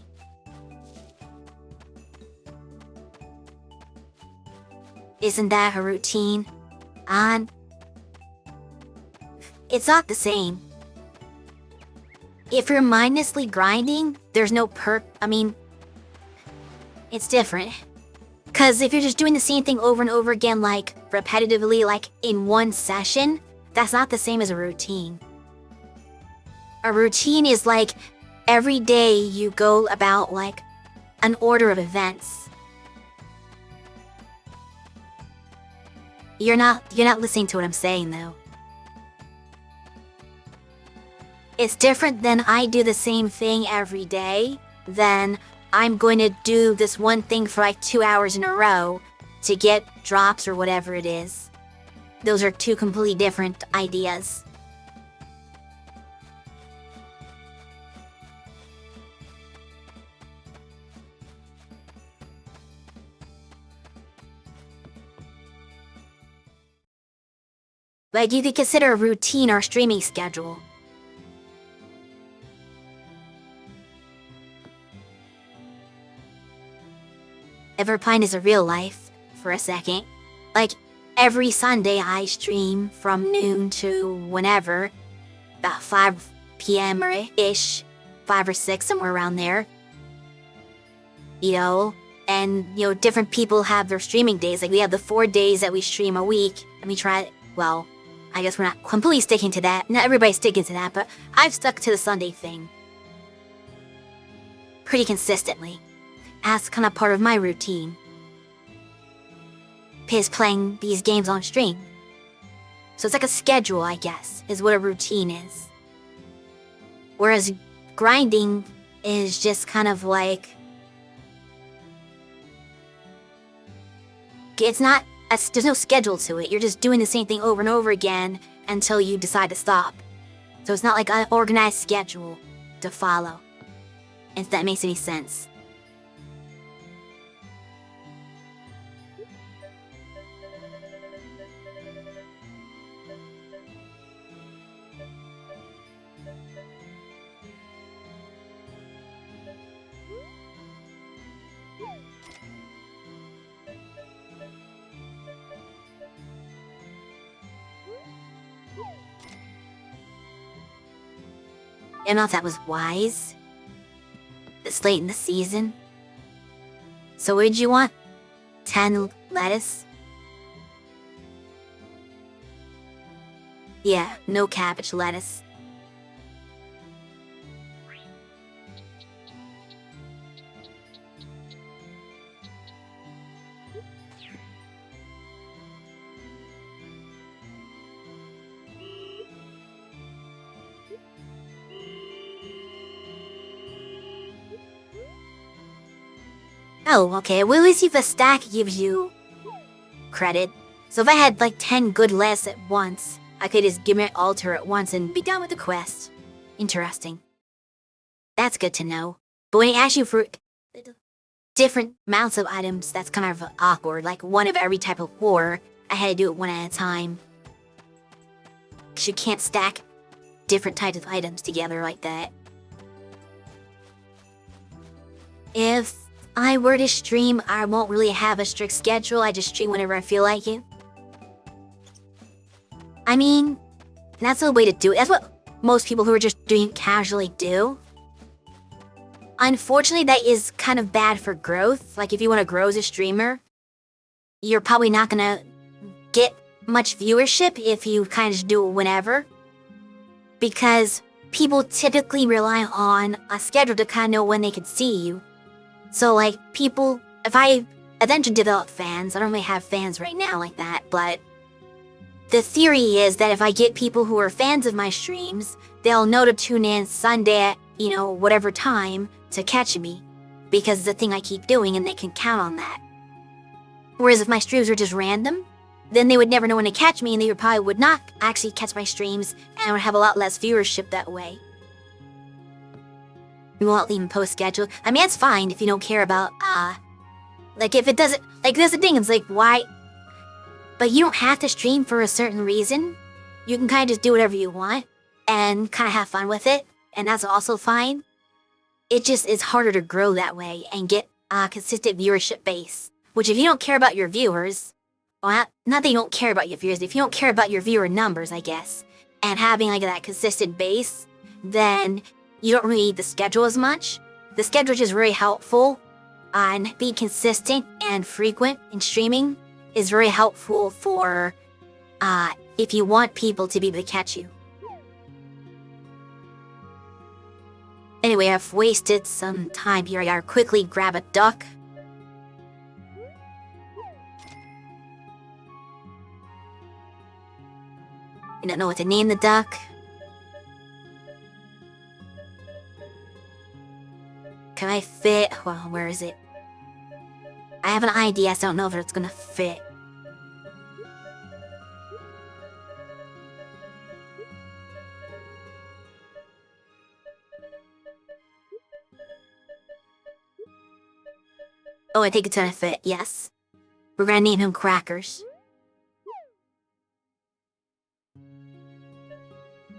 Isn't that a routine? It's not the same. If you're mindlessly grinding, there's no it's different. Because if you're just doing the same thing over and over again, like, repetitively, like, in one session, that's not the same as a routine. A routine is like, every day you go about, like, an order of events. You're not listening to what I'm saying, though. It's different than I do the same thing every day, then I'm going to do this one thing for like 2 hours in a row to get drops or whatever it is. Those are two completely different ideas. Like you could consider a routine or streaming schedule. Everpine is a real life, for a second. Like, every Sunday I stream from noon to whenever, about 5 p.m.-ish, 5 or 6, somewhere around there. You know, and, you know, different people have their streaming days. Like, we have the 4 days that we stream a week, and we try, well, I guess we're not completely sticking to that. Not everybody's sticking to that, but I've stuck to the Sunday thing. Pretty consistently. That's kind of part of my routine. Is playing these games on stream. So it's like a schedule, I guess, is what a routine is. Whereas grinding is just kind of like... It's not... There's no schedule to it. You're just doing the same thing over and over again until you decide to stop. So it's not like an organized schedule to follow. If that makes any sense. I don't know if that was wise. This late in the season. So what did you want? 10 lettuce? Yeah, no cabbage lettuce. Oh, okay. Well, at least if a stack gives you credit. So if I had like 10 good lists at once, I could just give my altar at once and be done with the quest. Interesting. That's good to know. But when it asks you for different amounts of items, that's kind of awkward. Like one of every type of ore, I had to do it one at a time. 'Cause you can't stack different types of items together like that. If I were to stream, I won't really have a strict schedule. I just stream whenever I feel like it. I mean, that's a way to do it. That's what most people who are just doing it casually do. Unfortunately, that is kind of bad for growth. Like, if you want to grow as a streamer, you're probably not gonna get much viewership if you kind of just do it whenever. Because people typically rely on a schedule to kind of know when they can see you. So, like, people, if I eventually develop fans, I don't really have fans right now like that, but the theory is that if I get people who are fans of my streams, they'll know to tune in Sunday at, whatever time to catch me, because it's a thing I keep doing and they can count on that. Whereas if my streams are just random, then they would never know when to catch me and they probably would not actually catch my streams and I would have a lot less viewership that way. You won't even post schedule. I mean, it's fine if you don't care about, like, if it doesn't, like, that's the thing, it's like, why? But you don't have to stream for a certain reason. You can kind of just do whatever you want and kind of have fun with it, and that's also fine. It just is harder to grow that way and get a consistent viewership base. Which, if you don't care about your viewers, well, not that you don't care about your viewers, if you don't care about your viewer numbers, I guess, and having, like, that consistent base, then you don't really need the schedule as much. The schedule is just very helpful, and being consistent and frequent in streaming is very helpful for, if you want people to be able to catch you. Anyway, I've wasted some time here. I gotta quickly grab a duck. I don't know what to name the duck. Can I fit? Well, where is it? I have an idea, I just don't know if it's gonna fit. Oh, I think it's gonna fit, yes. We're gonna name him Crackers.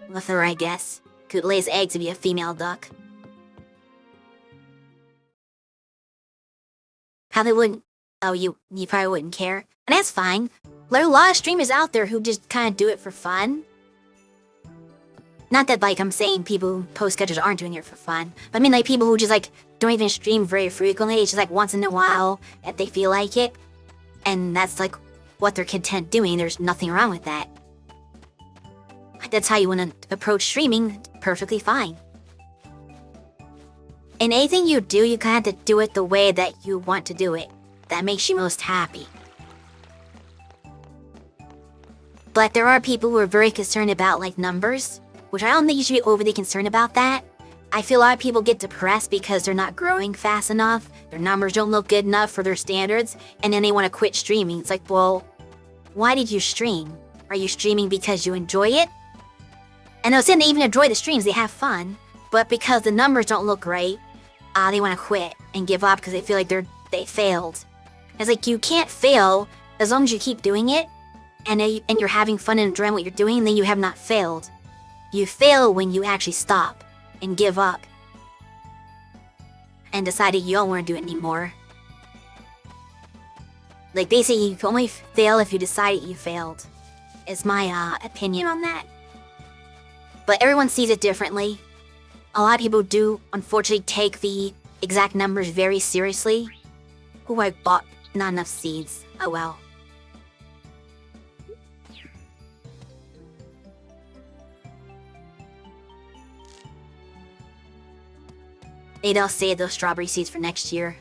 With her, I guess. Could lay his eggs to be a female duck. How they wouldn't... Oh, you probably wouldn't care. And that's fine. There are a lot of streamers out there who just kind of do it for fun. Not that, like, I'm saying people who post schedules aren't doing it for fun. But I mean, like, people who just, like, don't even stream very frequently. It's just, like, once in a while if they feel like it. And that's, like, what they're content doing. There's nothing wrong with that. That's how you want to approach streaming. Perfectly fine. In anything you do, you kind of have to do it the way that you want to do it. That makes you most happy. But there are people who are very concerned about like numbers, which I don't think you should be overly concerned about that. I feel a lot of people get depressed because they're not growing fast enough, their numbers don't look good enough for their standards, and then they want to quit streaming. It's like, well, why did you stream? Are you streaming because you enjoy it? And they'll say they even enjoy the streams, they have fun, but because the numbers don't look right, they want to quit and give up because they feel like they failed. It's like, you can't fail as long as you keep doing it, and you're having fun and enjoying what you're doing, then you have not failed. You fail when you actually stop and give up and decided you don't want to do it anymore. Like, basically, you can only fail if you decide you failed, is my opinion on that. But everyone sees it differently. A lot of people do, unfortunately, take the exact numbers very seriously. Ooh, I bought not enough seeds. Oh well. Maybe I'll save those strawberry seeds for next year.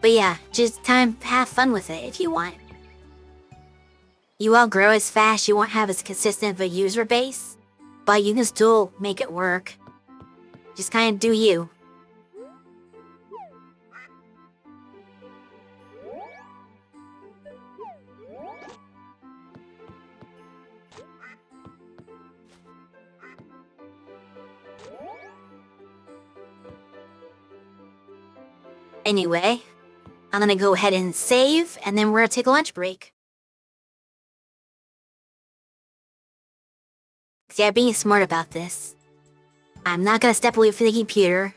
But yeah, just have fun with it if you want. You won't grow as fast, you won't have as consistent of a user base, but you can still make it work. Just kind of do you. Anyway, I'm gonna go ahead and save, and then we're gonna take a lunch break. Yeah, being smart about this. I'm not gonna step away from the computer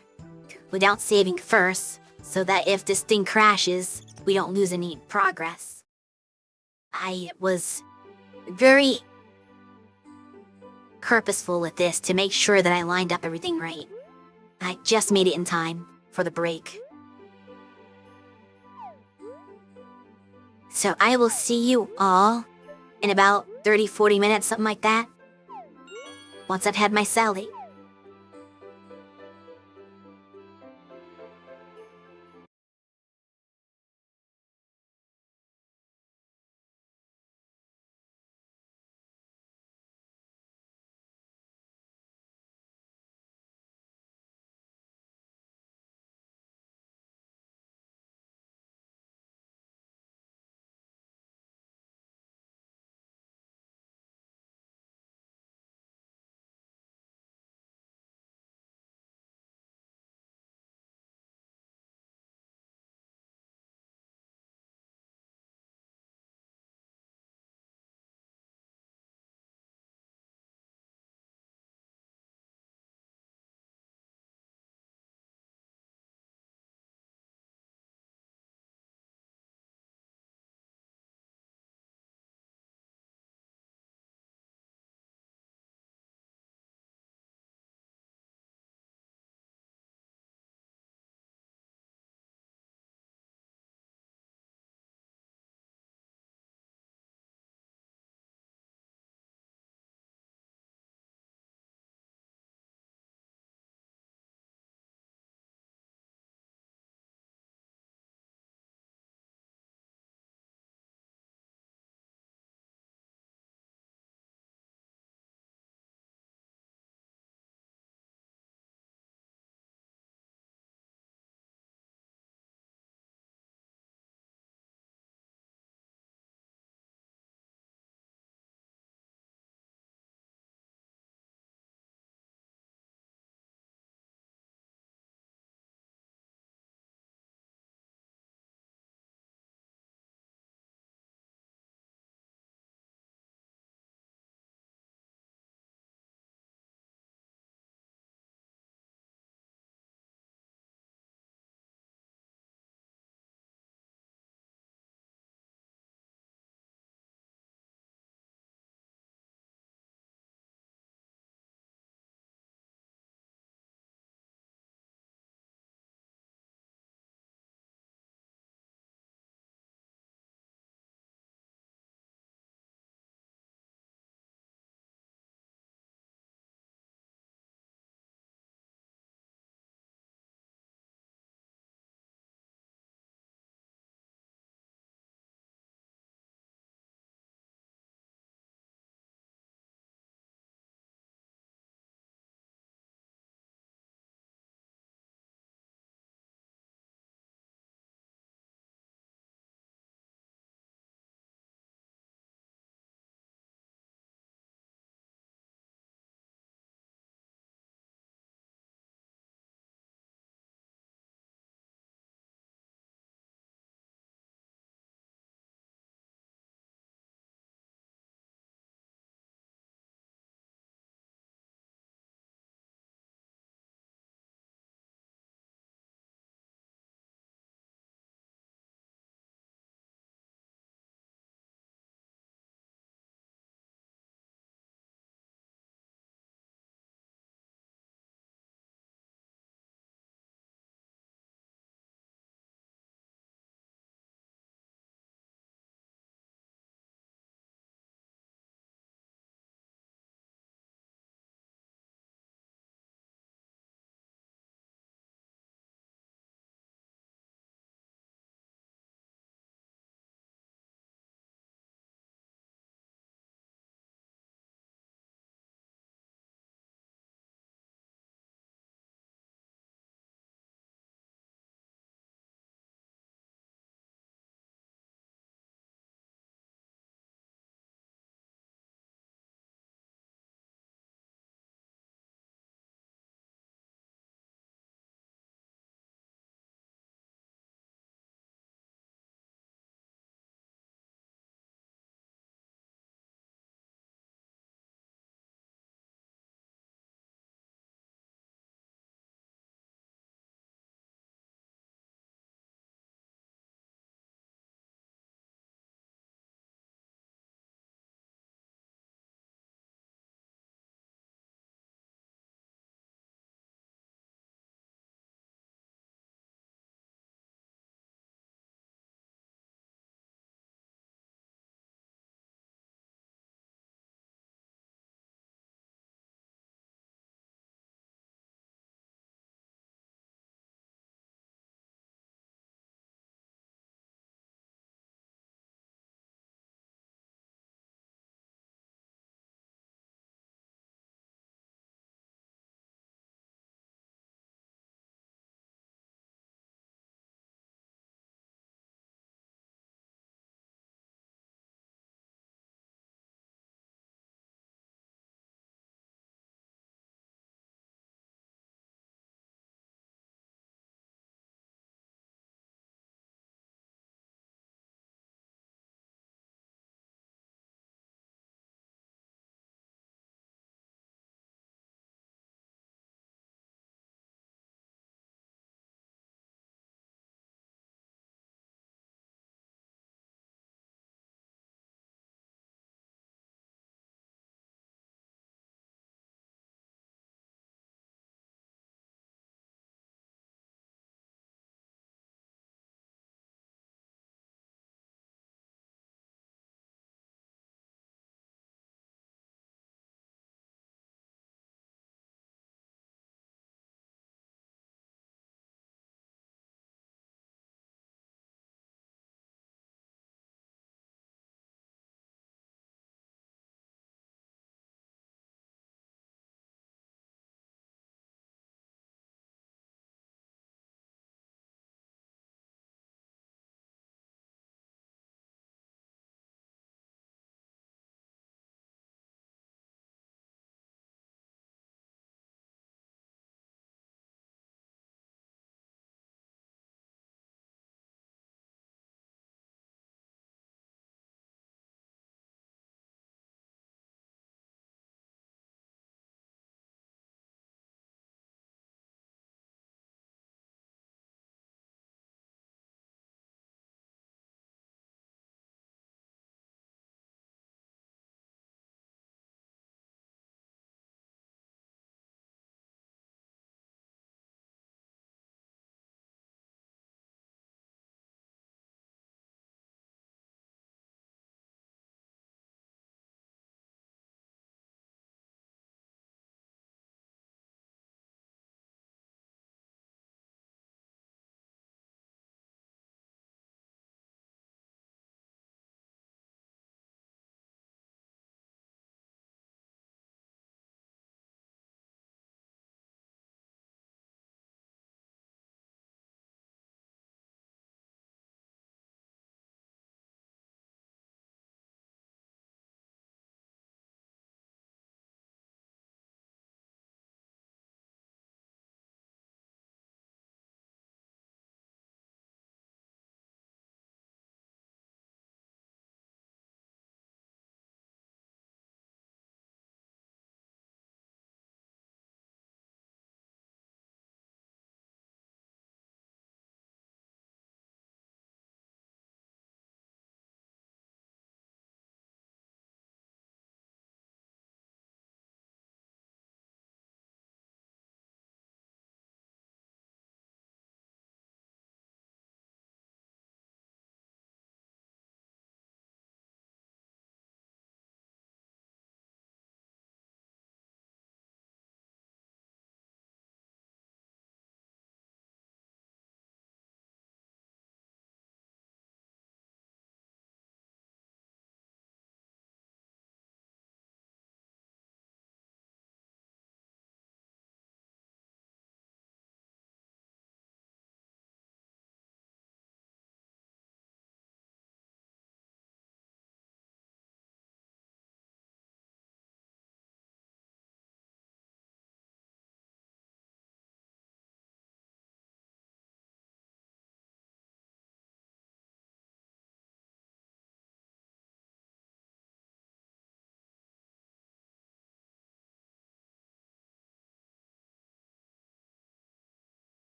without saving first, so that if this thing crashes, we don't lose any progress. I was very purposeful with this to make sure that I lined up everything right. I just made it in time for the break. So I will see you all in about 30-40 minutes, something like that. Once I've had my salad.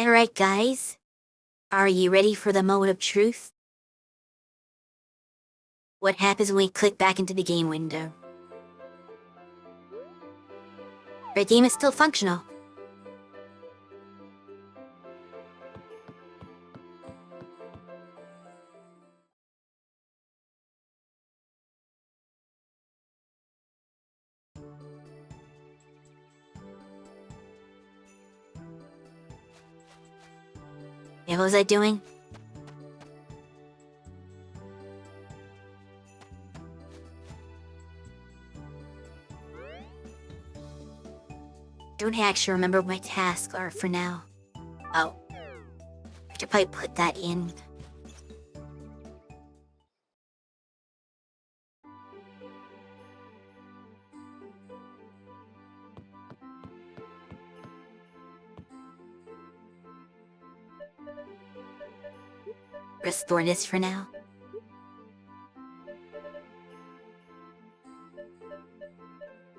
Alright, guys. Are you ready for the moment of truth? What happens when we click back into the game window? Our game is still functional. Yeah, what was I doing? Don't actually remember what my tasks are for now. Oh. I should probably put that in. Restore this for now.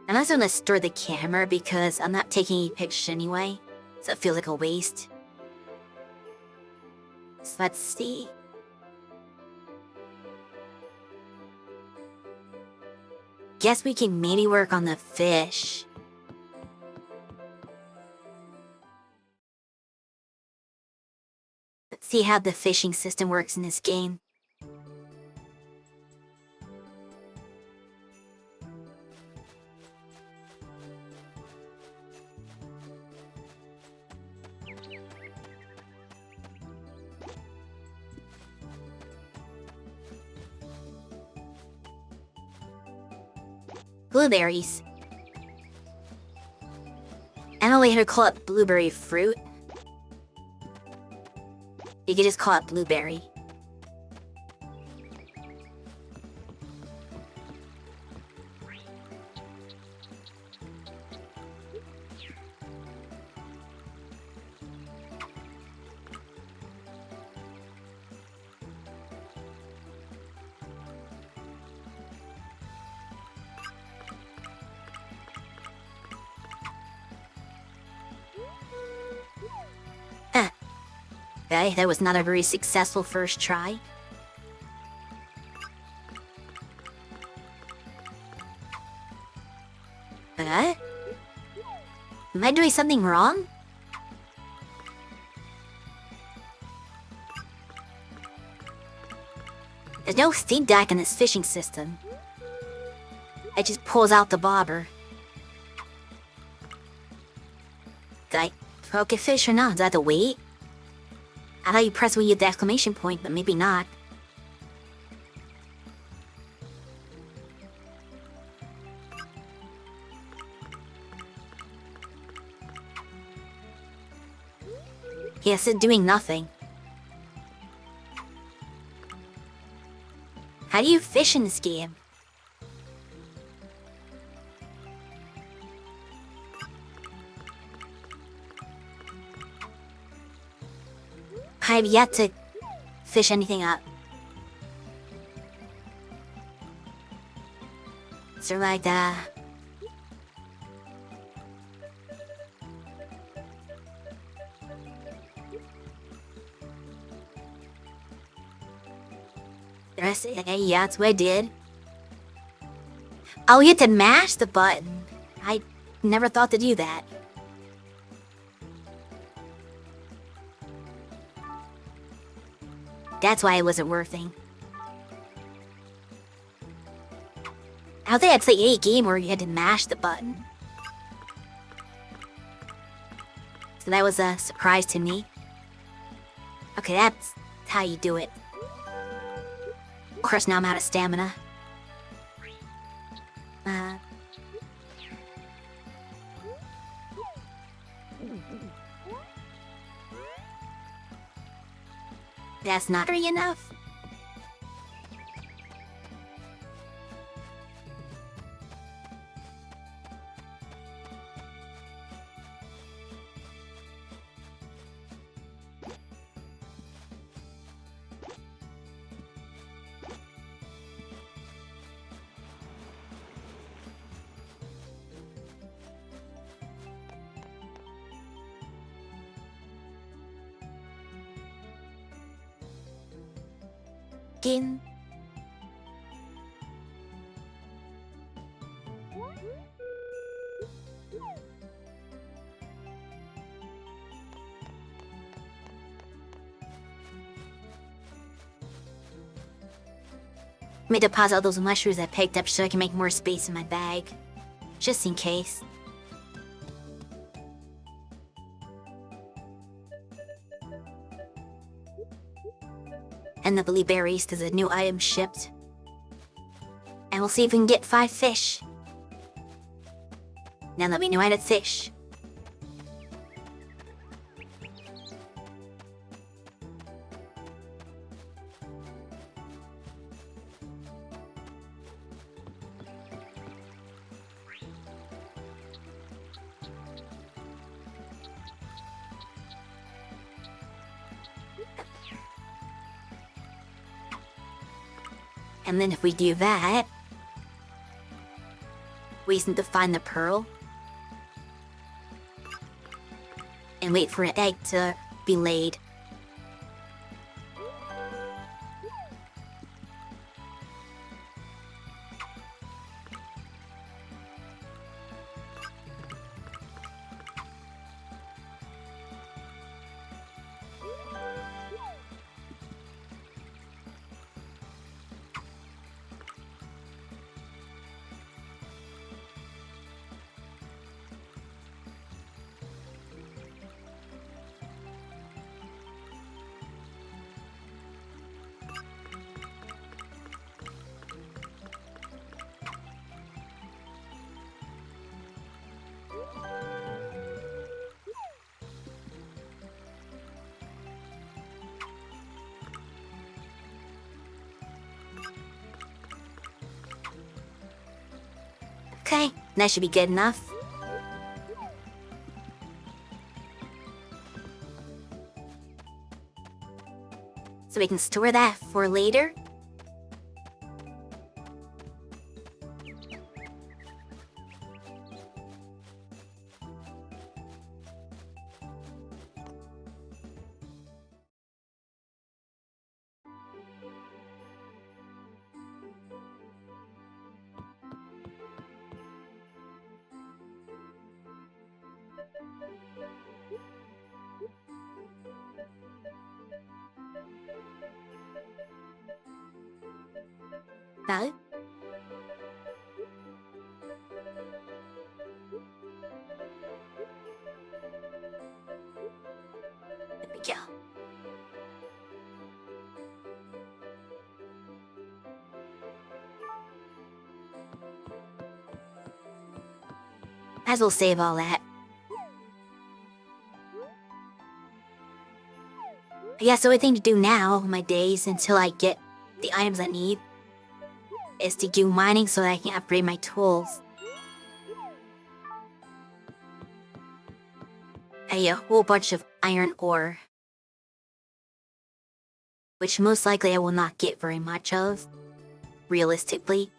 I'm also gonna store the camera because I'm not taking any pictures anyway, so it feels like a waste. So let's see. Guess we can maybe work on the fish. Let's see how the fishing system works in this game. Blueberries. I'm gonna later call it blueberry fruit. You could just call it blueberry. Okay, that was not a very successful first try. Am I doing something wrong? There's no feedback in this fishing system. It just pulls out the bobber. Did I poke a fish or not? Do I have to wait? I thought you press when you hit the exclamation point, but maybe not. Yes, it's doing nothing. How do you fish in this game? I've yet to fish anything up. So like that. Yeah, that's what I did. Oh, you had to mash the button. I never thought to do that. That's why it wasn't working. I don't think I'd play a game where you had to mash the button. So that was a surprise to me. Okay, that's how you do it. Of course, now I'm out of stamina. That's not very enough. chicken. Let me deposit all those mushrooms I picked up so I can make more space in my bag. Just in case. And the blueberries to the new item shipped. And we'll see if we can get 5 fish. Now let me know I had fish. And then if we do that, we just need to find the pearl. And wait for an egg to be laid. Okay, that should be good enough. So we can store that for later. No? There we go. Might as well save all that. I guess the only thing to do now, my days, until I get the items I need, is to do mining so that I can upgrade my tools. A whole bunch of iron ore. Which most likely I will not get very much of, realistically.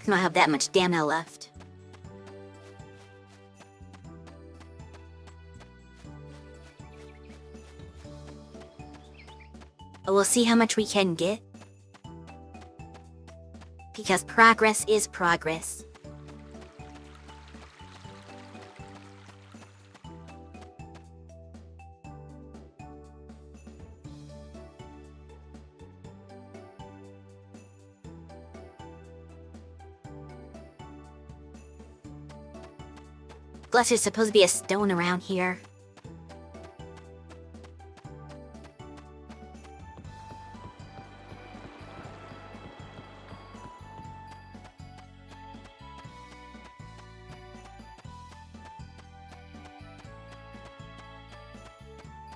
I don't have that much stamina left. But we'll see how much we can get. Because progress is progress. Plus, there's supposed to be a stone around here.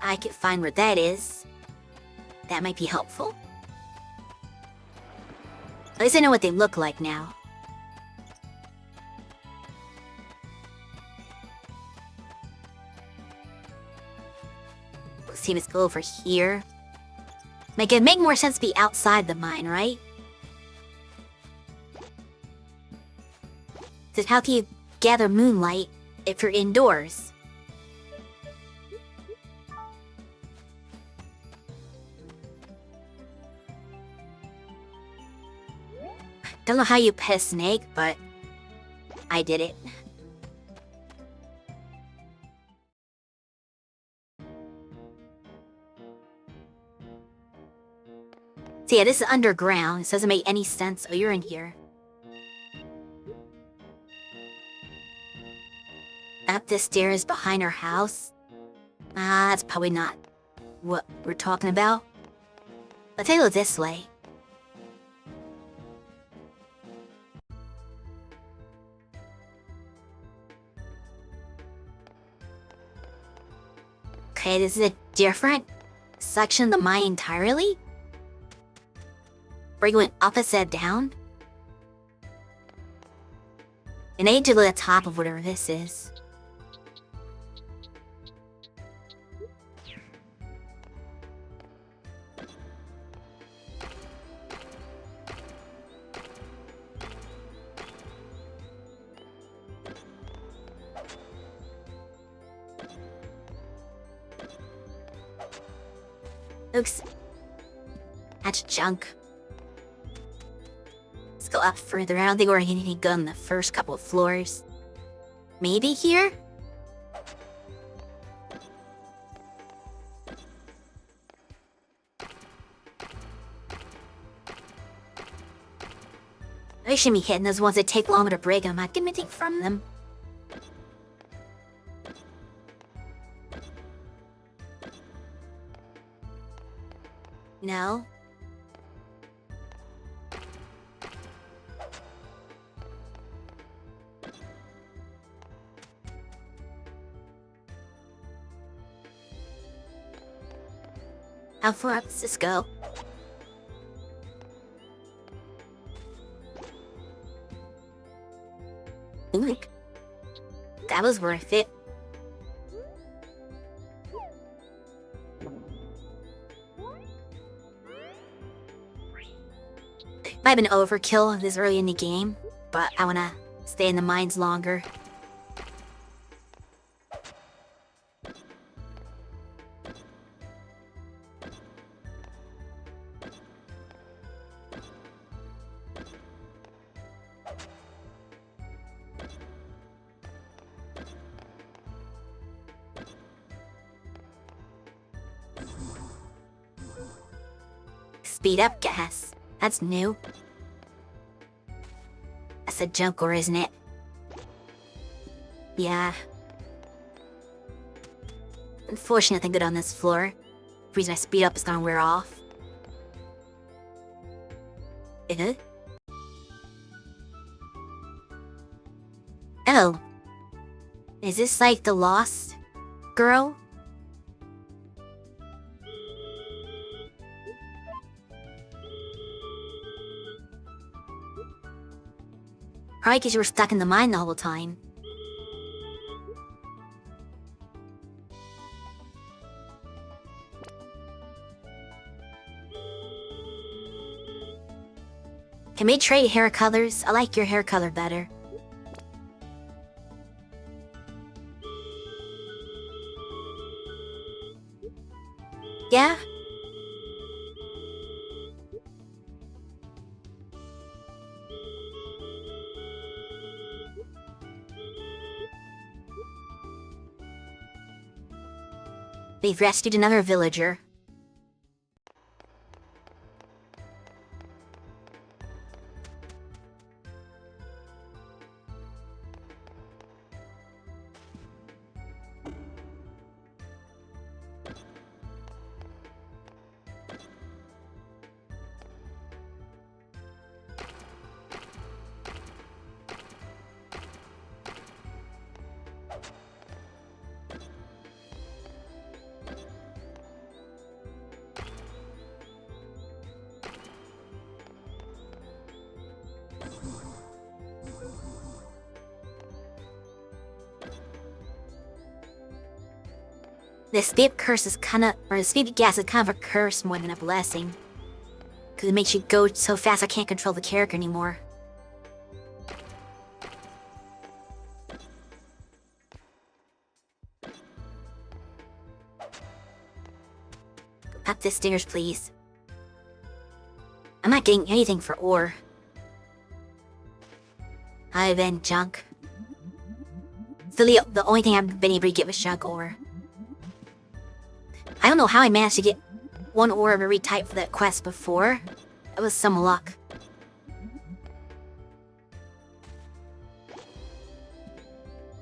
I could find where that is. That might be helpful. At least I know what they look like now. Let's see, let's go over here. Like, it'd make more sense to be outside the mine, right? So how can you gather moonlight if you're indoors? don't know how you pet a snake, but I did it. So yeah, this is underground. This doesn't make any sense. Oh, you're in here. Up the stairs behind our house. That's probably not what we're talking about. Let's take a look this way. Okay, this is a different section of the mine entirely. We're going opposite down. And I need to go to the top of whatever this is. Oops. That's junk. Let's go up further. I don't think we're getting any good on the first couple of floors. Maybe here? I shouldn't be hitting those ones that take longer to break. I'm not getting anything from them. No. How far up does this go? Look. That was worth it. Might have been overkill this early in the game, but I wanna stay in the mines longer. Speed up gas. That's new. That's a junker, isn't it? Yeah. Unfortunately, nothing good on this floor. The reason I speed up is gonna wear off. Oh. Is this like the lost girl? Probably because you were stuck in the mine the whole time. Can we trade hair colors? I like your hair color better. Yeah? We've rescued another villager. The speed curse is the speed gas is kind of a curse more than a blessing. Because it makes you go so fast I can't control the character anymore. Up the stairs, please. I'm not getting anything for ore. I've been junk. So the only thing I've been able to get was junk ore. I don't know how I managed to get one ore of every type for that quest before. That was some luck.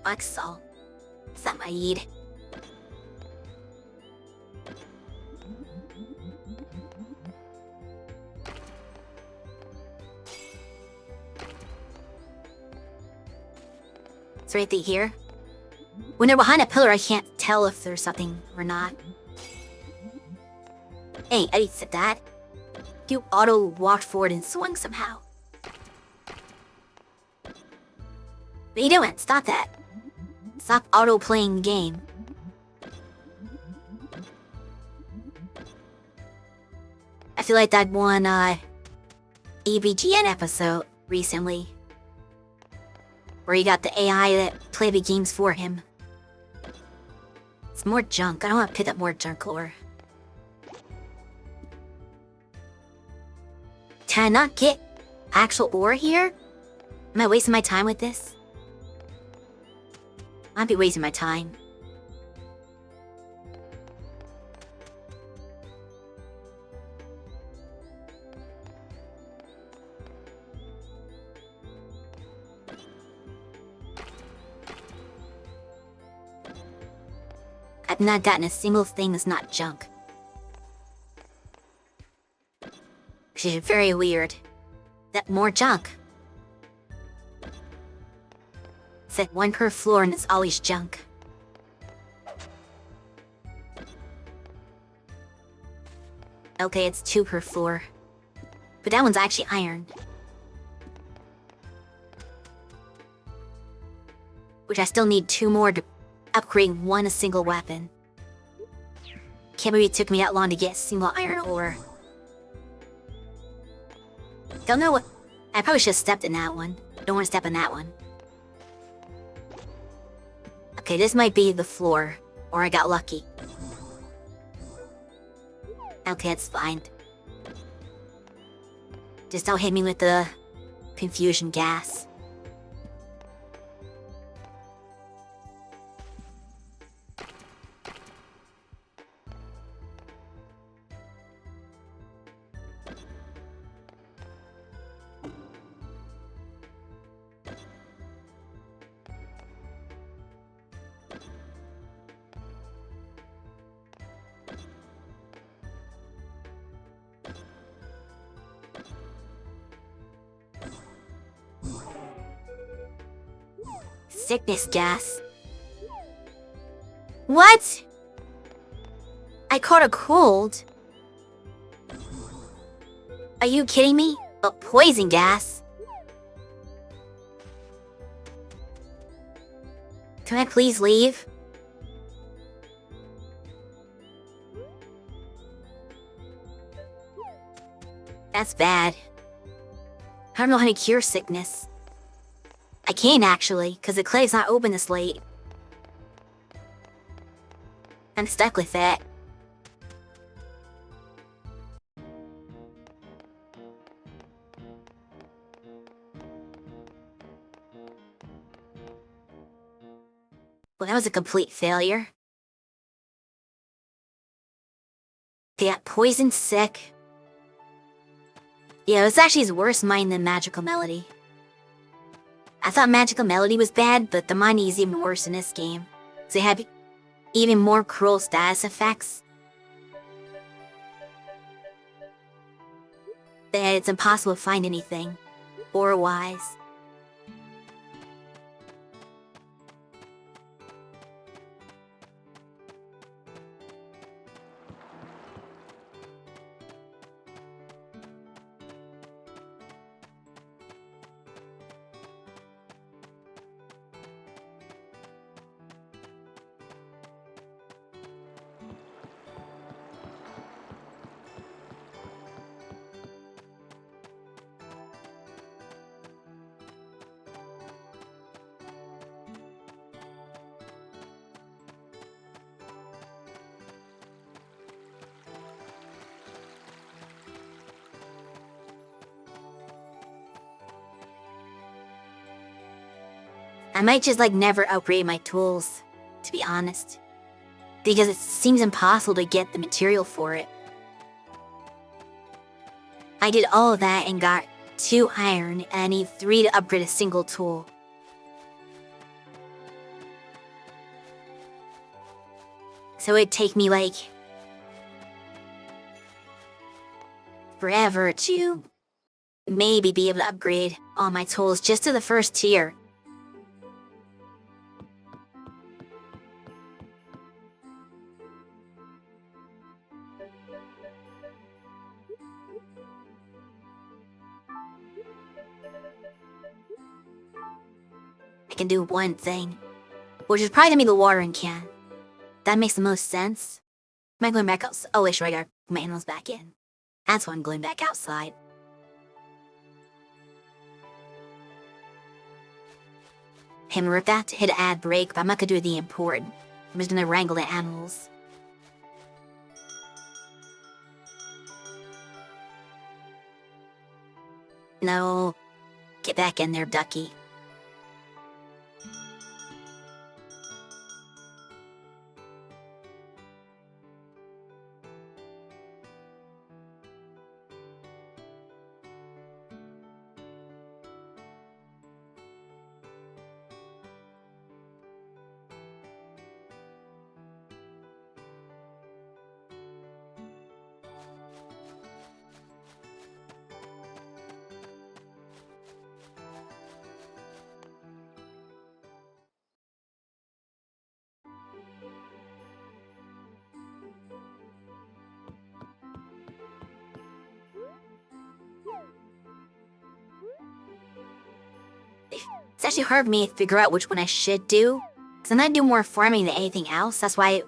Black salt. Is that my need? It's right here. When they're behind a pillar, I can't tell if there's something or not. Hey, I said that. You auto walked forward and swung somehow. What are you doing? Stop that. Stop auto playing the game. I feel like that one ABGN episode recently, where he got the AI that play the games for him. It's more junk. I don't want to pick up more junk ore. Can I not get actual ore here? Am I wasting my time with this? I'd be wasting my time. I've not gotten a single thing that's not junk. Which is very weird. That more junk. It's at one per floor and it's always junk. Okay, it's 2 per floor. But that one's actually iron. Which I still need 2 more to upgrade a single weapon. Can't believe it took me that long to get a single iron ore. Don't know what... I probably should have stepped in that one. Don't want to step in that one. Okay, this might be the floor. Or I got lucky. Okay, it's fine. Just don't hit me with the confusion gas. Sickness gas. What? I caught a cold. Are you kidding me? A poison gas? Can I please leave? That's bad. I don't know how to cure sickness. I can't actually, because the clay's not open this late. I'm stuck with that. Well, that was a complete failure. They got poison sick. Yeah, it was actually his worst mine than Magical Melody. I thought Magical Melody was bad, but the mining is even worse in this game. They have even more cruel status effects. That it's impossible to find anything. Ore-wise. I might just never upgrade my tools, to be honest. Because it seems impossible to get the material for it. I did all of that and got 2 iron, and I need 3 to upgrade a single tool. So it'd take me forever to maybe be able to upgrade all my tools just to the first tier. I can do one thing, which is probably gonna be the watering can. That makes the most sense. Am I going back out? Oh, wait, sure, I got my animals back in. That's why I'm going back outside. I'm gonna rip that to hit ad break, but I'm not gonna do the important. I'm just gonna wrangle the animals. No. Get back in there, ducky. It's actually hard for me to figure out which one I should do, because then I do more farming than anything else. That's why I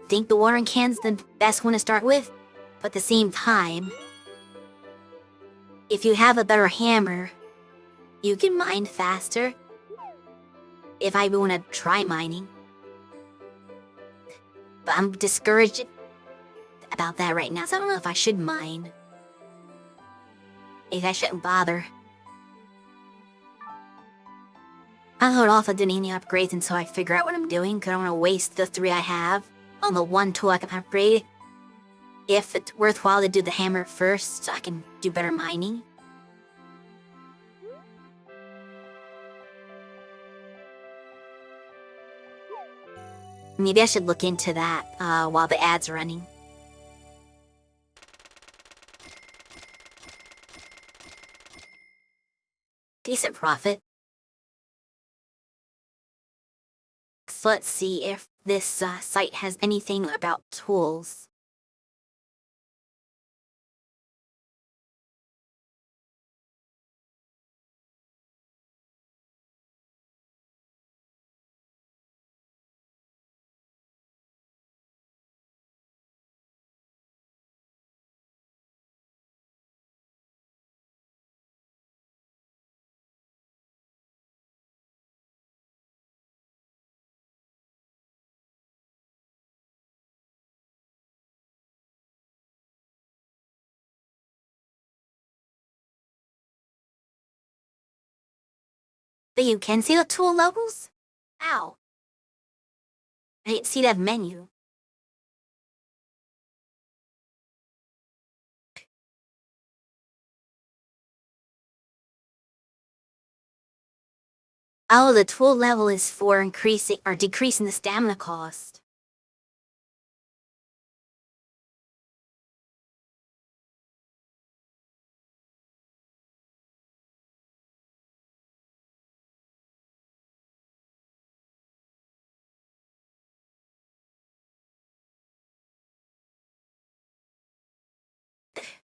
think the watering can's the best one to start with. But at the same time, if you have a better hammer, you can mine faster. If I want to try mining. But I'm discouraged about that right now, so I don't know if I should mine. Maybe I shouldn't bother. I'll hold off on doing any upgrades until I figure out what I'm doing, because I don't want to waste the 3 I have on the 1 tool I can upgrade. If it's worthwhile to do the hammer first, so I can do better mining. Maybe I should look into that while the ad's running. Decent profit. So let's see if this site has anything about tools. But you can see the tool logos? Ow. I didn't see that menu. Oh, the tool level is for increasing or decreasing the stamina cost.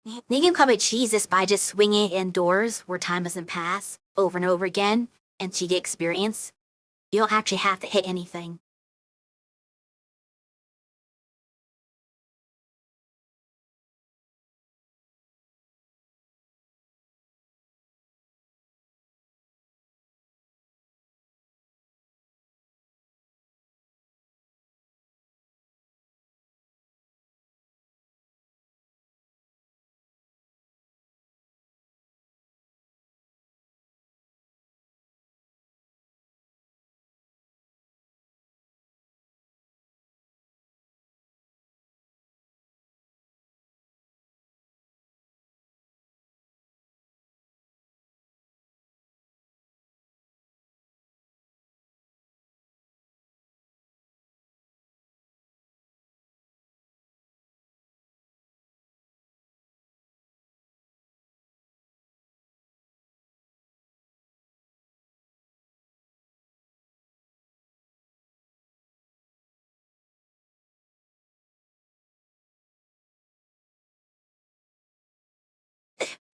You can probably cheese this by just swinging it indoors where time doesn't pass over and over again and you get experience. You don't actually have to hit anything.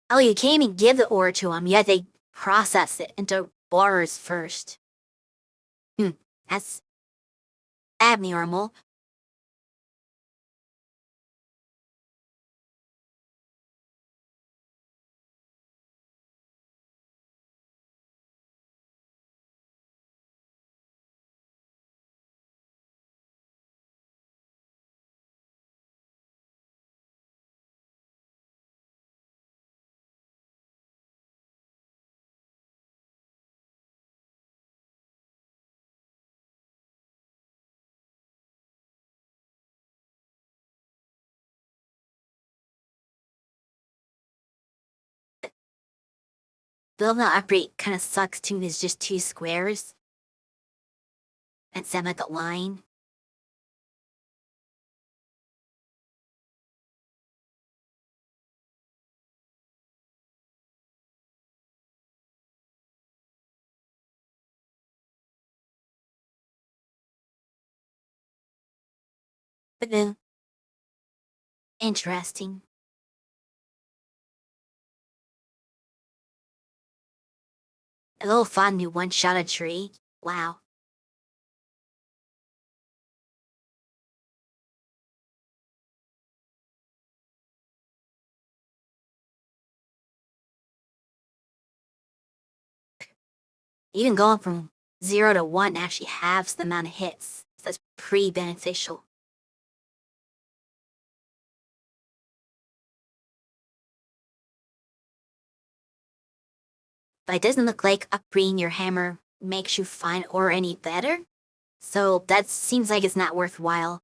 Oh, you can't even give the ore to them, yet they process it into bars first. That's abnormal. Building the upgrade kind of sucks too. There's just 2 squares. And send like a line. But no. Interesting. A little fun to one-shot a tree. Wow. Even going from 0 to 1 actually halves the amount of hits. So that's pretty beneficial. But it doesn't look like upgrading your hammer makes you find ore any better. So that seems like it's not worthwhile.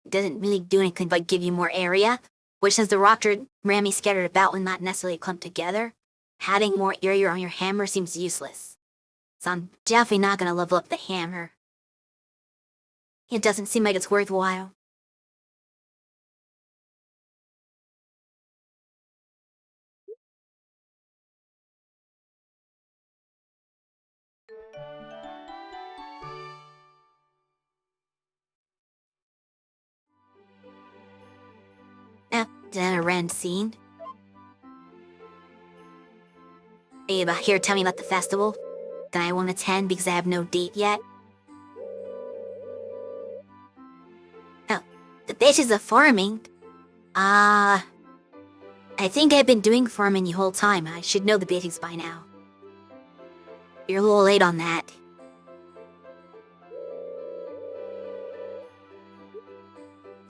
It doesn't really do anything but give you more area, which since the rock or rammy scattered about will not necessarily clump together, having more area on your hammer seems useless. So I'm definitely not gonna level up the hammer. It doesn't seem like it's worthwhile. Then a rand scene. Are you about here tell me about the festival? Then I won't attend because I have no date yet. Oh, the bitches of farming? I think I've been doing farming the whole time. I should know the basics by now. You're a little late on that.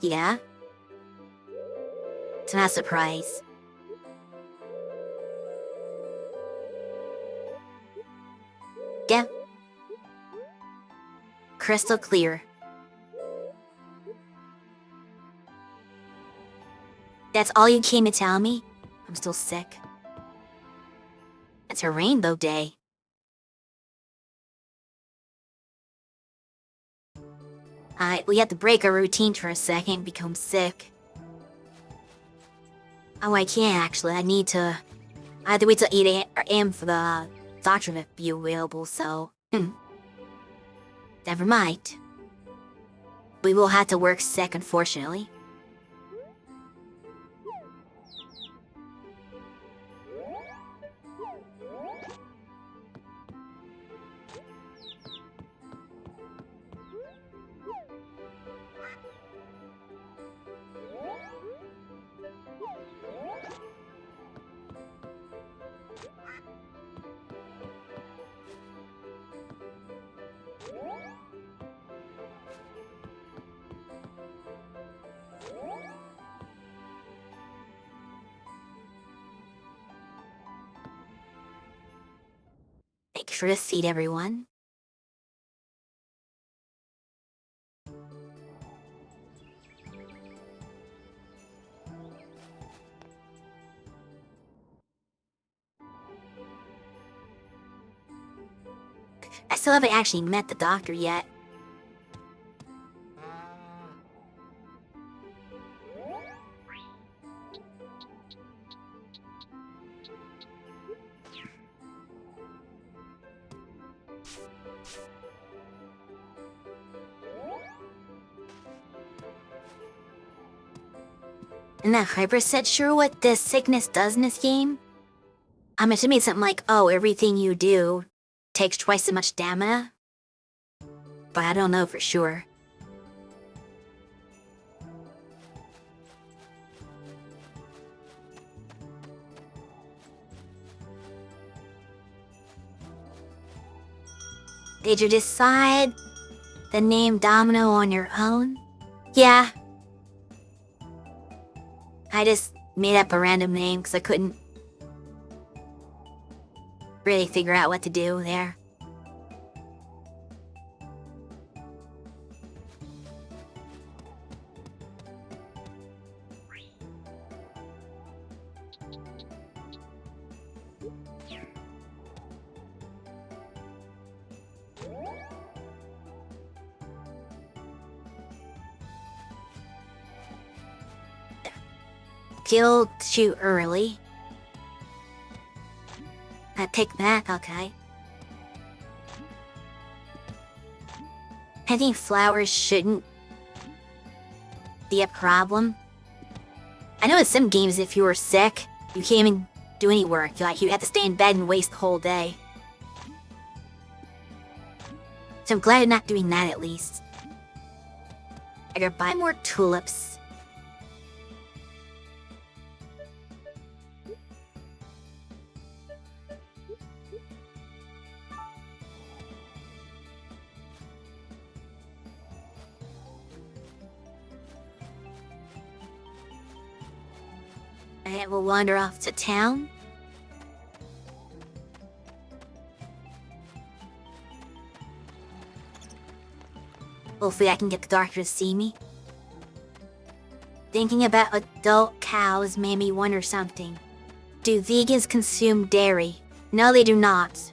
Yeah? It's not a surprise. Yeah. Crystal clear. That's all you came to tell me? I'm still sick. It's a rainbow day. We have to break our routine for a second and become sick. Oh, I can't actually. I have to wait till 8 a.m. for the doctor to be available, so... Never mind. We will have to work sick, unfortunately. Make sure to seat everyone. I still haven't actually met the doctor yet. I'm not 100% sure what this sickness does in this game. I'm assuming it's something like, oh, everything you do takes twice as much stamina. But I don't know for sure. Did you decide the name Domino on your own? Yeah. I just made up a random name because I couldn't really figure out what to do there. Killed too early. I take that, okay. I think flowers shouldn't be a problem. I know in some games if you were sick, you can't even do any work. Like, you have to stay in bed and waste the whole day. So I'm glad I'm not doing that at least. I gotta buy more tulips. I will wander off to town. Hopefully I can get the doctor to see me. Thinking about adult cows made me wonder something. Do vegans consume dairy? No, they do not.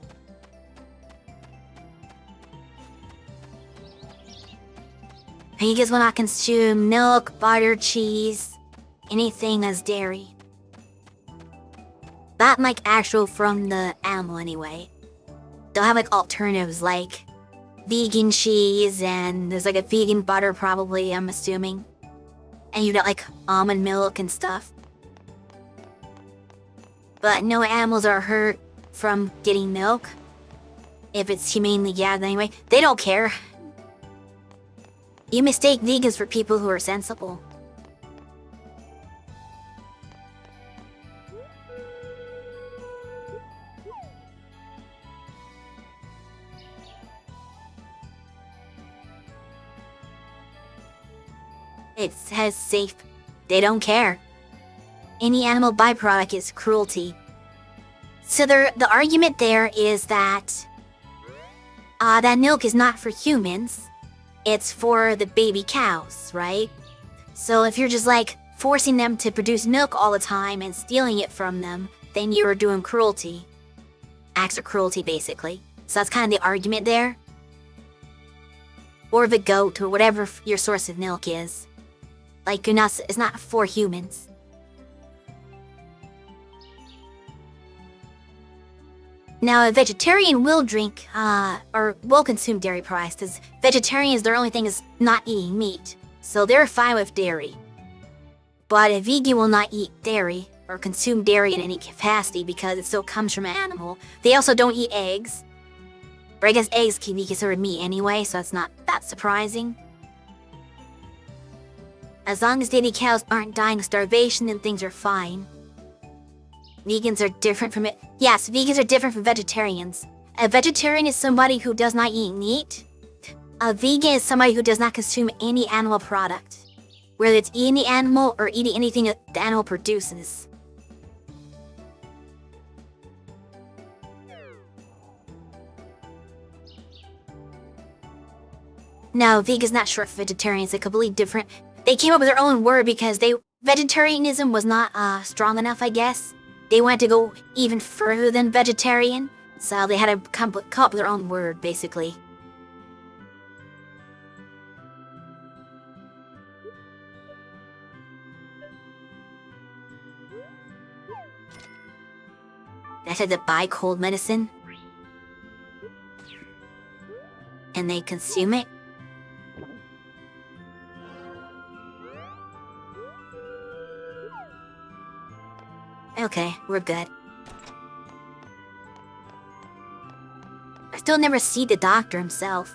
Vegans will not consume milk, butter, cheese, anything that's dairy. Not like actual from the animal anyway. They'll have like alternatives like vegan cheese and there's like a vegan butter probably, I'm assuming. And you got like almond milk and stuff. But no animals are hurt from getting milk. If it's humanely gathered anyway. They don't care. You mistake vegans for people who are sensible. It says safe. They don't care. Any animal byproduct is cruelty. So the argument there is that that milk is not for humans. It's for the baby cows, right? So if you're just like forcing them to produce milk all the time and stealing it from them, then you're doing cruelty. Acts of cruelty, basically. So that's kind of the argument there. Or the goat, or whatever your source of milk is. Like, it's not for humans. Now, a vegetarian will drink, or will consume dairy products, because vegetarians, their only thing is not eating meat. So they're fine with dairy. But a vegan will not eat dairy, or consume dairy in any capacity, because it still comes from an animal. They also don't eat eggs. But I guess eggs can be considered meat anyway, so it's not that surprising. As long as baby cows aren't dying of starvation, then things are fine. Vegans are different from it. Yes, vegans are different from vegetarians. A vegetarian is somebody who does not eat meat. A vegan is somebody who does not consume any animal product, whether it's eating the animal or eating anything that the animal produces. No, vegan's not short for vegetarians. They're completely different. They came up with their own word because vegetarianism was not strong enough, I guess. They wanted to go even further than vegetarian, so they had to come up with their own word, basically. They said to buy cold medicine, and they consume it. Okay, we're good. I still never see the doctor himself.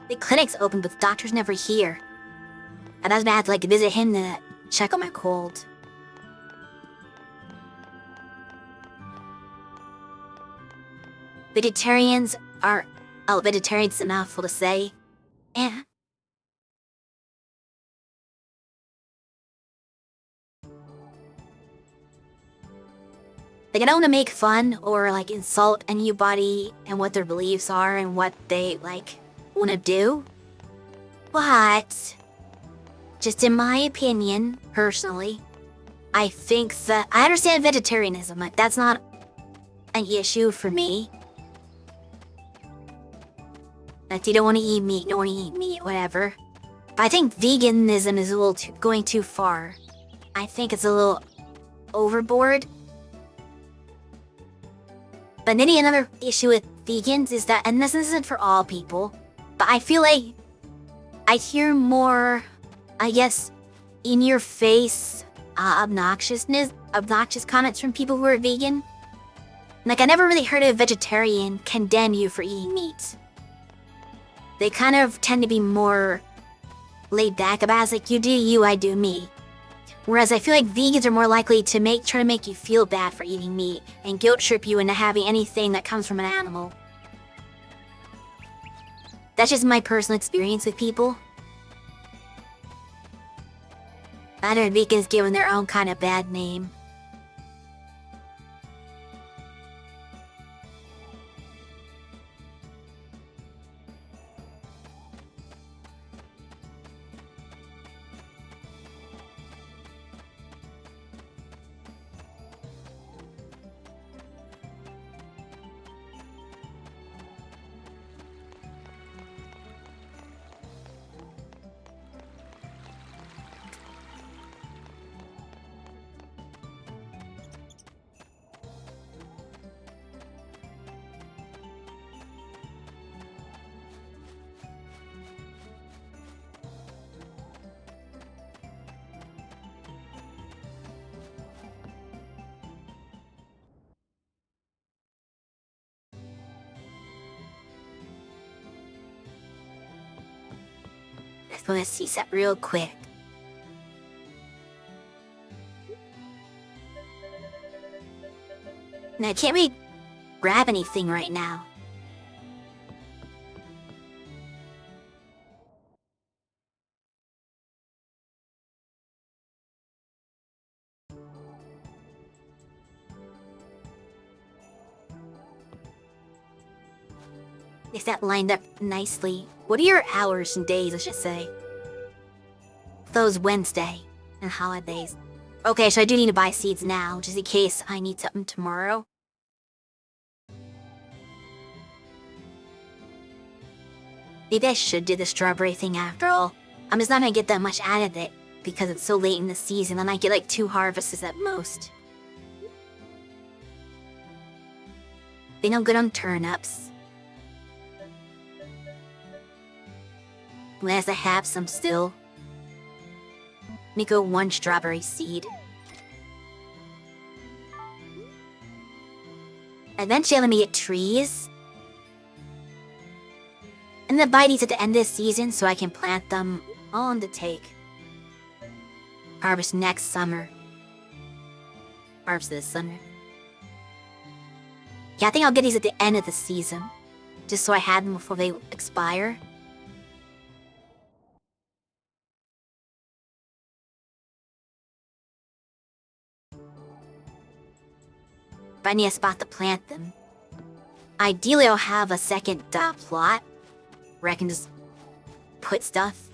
The clinic's open, but the doctor's never here. And I was gonna have to like visit him to check on my cold. Vegetarians are... Oh, vegetarian's enough to say. Eh. Like, I don't want to make fun or, like, insult anybody and what their beliefs are and what they, like, want to do. But, just in my opinion, personally, I think that... I understand vegetarianism. Like, that's not an issue for me. Like, you don't want to eat meat, don't want to eat meat, whatever. But I think veganism is a little going too far. I think it's a little overboard. But maybe another issue with vegans is that, and this isn't for all people, but I feel like I hear more, I guess, in-your-face obnoxious comments from people who are vegan. Like, I never really heard a vegetarian condemn you for eating meat. They kind of tend to be more laid back about it. It's like, you do you, I do me. Whereas I feel like vegans are more likely to try to make you feel bad for eating meat and guilt trip you into having anything that comes from an animal. That's just my personal experience with people. Other vegans given their own kind of bad name. I'm gonna see that real quick. Now, I can't really grab anything right now. Is that lined up nicely? What are your hours and days, I should say? Those Wednesday and holidays. Okay, so I do need to buy seeds now, just in case I need something tomorrow. Maybe I should do the strawberry thing after all. I'm just not gonna get that much out of it, because it's so late in the season and I get like 2 harvests at most. They know good on turnips. Unless I have some still. Let me go 1 strawberry seed. Eventually let me get trees. And then buy these at the end of the season so I can plant them all on the take. Harvest next summer. Harvest this summer. Yeah, I think I'll get these at the end of the season. Just so I have them before they expire. But I need a spot to plant them. Ideally, I'll have a second plot where I can just put stuff,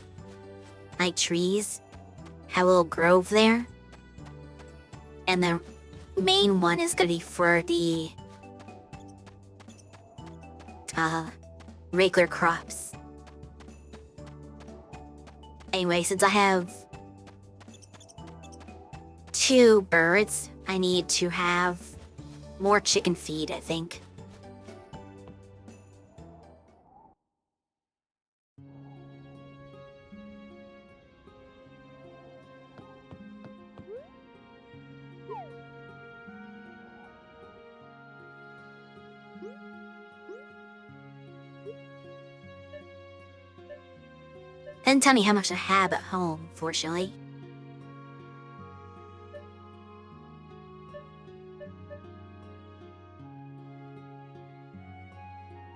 like trees, have a little grove there. And the main one is gonna be for the regular crops. Anyway, since I have 2 birds, I need to have more chicken feed, I think. Didn't tell me how much I have at home, fortunately.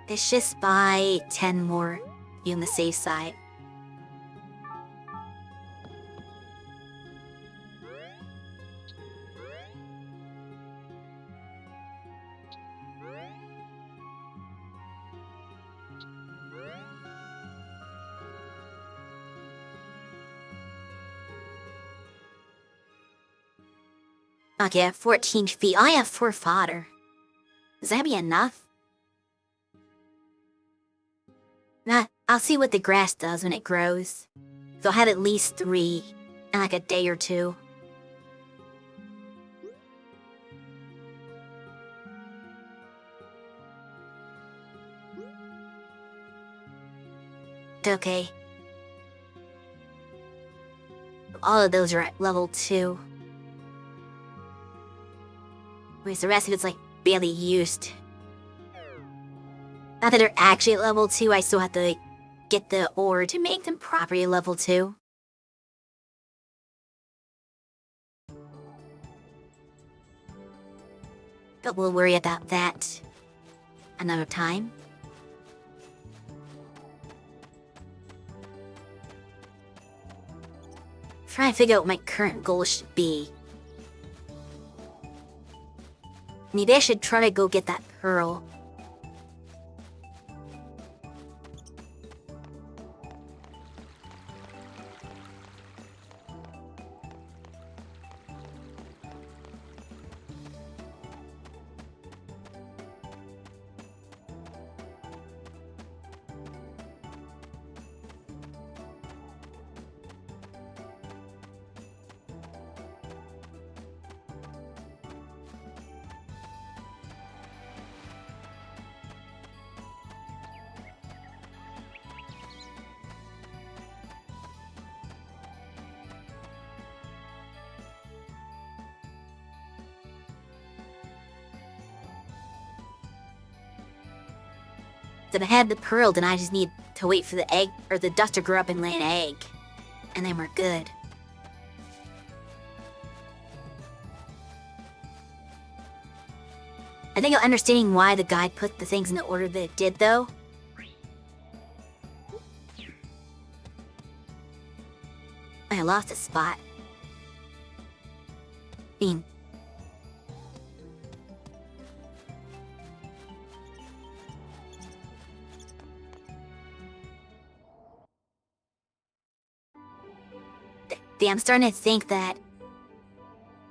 Let's just buy 10 more, be on the safe side. Okay, 14 feet. I have 4 fodder. Does that be enough? Nah, I'll see what the grass does when it grows. They'll have at least 3 in like a day or 2. Okay. All of those are at level 2. Whereas the rest of it's like barely used. Not that they're actually at level 2, I still have to get the ore to make them properly level 2. But we'll worry about that another time. Trying to figure out what my current goal should be. Maybe I should try to go get that pearl. If I had the pearl, then I just need to wait for the egg or the dust to grow up and lay an egg. And then we're good. I think I'm understanding why the guide put the things in the order that it did, though. I lost a spot. Bean. I'm starting to think that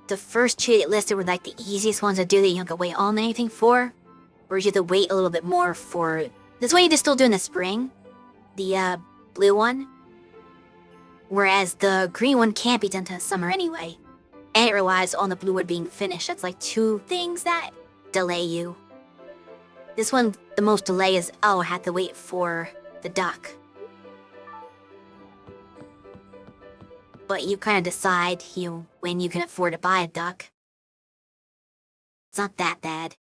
the first 2 that listed were like the easiest ones to do that you don't have to wait on anything for. Or you have to wait a little bit more for... This way you just still do in the spring. The blue one. Whereas the green one can't be done till summer anyway. And it relies on the blue wood being finished. That's like 2 things that delay you. This one, the most delay is, oh, I had to wait for the duck. But you kind of decide when you can afford to buy a duck. It's not that bad.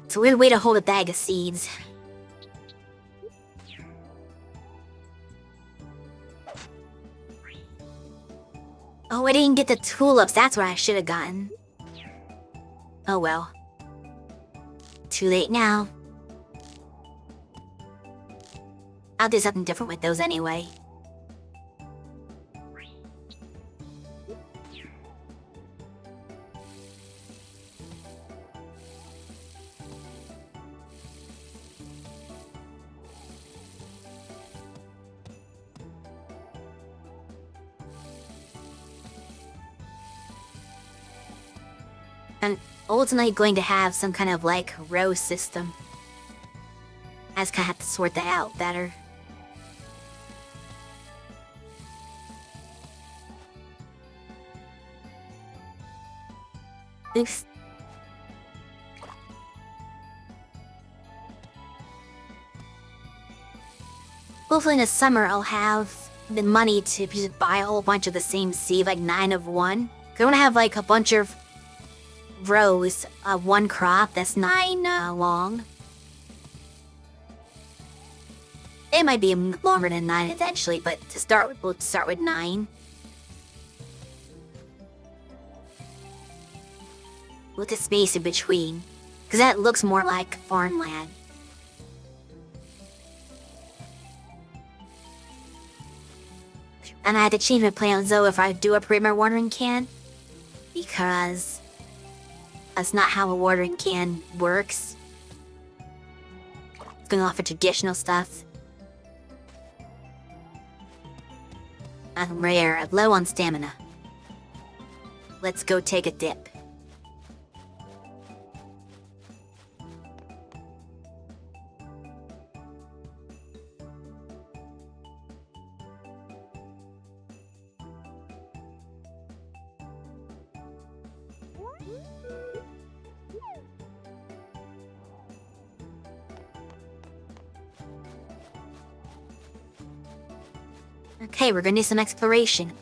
It's a weird way to hold a bag of seeds. Oh, I didn't get the tulips. That's what I should have gotten. Oh well. Too late now. I'll do something different with those anyway. And ultimately going to have some kind of like row system. I just kind of have to sort that out better. Oops. Hopefully in the summer I'll have the money to just buy a whole bunch of the same seed, like 9 of one. I want to have like a bunch of rows of one crop that's not long. It might be longer than 9 eventually, but to start with, we'll start with 9. With the space in between, because that looks more like farmland. And I had to change my plans though if I do upgrade my watering can, because that's not how a watering can works. It's going off for traditional stuff. I'm rare, I'm low on stamina. Let's go take a dip. Okay, we're gonna do some exploration.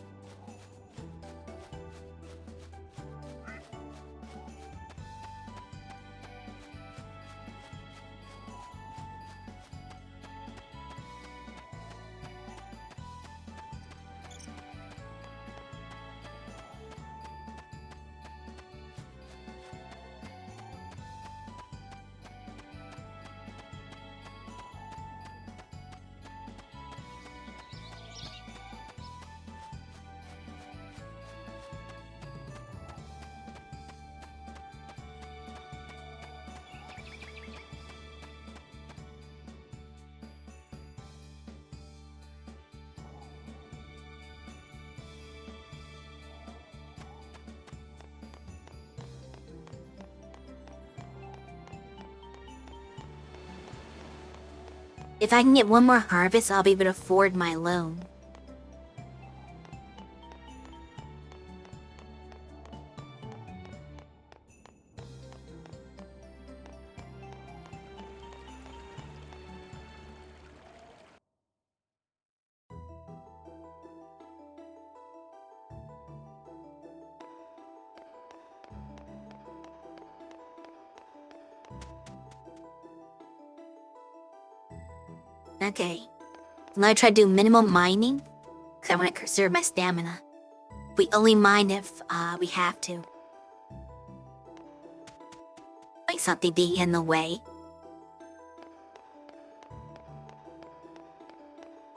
If I can get one more harvest, I'll be able to afford my loan. Okay. Now I try to do minimal mining, because I want to conserve my stamina. We only mine if we have to. Like something be in the way.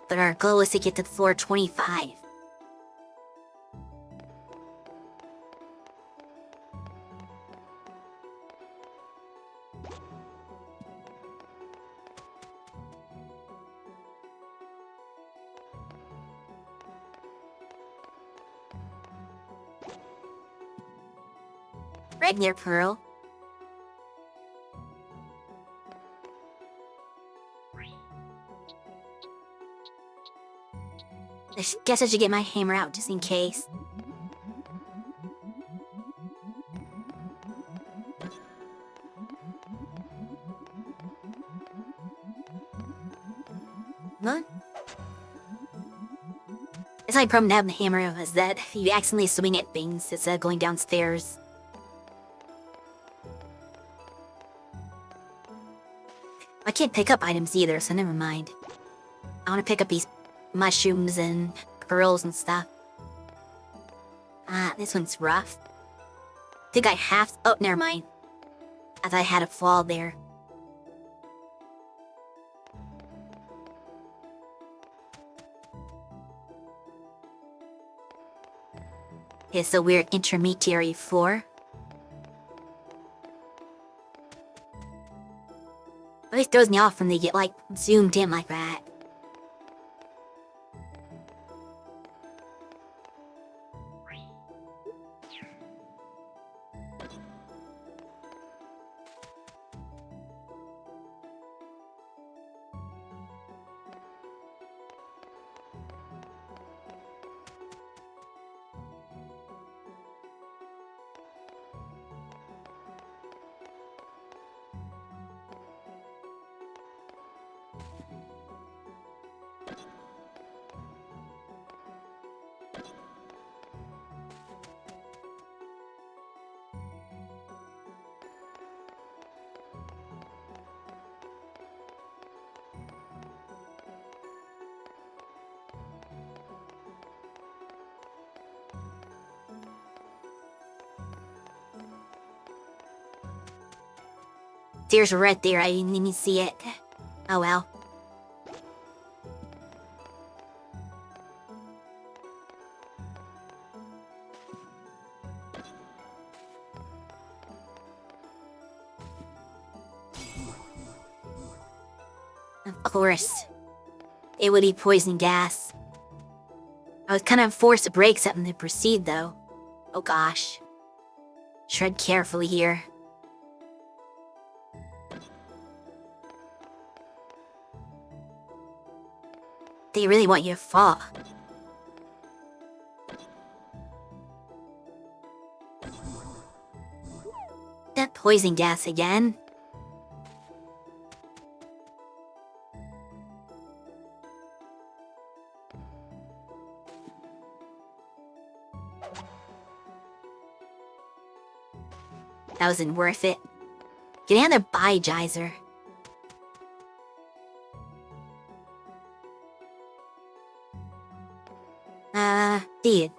But our goal is to get to floor 25. Right near Pearl. Guess I should get my hammer out just in case. What? It's like problem to have the hammer is that you accidentally swing at things instead of going downstairs. I can't pick up items either, so never mind. I want to pick up these mushrooms and pearls and stuff. Ah, this one's rough. Think I have... Oh, never mind. I thought I had a fall there. It's a weird intermediary floor. Always throws me off when they get, like, zoomed in like that. Deirdre right there, I didn't even see it. Oh well. Of course. It would be poison gas. I was kind of forced to break something to proceed, though. Oh gosh. Tread carefully here. They really want you to fall. That poison gas again. That wasn't worth it. Get another Biogizer. Did.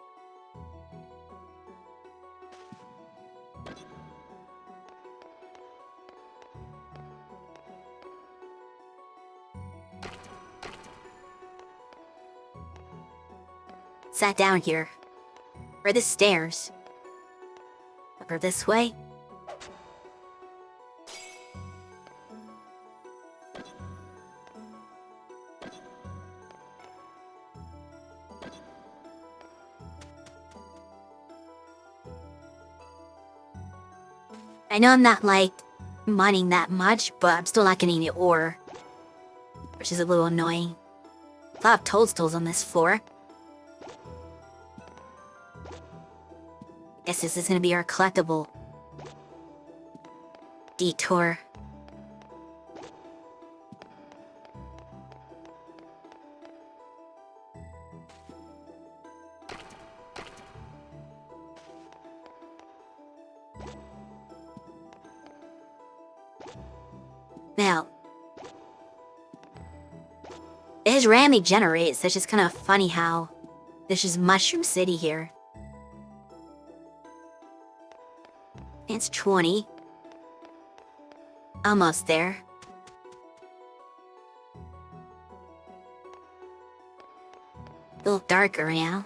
Sat down here. Or the stairs. Or this way? I know I'm not, like, mining that much, but I'm still not getting the ore. Which is a little annoying. A lot of toadstools on this floor. Guess this is gonna be our collectible detour. Now, it has randomly generates. That's just kind of funny how this is Mushroom City here. It's 20. Almost there. A little darker now.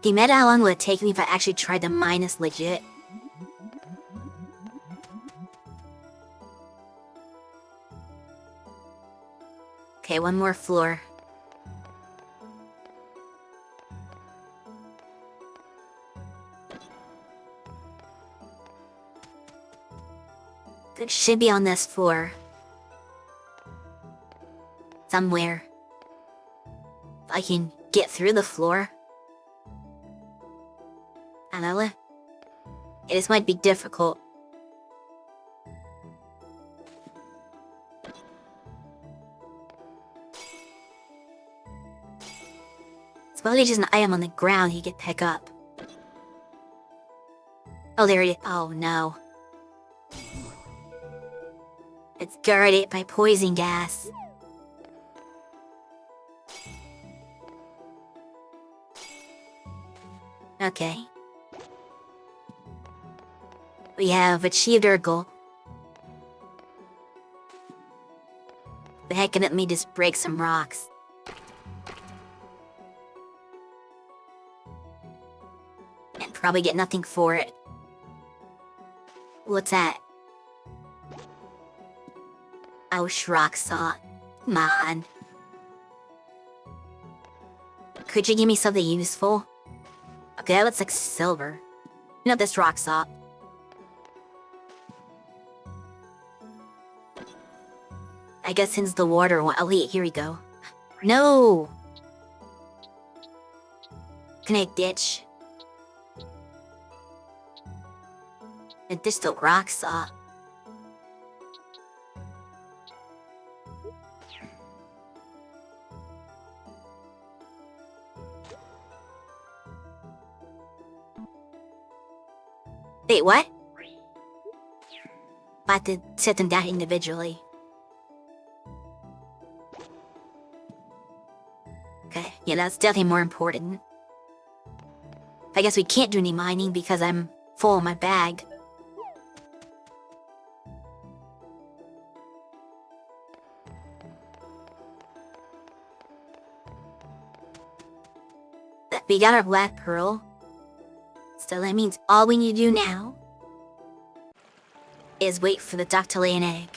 Do you imagine how long would it take me if I actually tried to mine this legit? Okay, one more floor. It should be on this floor. Somewhere. If I can get through the floor. I don't know. This might be difficult. It's probably just an item on the ground he could pick up. Oh, there it is. Oh, no. It's guarded by poison gas. Okay. We have achieved our goal. The heck of it, let me just break some rocks. And probably get nothing for it. What's that? Oh, rock saw. Come on. Could you give me something useful? Okay, that looks like silver. You know this rock saw. I guess since the water one. Oh wait, here we go. No! Can I ditch? A distal rock saw. Wait, what? I have to set them down individually. Okay, yeah, that's definitely more important. I guess we can't do any mining because I'm full in my bag. We got our black pearl. So that means all we need to do now is wait for the duck to lay an egg.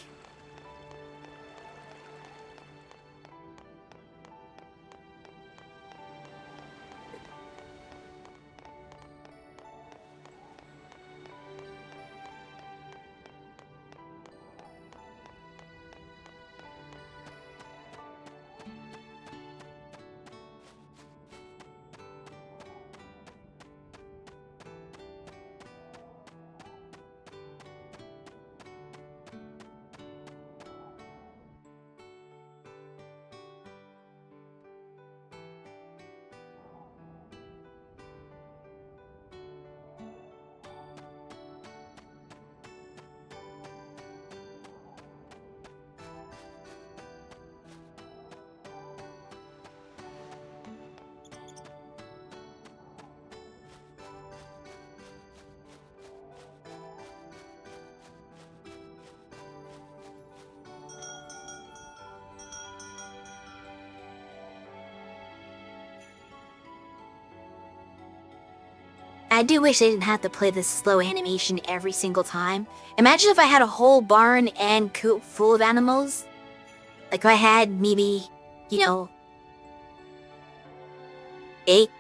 I do wish I didn't have to play this slow animation every single time. Imagine if I had a whole barn and coop full of animals. Like if I had maybe, 8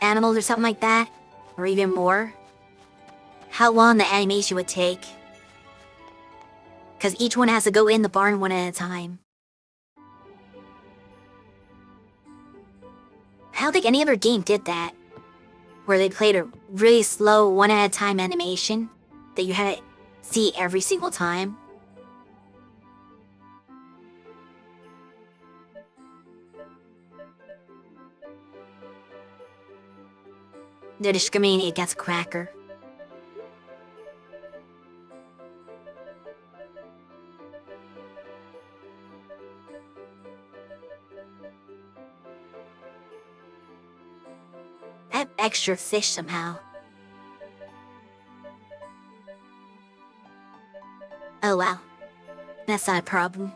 animals or something like that. Or even more. How long the animation would take. Because each one has to go in the barn one at a time. I don't think any other game did that. Where they played a really slow one at a time animation that you had to see every single time. They're discriminating against Cracker. I have extra fish somehow. Oh wow. That's not a problem.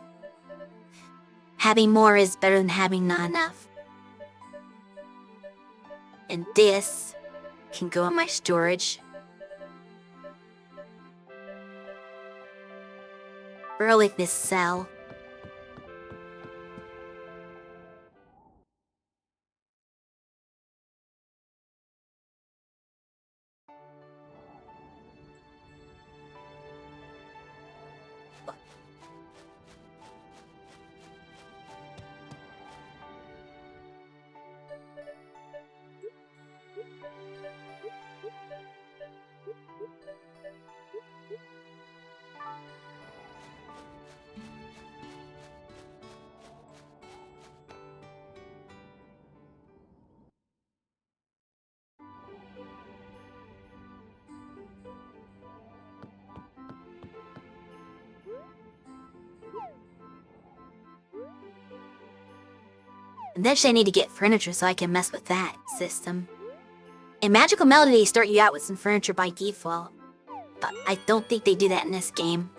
Having more is better than having not enough. And this can go in my storage. Or like this cell. Eventually I need to get furniture so I can mess with that system. In Magical Melody, they start you out with some furniture by default. But I don't think they do that in this game.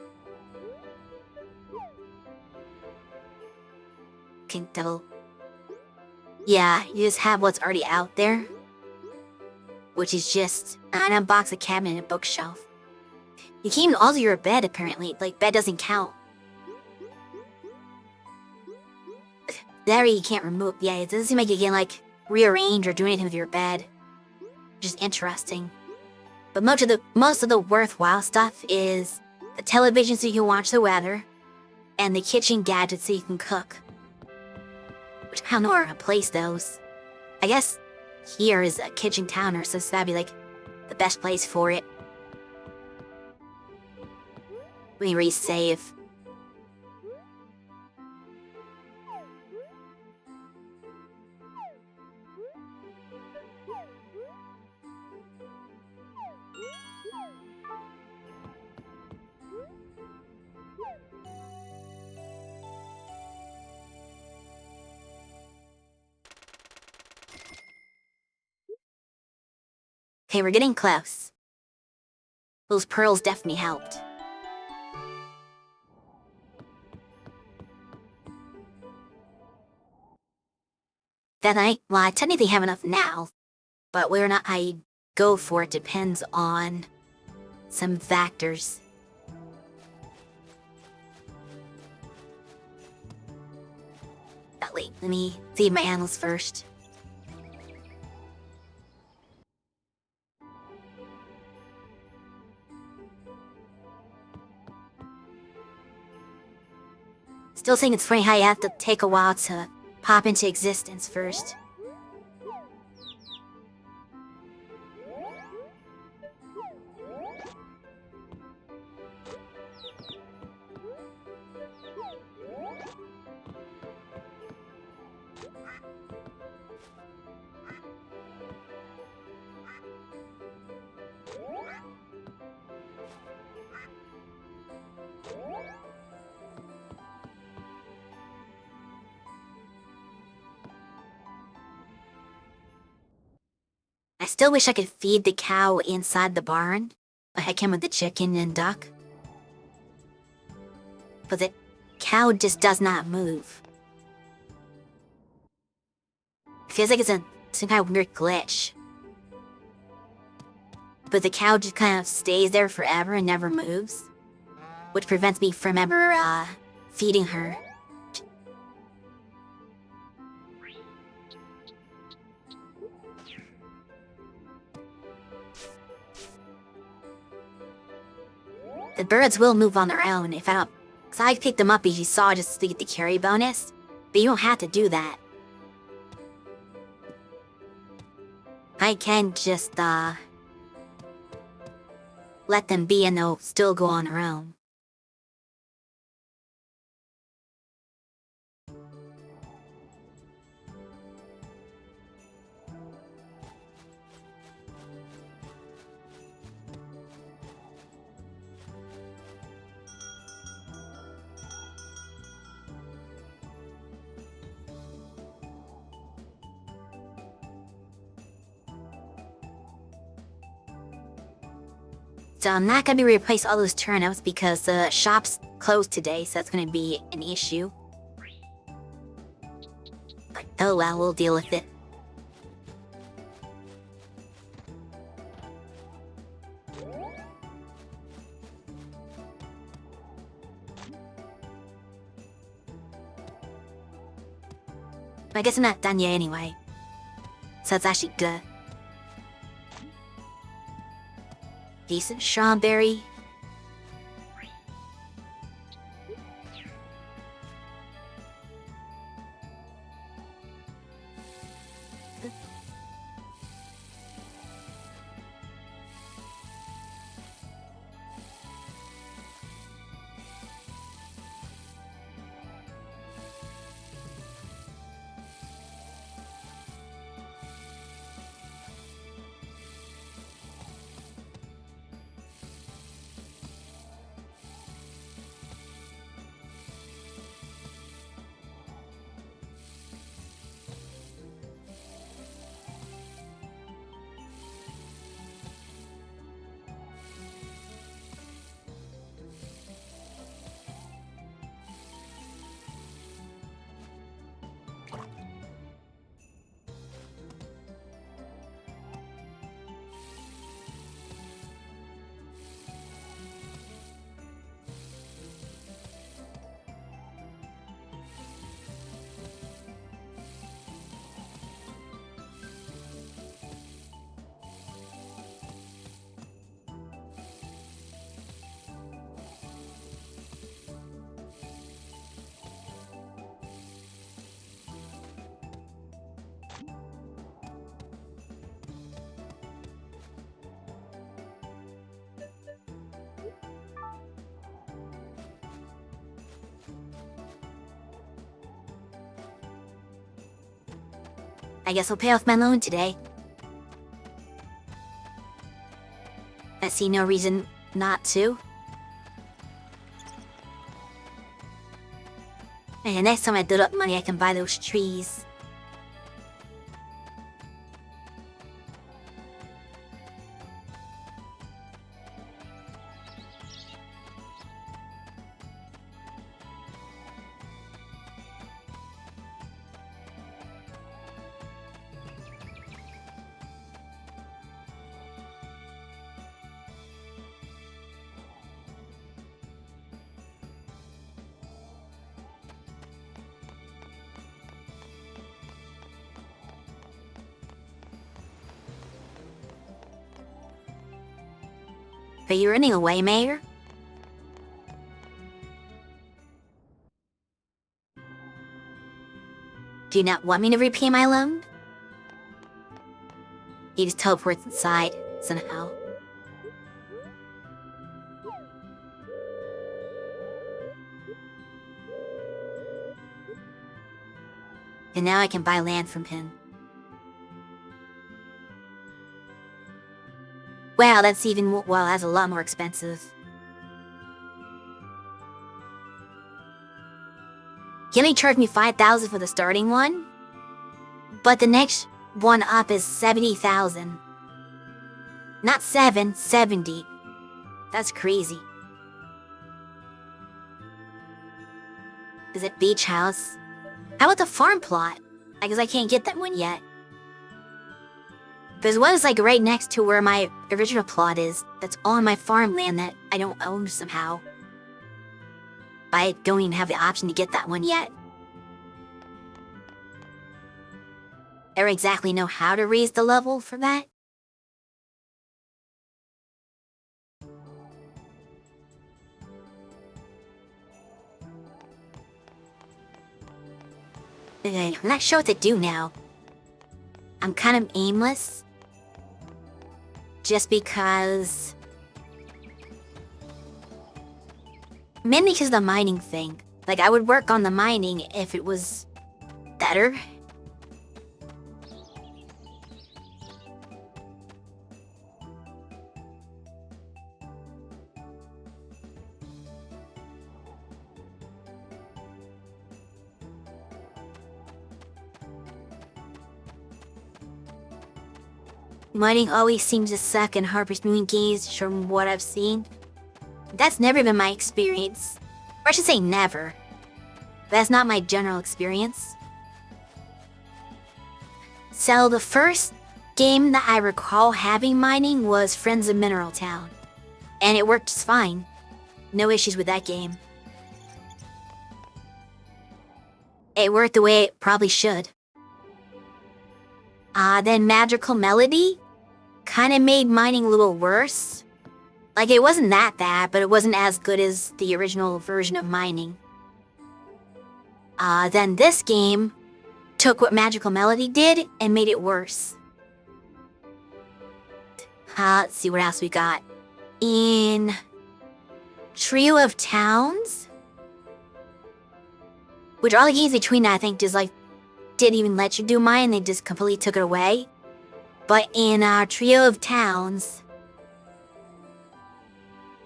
Can double. Yeah, you just have what's already out there. Which is just an unbox, a cabinet, and a bookshelf. You can't even alter your bed, apparently. Like, bed doesn't count. That you can't remove. Yeah, it doesn't seem like you can, like, rearrange or do anything with your bed. Just interesting. But most of the worthwhile stuff is the television so you can watch the weather, and the kitchen gadgets so you can cook. Which I don't know where to place those. I guess here is a kitchen counter, so that'd be like the best place for it. Let me resave. Okay, we're getting close. Those pearls definitely helped. Then well, I technically have enough now, but whether or not I go for it depends on some factors. Wait, let me feed my animals first. Still think it's funny how you have to take a while to pop into existence first. I still wish I could feed the cow inside the barn, like I can with the chicken and duck. But the cow just does not move. It feels like it's some kind of weird glitch. But the cow just kind of stays there forever and never moves, which prevents me from ever, feeding her. The birds will move on their own if I don't... Cause I picked them up as you saw just to get the carry bonus, but you don't have to do that. I can just, let them be and they'll still go on their own. So I'm not gonna be replace all those turnips because the shop's closed today, so that's gonna be an issue. But oh well, we'll deal with it. I guess I'm not done yet anyway. So it's actually good. Decent strawberry. I guess I'll pay off my loan today. I see no reason not to. And next time I build up money, I can buy those trees. 。But you're running away, Mayor? Do you not want me to repay my loan? He just teleports inside, somehow. And now I can buy land from him. Wow, that's that's a lot more expensive. He only charged me 5,000 for the starting one, but the next one up is 70,000. Not 70. That's crazy. Is it beach house? How about the farm plot? I guess I can't get that one yet. There's one that's like right next to where my original plot is. That's on my farmland that I don't own somehow. I don't even have the option to get that one yet. I don't exactly know how to raise the level for that. Okay, I'm not sure what to do now. I'm kind of aimless. Just because... Mainly because of the mining thing. Like, I would work on the mining if it was better. Mining always seems to suck in Harper's Moon games from what I've seen. That's never been my experience. Or I should say never. That's not my general experience. So the first game that I recall having mining was Friends of Mineral Town. And it worked just fine. No issues with that game. It worked the way it probably should. Then Magical Melody kind of made mining a little worse. Like, it wasn't that bad, but it wasn't as good as the original version of mining. Then this game took what Magical Melody did and made it worse. Let's see what else we got. In Trio of Towns, which all the games between that, I think, just like didn't even let you do mine, they just completely took it away. But in Trio of Towns,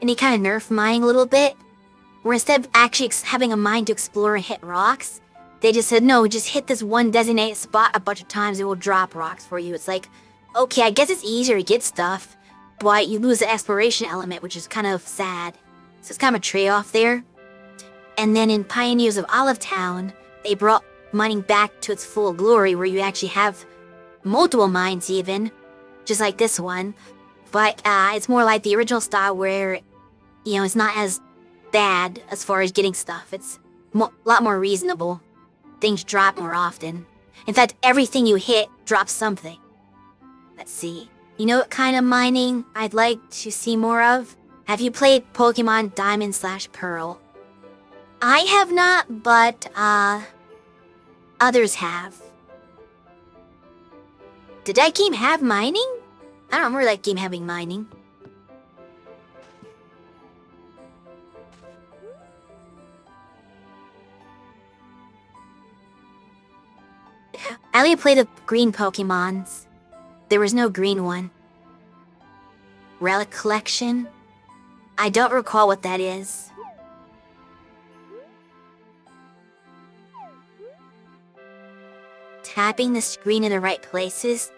and he kind of nerfed mining a little bit, where instead of actually having a mine to explore and hit rocks, they just said, no, just hit this one designated spot a bunch of times, it will drop rocks for you. It's like, okay, I guess it's easier to get stuff, but you lose the exploration element, which is kind of sad. So it's kind of a trade-off there. And then in Pioneers of Olive Town, they brought mining back to its full glory, where you actually have multiple mines even, just like this one. But it's more like the original style where, you know, it's not as bad as far as getting stuff. It's a lot more reasonable. Things drop more often. In fact, everything you hit drops something. Let's see. You know what kind of mining I'd like to see more of? Have you played Pokemon Diamond/Pearl? I have not, but others have. Did that game have mining? I don't remember that game having mining. I only played the green Pokemons. There was no green one. Relic collection? I don't recall what that is. Tapping the screen in the right places?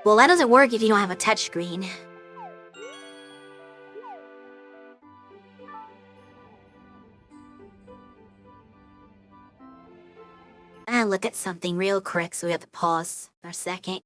Well, that doesn't work if you don't have a touchscreen. Look at something real quick, so we have to pause for a second.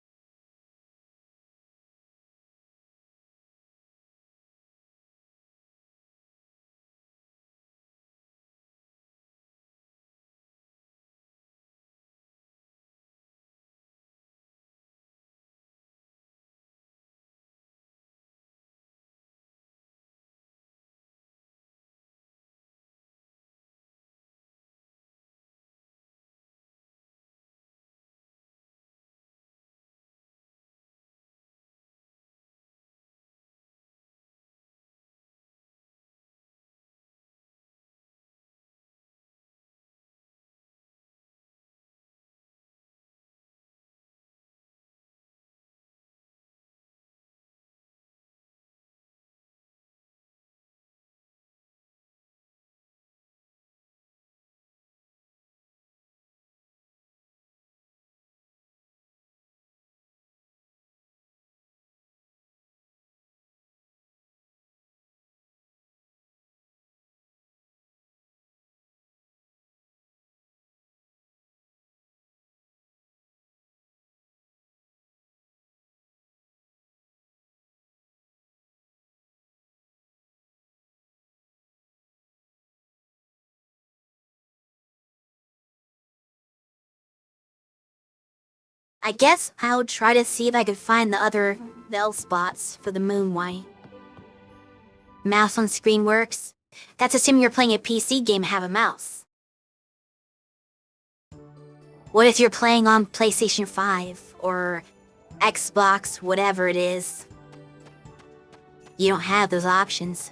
I guess I'll try to see if I could find the other Bell spots for the moon white. Mouse on screen works. That's assuming you're playing a PC game and have a mouse. What if you're playing on PlayStation 5 or Xbox, whatever it is? You don't have those options.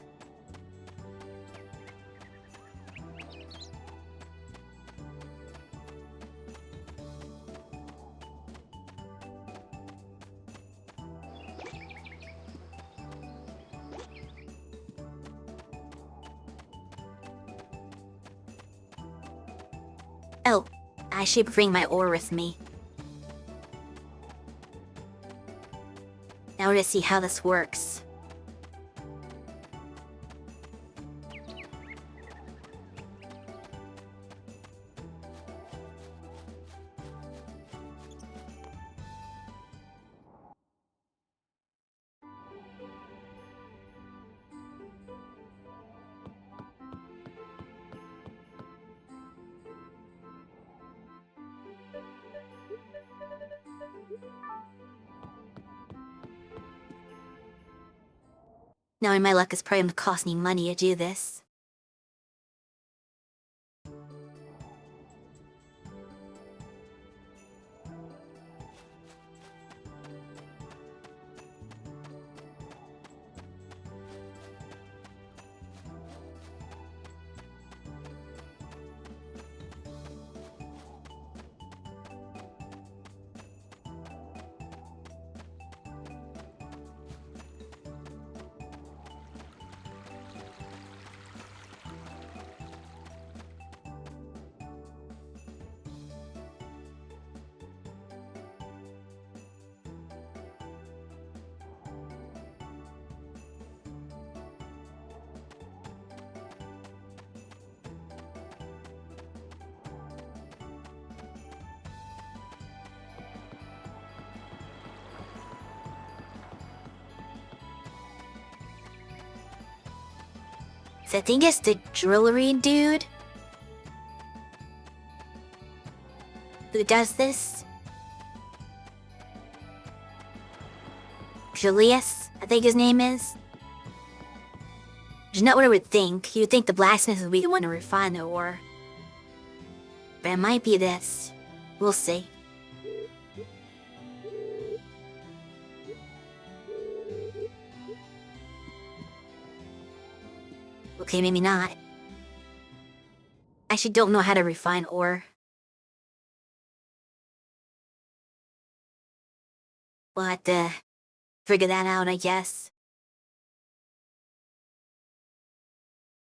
Oh, I should bring my ore with me. Now to see how this works. Knowing my luck is probably gonna cost me money to do this. So I think it's the jewelry dude who does this. Julius, I think his name is. Which is not what I would think. You'd think the blacksmith would be the one to refine the ore. But it might be this. We'll see. Okay, maybe not. I actually don't know how to refine ore. We'll have to figure that out, I guess.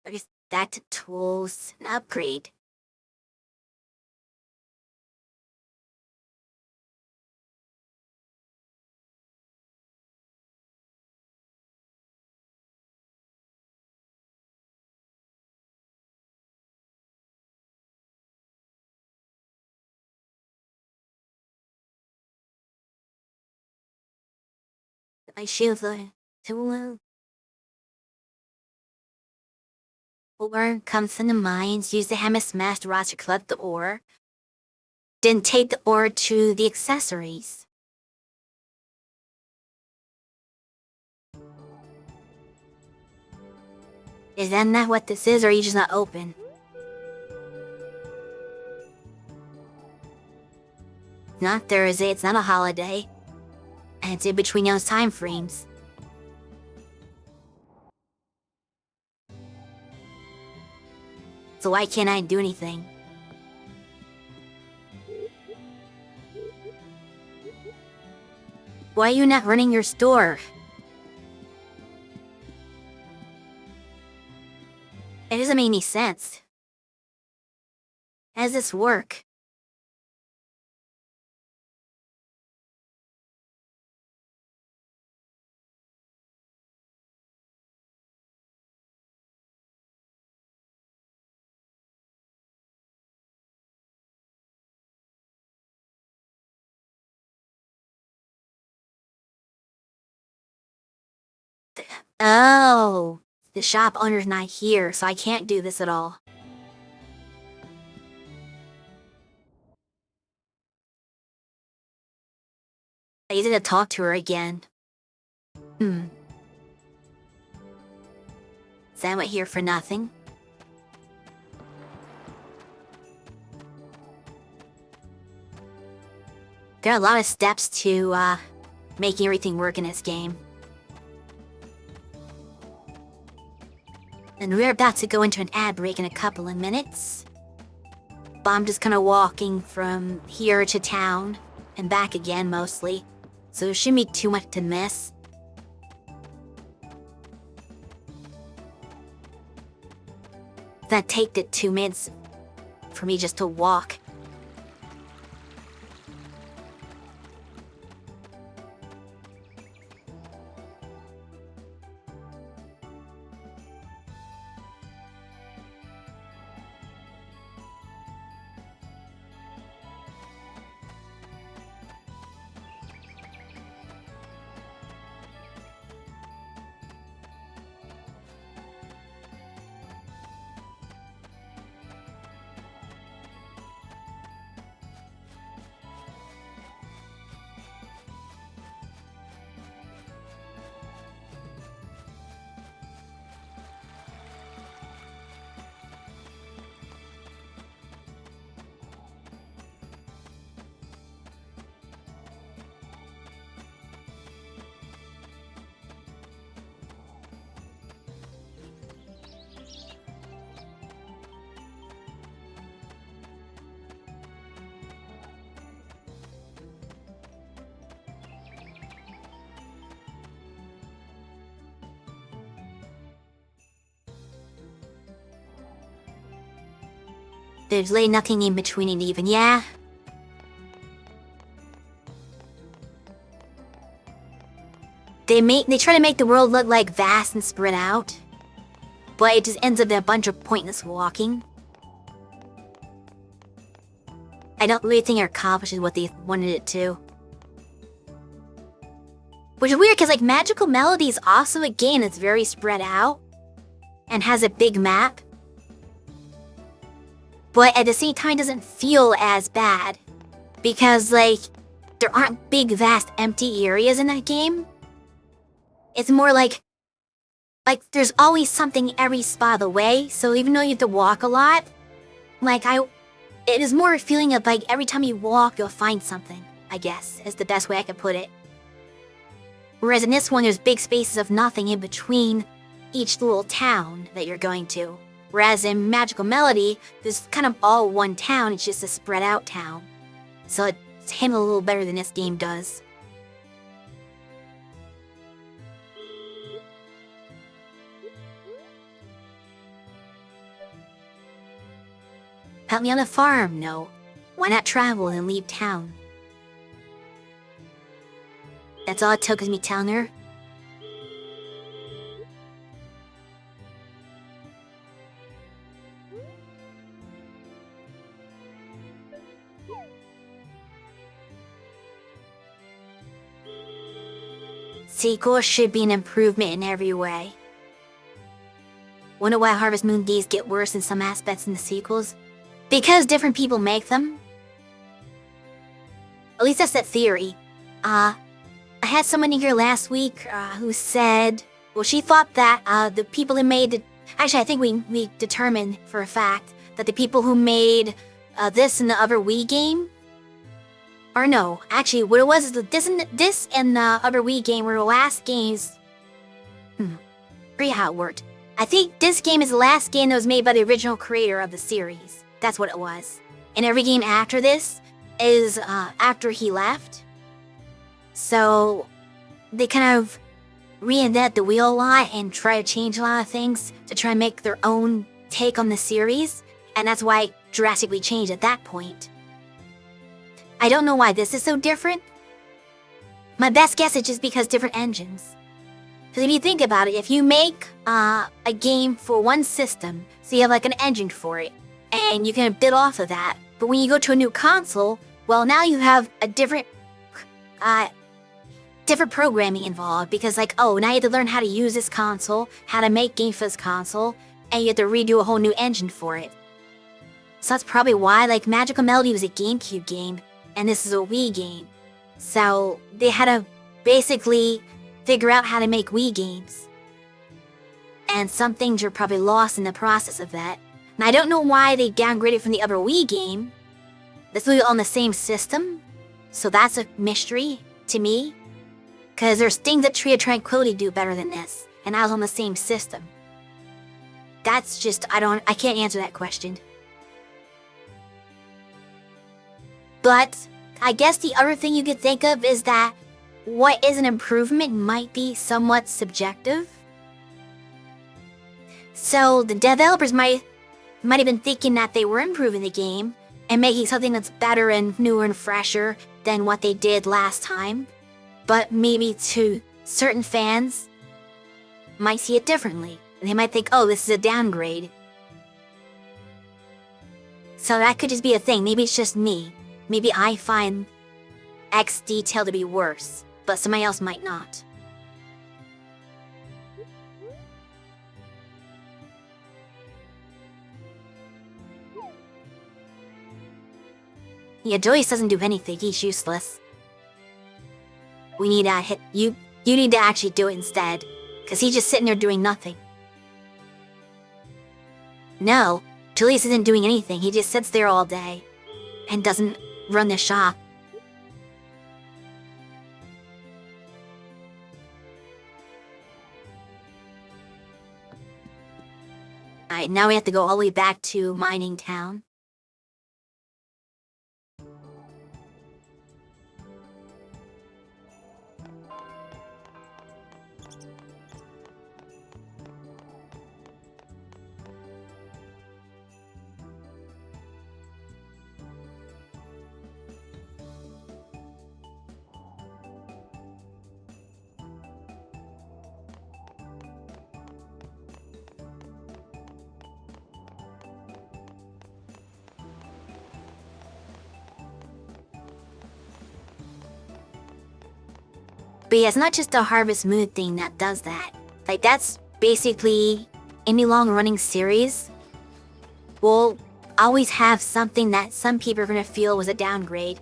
I guess back to tools and upgrade. I shield the tool. Ore comes from the mines. Use the hammer smash the rocks to collect the ore. Then take the ore to the accessories. Is that not what this is, or are you just not open? It's not Thursday, it's not a holiday. And it's in between those time frames. So why can't I do anything? Why are you not running your store? It doesn't make any sense. How does this work? Oh, the shop owner's not here, so I can't do this at all. I needed to talk to her again. Sam went here for nothing. There are a lot of steps to, making everything work in this game. And we're about to go into an ad break in a couple of minutes. But I'm just kinda walking from here to town, and back again mostly. So there shouldn't be too much to miss. That take it 2 minutes for me just to walk. There's really nothing in between it even, yeah? They try to make the world look like vast and spread out, but it just ends up in a bunch of pointless walking. I don't really think it accomplishes what they wanted it to. Which is weird, because like Magical Melody is also a game that's very spread out and has a big map, but at the same time doesn't feel as bad because like there aren't big vast empty areas in that game. It's more like there's always something every spot of the way, so even though you have to walk a lot, it is more a feeling of like every time you walk you'll find something, I guess, is the best way I could put it. Whereas in this one there's big spaces of nothing in between each little town that you're going to. Whereas in Magical Melody, there's kind of all one town, it's just a spread out town. So it's handled a little better than this game does. Help me on the farm? No. Why not travel and leave town? That's all it took was me telling her. Sequels should be an improvement in every way. Wonder why Harvest Moon days get worse in some aspects in the sequels? Because different people make them. At least that's that theory. I had someone in here last week who said, well, she thought that the people who made it, actually I think we determined for a fact that the people who made this and the other Wii game, or no, actually what it was is this and the other Wii game were the last games. Forget how it worked. I think this game is the last game that was made by the original creator of the series. That's what it was. And every game after this is after he left. So they kind of reinvent the wheel a lot and try to change a lot of things to try and make their own take on the series. And that's why it drastically changed at that point. I don't know why this is so different. My best guess is just because different engines. Because if you think about it, if you make a game for one system, so you have like an engine for it, and you can build off of that. But when you go to a new console, well, now you have a different programming involved. Because like, oh, now you have to learn how to use this console, how to make games for this console, and you have to redo a whole new engine for it. So that's probably why, like, Magical Melody was a GameCube game, and this is a Wii game. So they had to basically figure out how to make Wii games. And some things are probably lost in the process of that. And I don't know why they downgraded from the other Wii game. This was on the same system, so that's a mystery to me. Because there's things that Tree of Tranquility do better than this, and I was on the same system. That's just, I can't answer that question. But I guess the other thing you could think of is that what is an improvement might be somewhat subjective. So the developers might have been thinking that they were improving the game and making something that's better and newer and fresher than what they did last time. But maybe to certain fans might see it differently. They might think, oh, this is a downgrade. So that could just be a thing. Maybe it's just me. Maybe I find X detail to be worse, but somebody else might not. Yeah, Joyce doesn't do anything. He's useless. We need to you need to actually do it instead, because he's just sitting there doing nothing. No, Julius isn't doing anything. He just sits there all day and doesn't run the shop. Alright, now we have to go all the way back to Mining Town. But yeah, it's not just a Harvest Moon thing that does that. Like, that's basically any long-running series will always have something that some people are going to feel was a downgrade.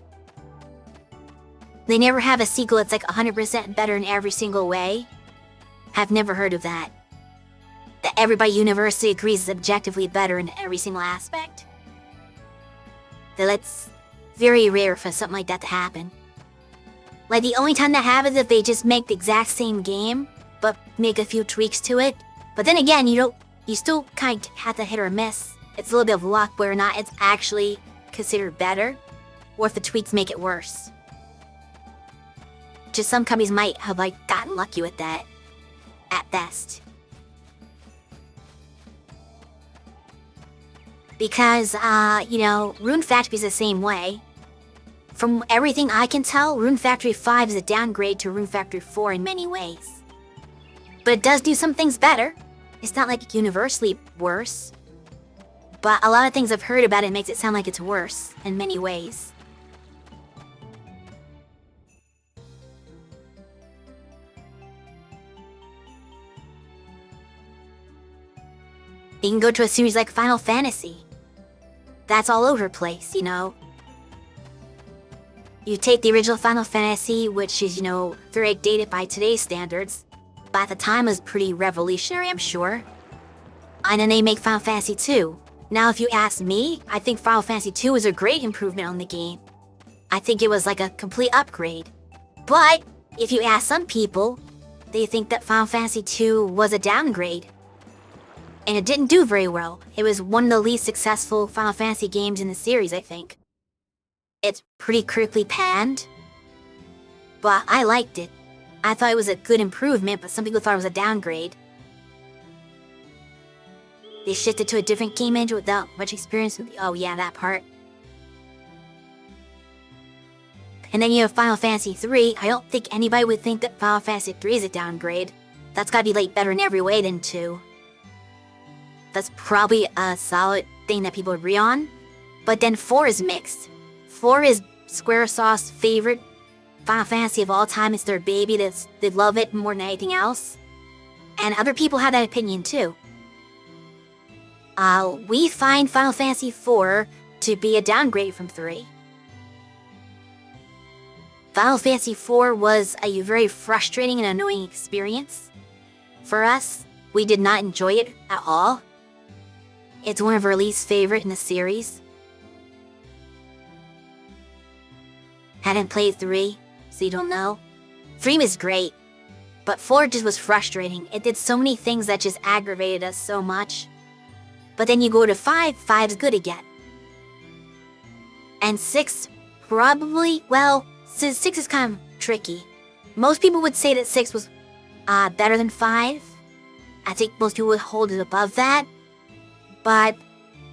They never have a sequel that's like 100% better in every single way. I've never heard of that. That everybody universally agrees is objectively better in every single aspect. That's very rare for something like that to happen. Like, the only time that happens is if they just make the exact same game, but make a few tweaks to it. But then again, you still kind of have to hit or miss. It's a little bit of luck whether or not it's actually considered better, or if the tweaks make it worse. Just some companies might have, like, gotten lucky with that, at best. Because, Rune Factory's the same way. From everything I can tell, Rune Factory 5 is a downgrade to Rune Factory 4 in many ways. But it does do some things better. It's not like universally worse. But a lot of things I've heard about it makes it sound like it's worse in many ways. You can go to a series like Final Fantasy. That's all over the place, you know. You take the original Final Fantasy, which is, very dated by today's standards, but at the time was pretty revolutionary, I'm sure. And then they make Final Fantasy 2. Now, if you ask me, I think Final Fantasy 2 was a great improvement on the game. I think it was like a complete upgrade. But, if you ask some people, they think that Final Fantasy 2 was a downgrade. And it didn't do very well. It was one of the least successful Final Fantasy games in the series, I think. It's pretty critically panned, but I liked it. I thought it was a good improvement, but some people thought it was a downgrade. They shifted to a different game engine without much experience with oh yeah, that part. And then you have Final Fantasy 3. I don't think anybody would think that Final Fantasy 3 is a downgrade. That's gotta be like better in every way than 2. That's probably a solid thing that people agree on. But then 4 is mixed. 4 is Squaresoft's favorite Final Fantasy of all time. It's their baby. They love it more than anything else. And other people have that opinion too. We find Final Fantasy 4 to be a downgrade from 3. Final Fantasy IV was a very frustrating and annoying experience. For us, we did not enjoy it at all. It's one of our least favorite in the series. Hadn't played 3, so you don't know. 3 was great, but 4 just was frustrating. It did so many things that just aggravated us so much. But then you go to 5, 5's good again. And 6, probably, well, 6 is kind of tricky. Most people would say that 6 was better than 5. I think most people would hold it above that. But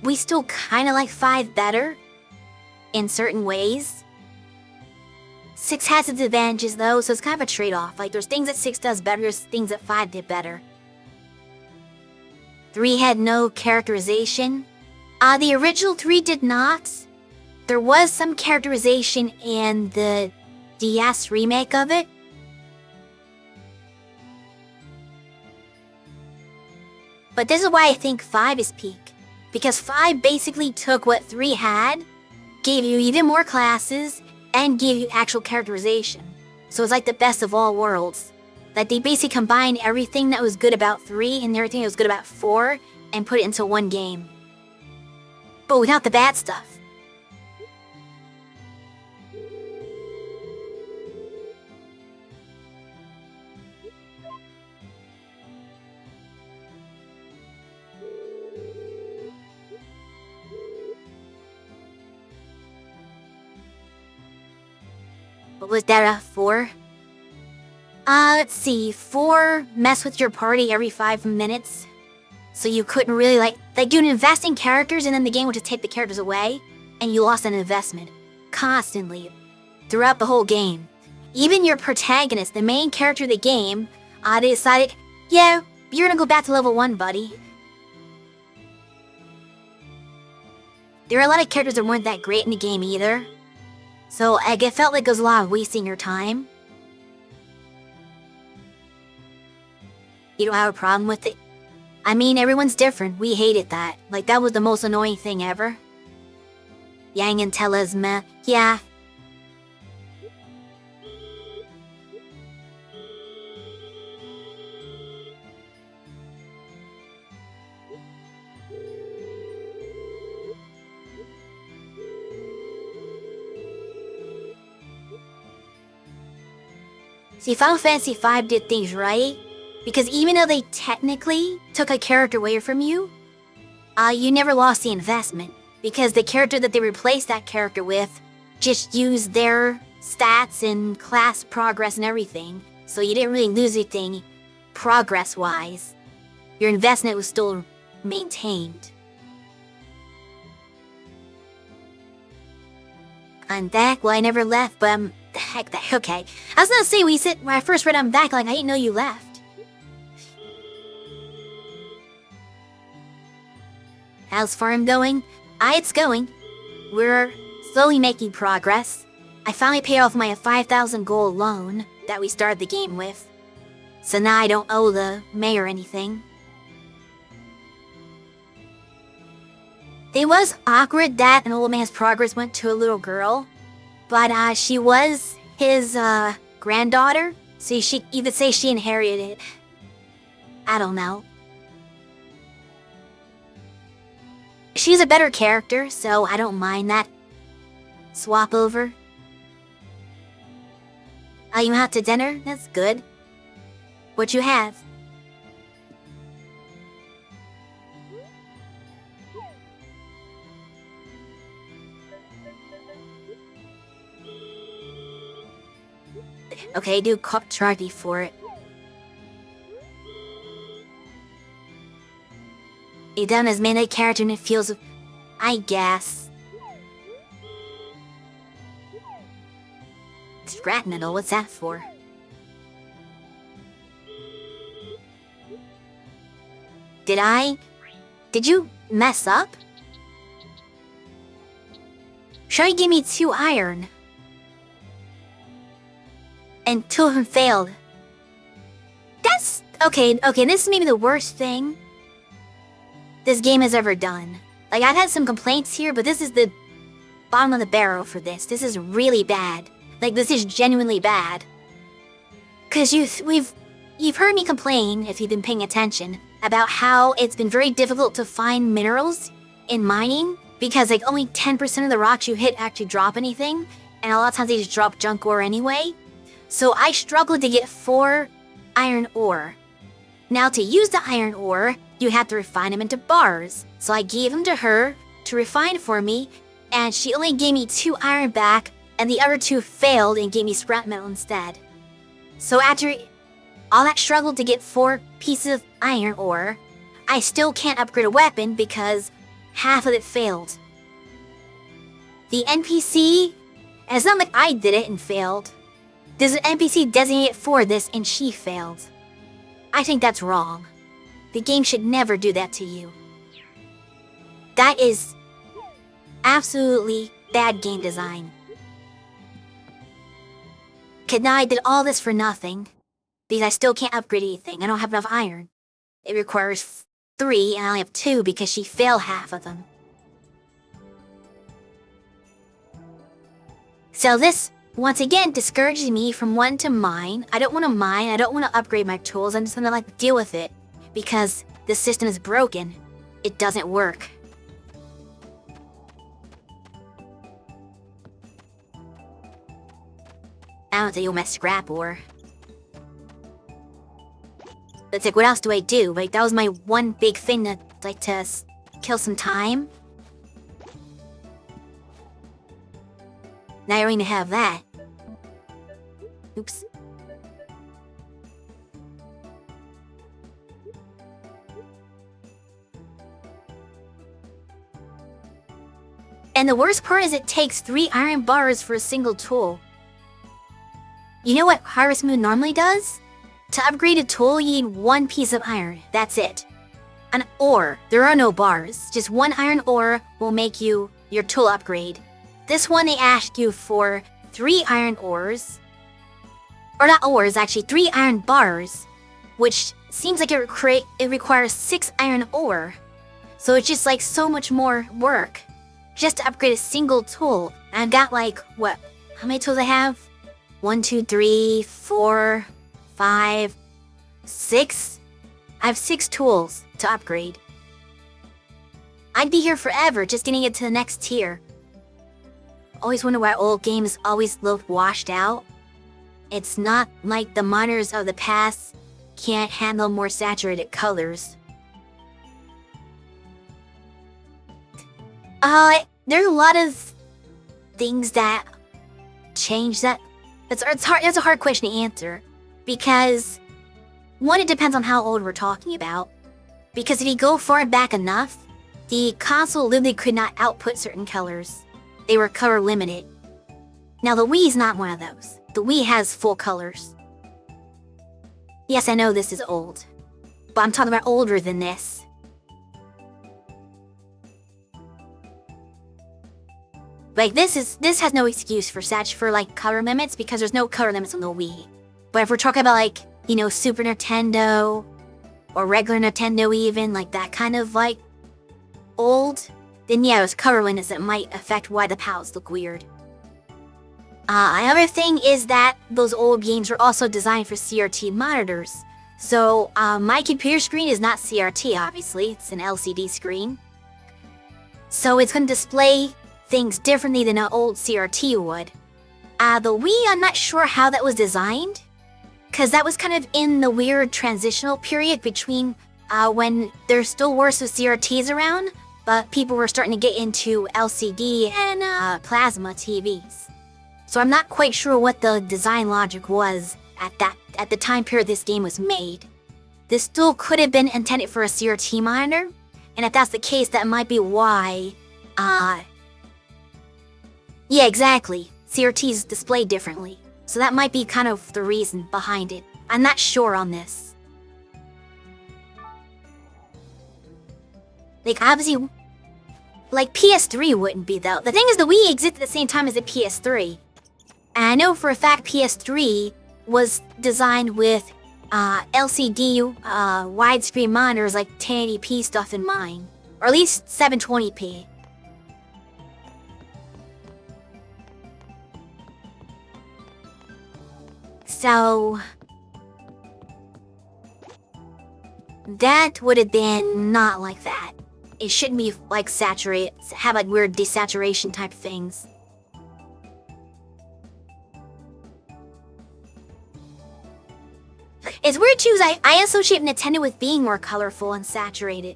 we still kind of like 5 better in certain ways. 6 has its advantages though, so it's kind of a trade-off. Like, there's things that 6 does better, there's things that 5 did better. 3 had no characterization. The original 3 did not. There was some characterization in the DS remake of it. But this is why I think 5 is peak. Because 5 basically took what 3 had, gave you even more classes, and gave you actual characterization. So it's like the best of all worlds. Like, they basically combined everything that was good about 3 and everything that was good about 4 and put it into one game. But without the bad stuff. What was that, 4? Let's see, 4 mess with your party every 5 minutes. So you couldn't really, like you'd invest in characters and then the game would just take the characters away, and you lost an investment. Constantly. Throughout the whole game. Even your protagonist, the main character of the game, they decided, yeah, you're gonna go back to level 1, buddy. There are a lot of characters that weren't that great in the game either. So it felt like it was a lot of wasting your time. You don't have a problem with it? I mean, everyone's different. We hated that. Like, that was the most annoying thing ever. Yang and Tella's meh. Yeah. See, Final Fantasy V did things right, because even though they technically took a character away from you, you never lost the investment, because the character that they replaced that character with just used their stats and class progress and everything, so you didn't really lose anything progress-wise. Your investment was still maintained. I'm back. Well, I never left, but heck, okay. I was gonna say, when I first read I'm back, like, I didn't know you left. How's farm going? It's going. We're slowly making progress. I finally paid off my 5,000 gold loan that we started the game with. So now I don't owe the mayor anything. It was awkward that an old man's progress went to a little girl. But she was his granddaughter, so you could say she inherited it. I don't know. She's a better character, so I don't mind that swap over. You out to dinner? That's good. What you have? Okay, do cop charity for it. You done as main character and it feels, I guess. Stratnadle, what's that for? Did you mess up? Sure, give me 2 iron. And 2 of them failed. That's... Okay, this is maybe the worst thing this game has ever done. Like, I've had some complaints here, but this is the bottom of the barrel for this. This is really bad. Like, this is genuinely bad. Cause you've heard me complain, if you've been paying attention, about how it's been very difficult to find minerals in mining, because like only 10% of the rocks you hit actually drop anything, and a lot of times they just drop junk ore anyway. So I struggled to get 4 iron ore. Now to use the iron ore, you have to refine them into bars. So I gave them to her to refine for me, and she only gave me 2 iron back, and the other 2 failed and gave me scrap metal instead. So after all that struggle to get 4 pieces of iron ore, I still can't upgrade a weapon because half of it failed. The NPC, it's not like I did it and failed. There's an NPC designated for this and she failed. I think that's wrong. The game should never do that to you. That is absolutely bad game design. Now I did all this for nothing, because I still can't upgrade anything. I don't have enough iron. It requires 3, and I only have 2 because she failed half of them. So this, once again, discourages me from wanting to mine. I don't want to mine, I don't want to upgrade my tools, I'm just going to like deal with it. Because the system is broken. It doesn't work. I don't think you'll mess scrap ore. It's like, what else do I do? Like, that was my one big thing to, like, to kill some time. Now I don't even have that. Oops. And the worst part is it takes 3 iron bars for a single tool. You know what Harvest Moon normally does? To upgrade a tool, you need 1 piece of iron. That's it. An ore. There are no bars. Just 1 iron ore will make you your tool upgrade. This one, they ask you for 3 iron ores. Or not ores, actually 3 iron bars. Which seems like it requires 6 iron ore. So it's just like so much more work. Just to upgrade a single tool. And I've got like, what? How many tools I have? 1, 2, 3, 4, 5, 6? I have 6 tools to upgrade. I'd be here forever just getting it to the next tier. Always wonder why old games always look washed out. It's not like the miners of the past can't handle more saturated colors. There's a lot of things that change that. It's hard. It's a hard question to answer because, one, it depends on how old we're talking about. Because if you go far back enough, the console literally could not output certain colors. They were color limited. Now the Wii's not one of those. The Wii has full colors. Yes, I know this is old, but I'm talking about older than this. Like this has no excuse for like color limits because there's no color limits on the Wii. But if we're talking about like, you know, Super Nintendo or regular Nintendo even, like that kind of like old, then yeah, there's color limits that might affect why the palettes look weird. Another thing is that those old games were also designed for CRT monitors. So my computer screen is not CRT, obviously, it's an LCD screen. So it's going to display things differently than an old CRT would. The Wii, I'm not sure how that was designed, because that was kind of in the weird transitional period between when there still were some CRTs around, but people were starting to get into LCD and plasma TVs. So I'm not quite sure what the design logic was at the time period this game was made. This still could have been intended for a CRT monitor, and if that's the case, that might be why, yeah, exactly. CRTs display differently. So that might be kind of the reason behind it. I'm not sure on this. Like, obviously, like PS3 wouldn't be though. The thing is, the Wii existed at the same time as the PS3. And I know for a fact PS3 was designed with LCD widescreen monitors like 1080p stuff in mind. Or at least 720p. So that would have been not like that. It shouldn't be like saturated, have like weird desaturation type things. It's weird too, I associate Nintendo with being more colorful and saturated.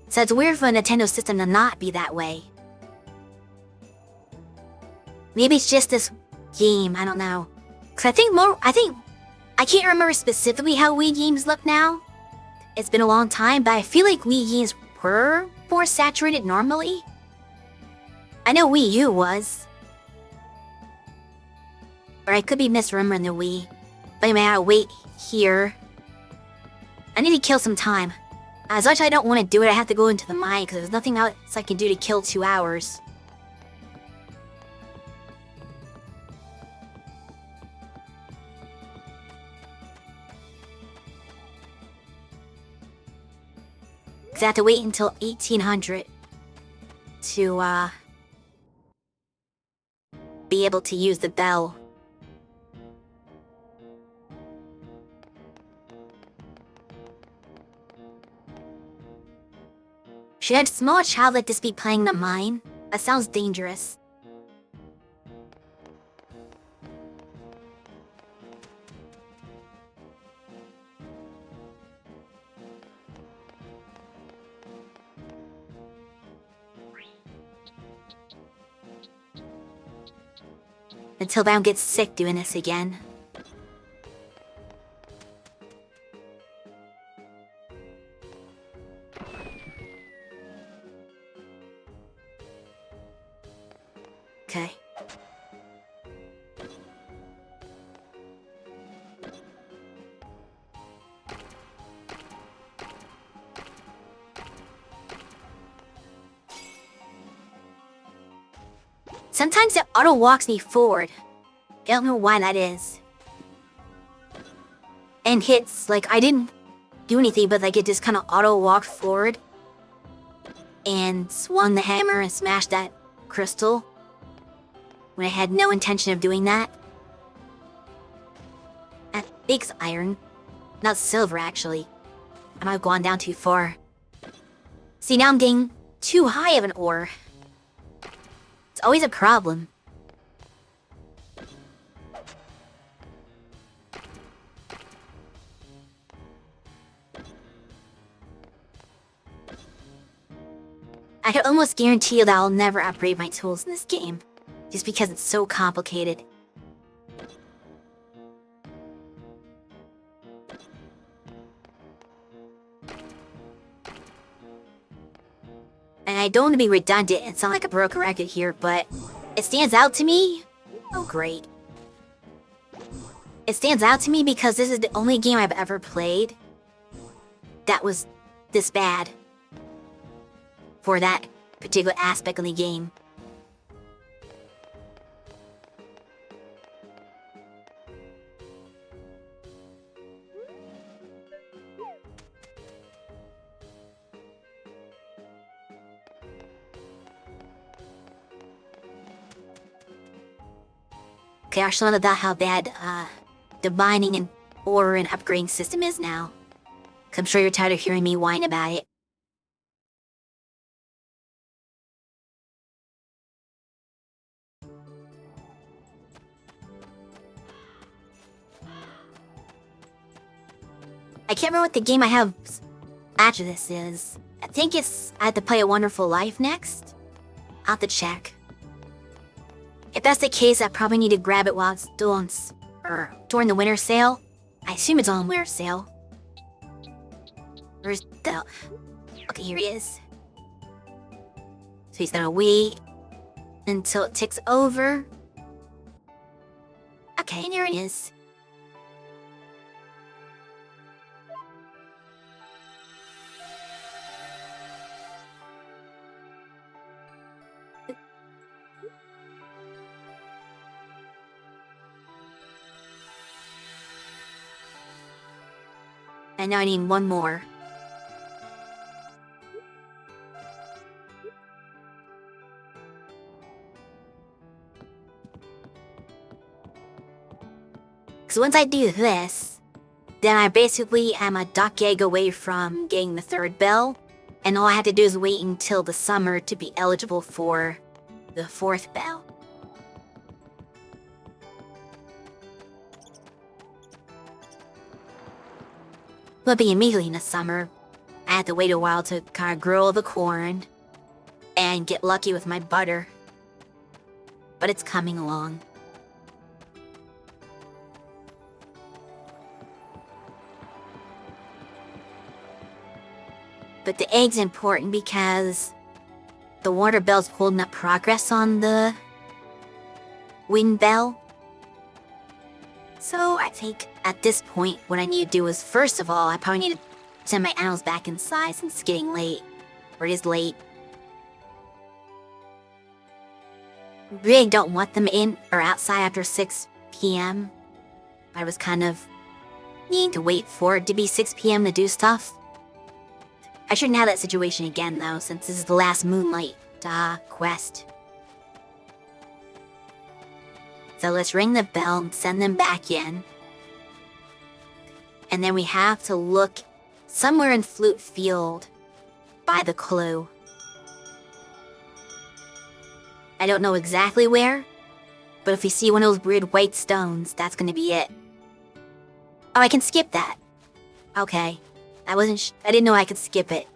So it's weird for a Nintendo system to not be that way. Maybe it's just this game, I don't know. Cause I can't remember specifically how Wii games look now. It's been a long time, but I feel like Wii games were more saturated normally. I know Wii U was. Or I could be misremembering the Wii. But anyway, I'll wait here. I need to kill some time. As much as I don't want to do it, I have to go into the mine because there's nothing else I can do to kill 2 hours. Because I have to wait until 1800 to, be able to use the bell. Should a small child like this be playing the mine? That sounds dangerous. Until I don't get sick doing this again. Okay. Sometimes it auto walks me forward. I don't know why that is. And hits, like, I didn't do anything, but like it just kind of auto walked forward. And swung the hammer and smashed that crystal. When I had no intention of doing that. That big's iron. Not silver, actually. I might have gone down too far. See, now I'm getting too high of an ore. It's always a problem. I can almost guarantee that I'll never upgrade my tools in this game. Just because it's so complicated. And I don't want to be redundant and sound like a broken record here, but it stands out to me. Oh, great. It stands out to me because this is the only game I've ever played that was this bad for that particular aspect of the game. Okay, I should know about how bad, the mining and ore and upgrading system is now. 'Cause I'm sure you're tired of hearing me whine about it. I can't remember what the game I have after this is. I think it's I have to play A Wonderful Life next. I'll have to check. If that's the case, I probably need to grab it while it's still on during the winter sale. I assume it's on winter sale. Where's the... Okay, here he is. So he's gonna wait until it ticks over. Okay, and here it is. And now I need one more. So once I do this, then I basically am a duck egg away from getting the 3rd bell, and all I have to do is wait until the summer to be eligible for the 4th bell. But being immediately in the summer, I had to wait a while to kind of grow the corn and get lucky with my butter. But it's coming along. But the egg's important because the water bell's holding up progress on the wind bell. So I think at this point, what I need to do is, first of all, I probably need to send my animals back inside since it's getting late. Or it is late. Really don't want them in or outside after 6 p.m. I was kind of needing to wait for it to be 6 p.m. to do stuff. I shouldn't have that situation again, though, since this is the last Moonlight quest. So let's ring the bell and send them back in. And then we have to look somewhere in Flute Field by the clue. I don't know exactly where, but if you see one of those weird white stones, that's gonna be it. Oh, I can skip that. Okay. I didn't know I could skip it.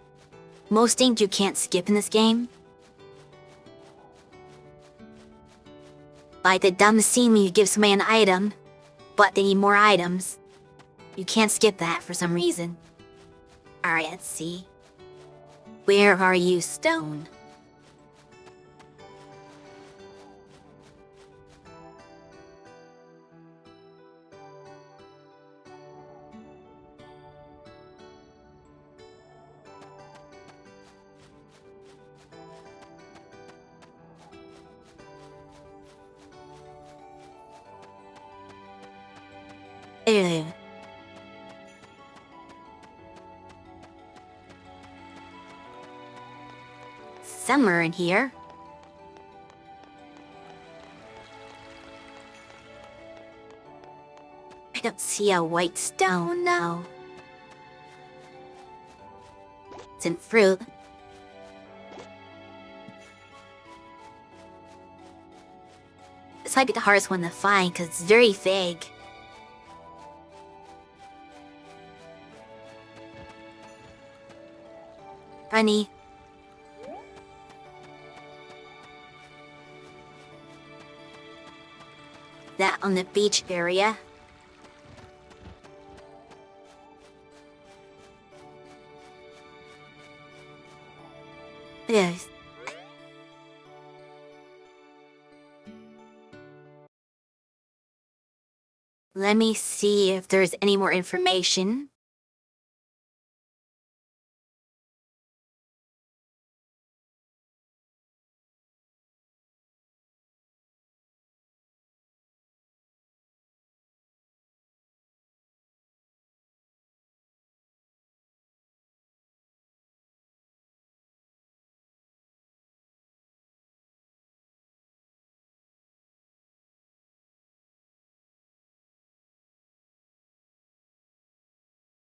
Most things you can't skip in this game. Like the dumb scene when you give somebody an item, but they need more items. You can't skip that for some reason. Alright, let's see. Where are you, stone? Ew. Somewhere in here. I don't see a white stone, no. It's in fruit. This might be the hardest one to find because it's very vague. Funny. That on the beach area. Yes. Let me see if there's any more information.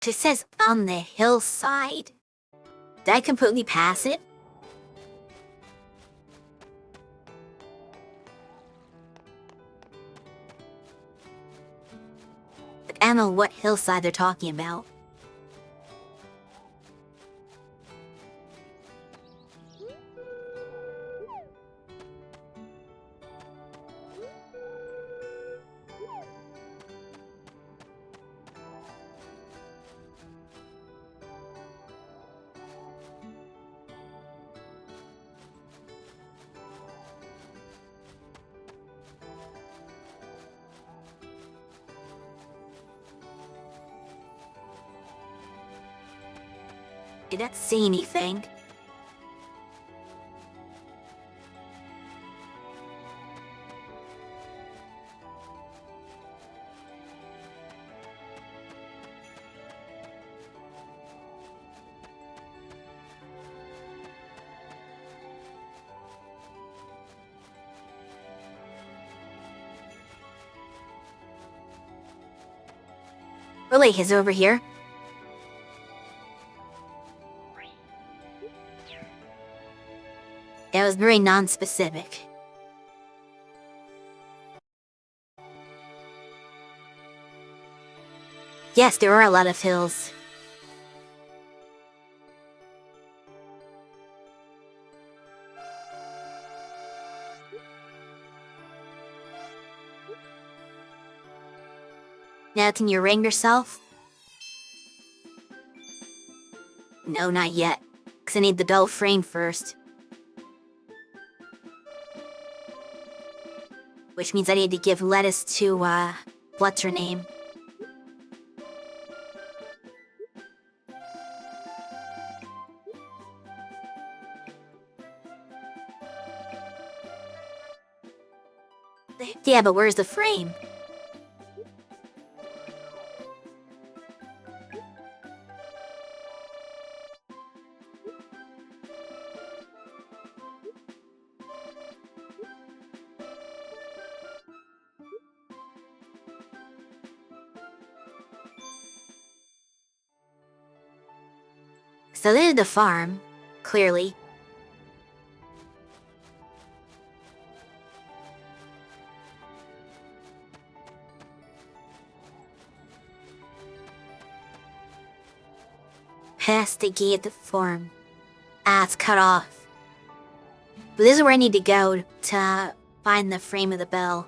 It says on the hillside. Did I completely pass it? I don't know what hillside they're talking about. Did not see anything. The lake is over here. It was very non-specific. Yes, there are a lot of hills. Now can you ring yourself? No, not yet. Cause I need the bell frame first. Which means I need to give lettuce to, what's her name? Yeah, but where's the frame? So this is the farm, clearly. Past the gate the farm. Ah, it's cut off. But this is where I need to go to find the frame of the bell.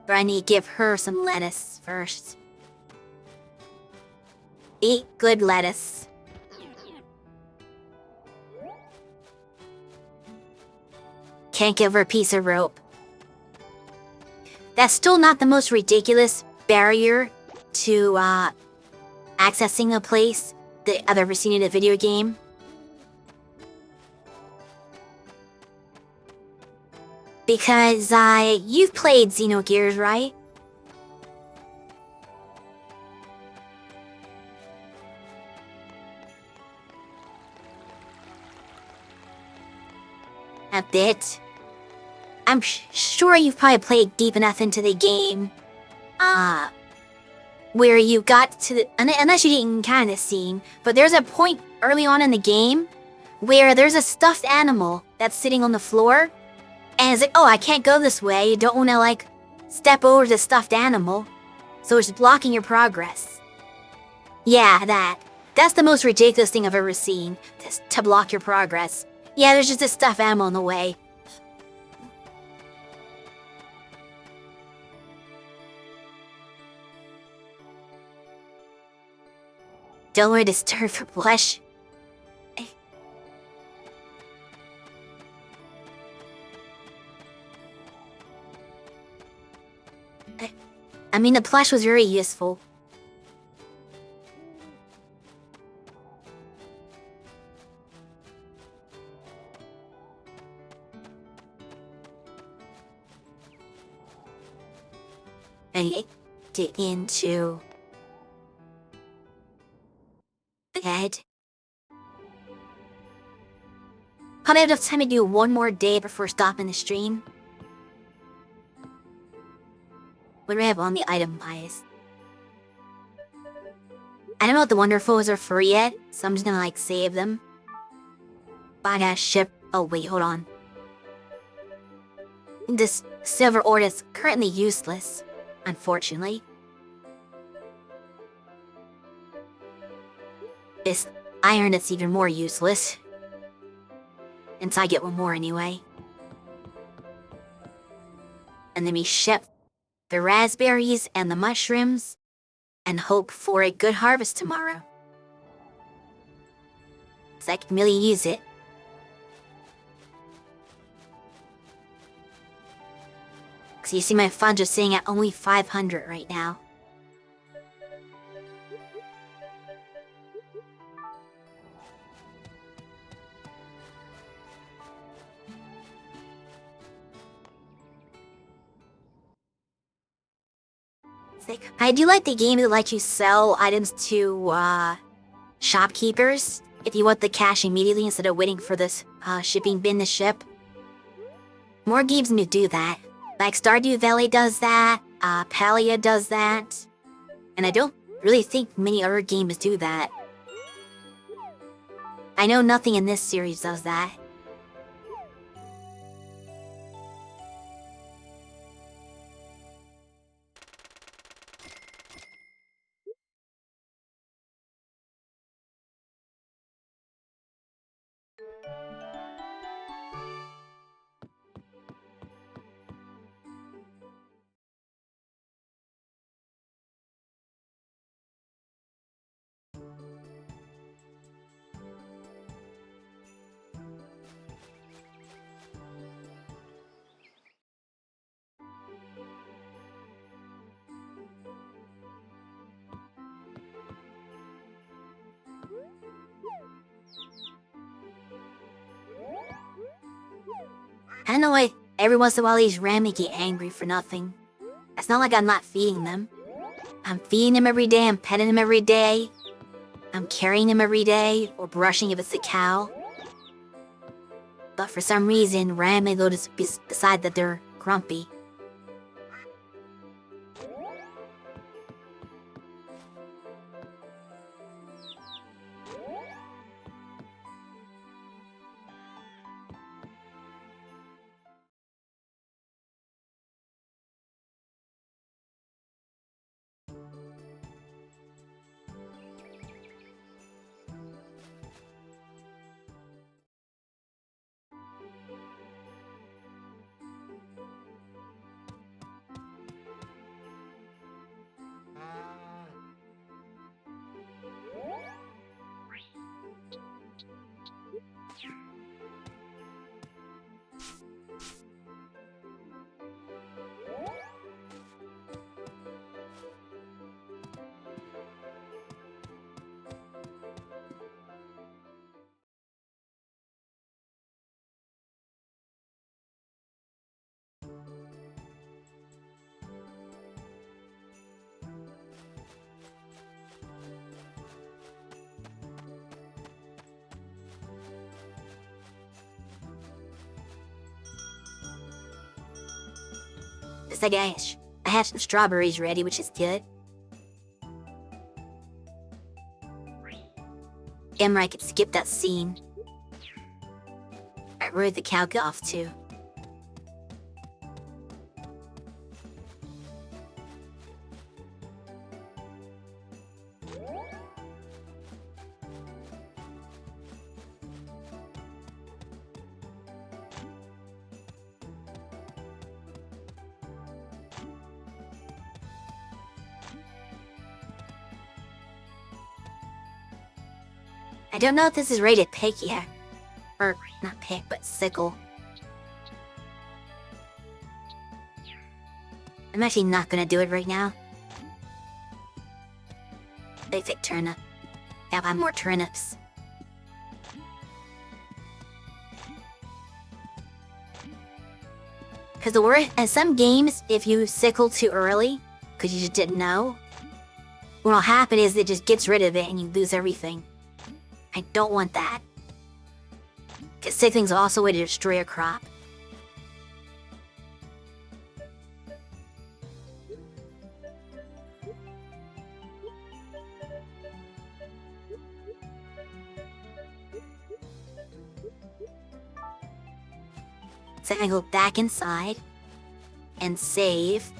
But I need to give her some lettuce first. Eat good lettuce. Can't give her a piece of rope. That's still not the most ridiculous barrier to accessing a place that I've ever seen in a video game. Because you've played Xenogears, right? A bit. I'm sure you've probably played deep enough into the game. Where you got to the... Unless you didn't kind of see, but there's a point early on in the game where there's a stuffed animal that's sitting on the floor. And it's like, oh, I can't go this way. You don't want to, like, step over the stuffed animal. So it's blocking your progress. Yeah, that. That's the most ridiculous thing I've ever seen. To block your progress. Yeah, there's just a stuffed animal in the way. Don't want to disturb her blush. I mean, the plush was very useful. And get into bed. Probably have enough time to do one more day before stopping the stream. What do we have on the item buys? I don't know what the Wonderfuls are for yet, so I'm just gonna like save them. Buy a ship. Oh wait, hold on. This silver ore is currently useless, unfortunately. This iron that's even more useless. Until I get one more anyway. And then we ship the raspberries and the mushrooms and hope for a good harvest tomorrow. So I can really use it. Cause you see my funds are sitting at only 500 right now. I do like the game that lets you sell items to shopkeepers if you want the cash immediately instead of waiting for this shipping bin to ship. More games need to do that. Like Stardew Valley does that, Palia does that. And I don't really think many other games do that. I know nothing in this series does that. I know every once in a while these Rami get angry for nothing. It's not like I'm not feeding them. I'm feeding them every day, I'm petting them every day. I'm carrying them every day, or brushing if it's a cow. But for some reason, Rami will just decide that they're grumpy. It's like I have some strawberries ready, which is good. Emma, I could skip that scene. Alright, where did the cow get off to? I don't know if this is rated pick yet. Or, not pick, but sickle. I'm actually not gonna do it right now. Basic turnip. Yeah, buy more turnips. Because the word, in some games, if you sickle too early, because you just didn't know, what'll happen is it just gets rid of it and you lose everything. I don't want that. Because sickling's also a way to destroy a crop. So I'm gonna go back inside and save.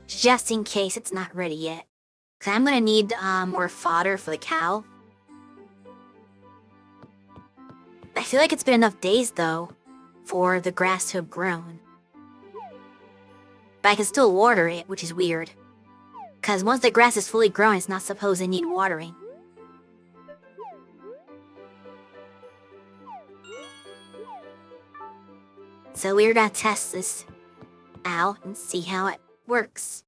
Just in case it's not ready yet. Because I'm gonna need more fodder for the cow. I feel like it's been enough days, though, for the grass to have grown. But I can still water it, which is weird. Because once the grass is fully grown, it's not supposed to need watering. So we're gonna test this out and see how it works.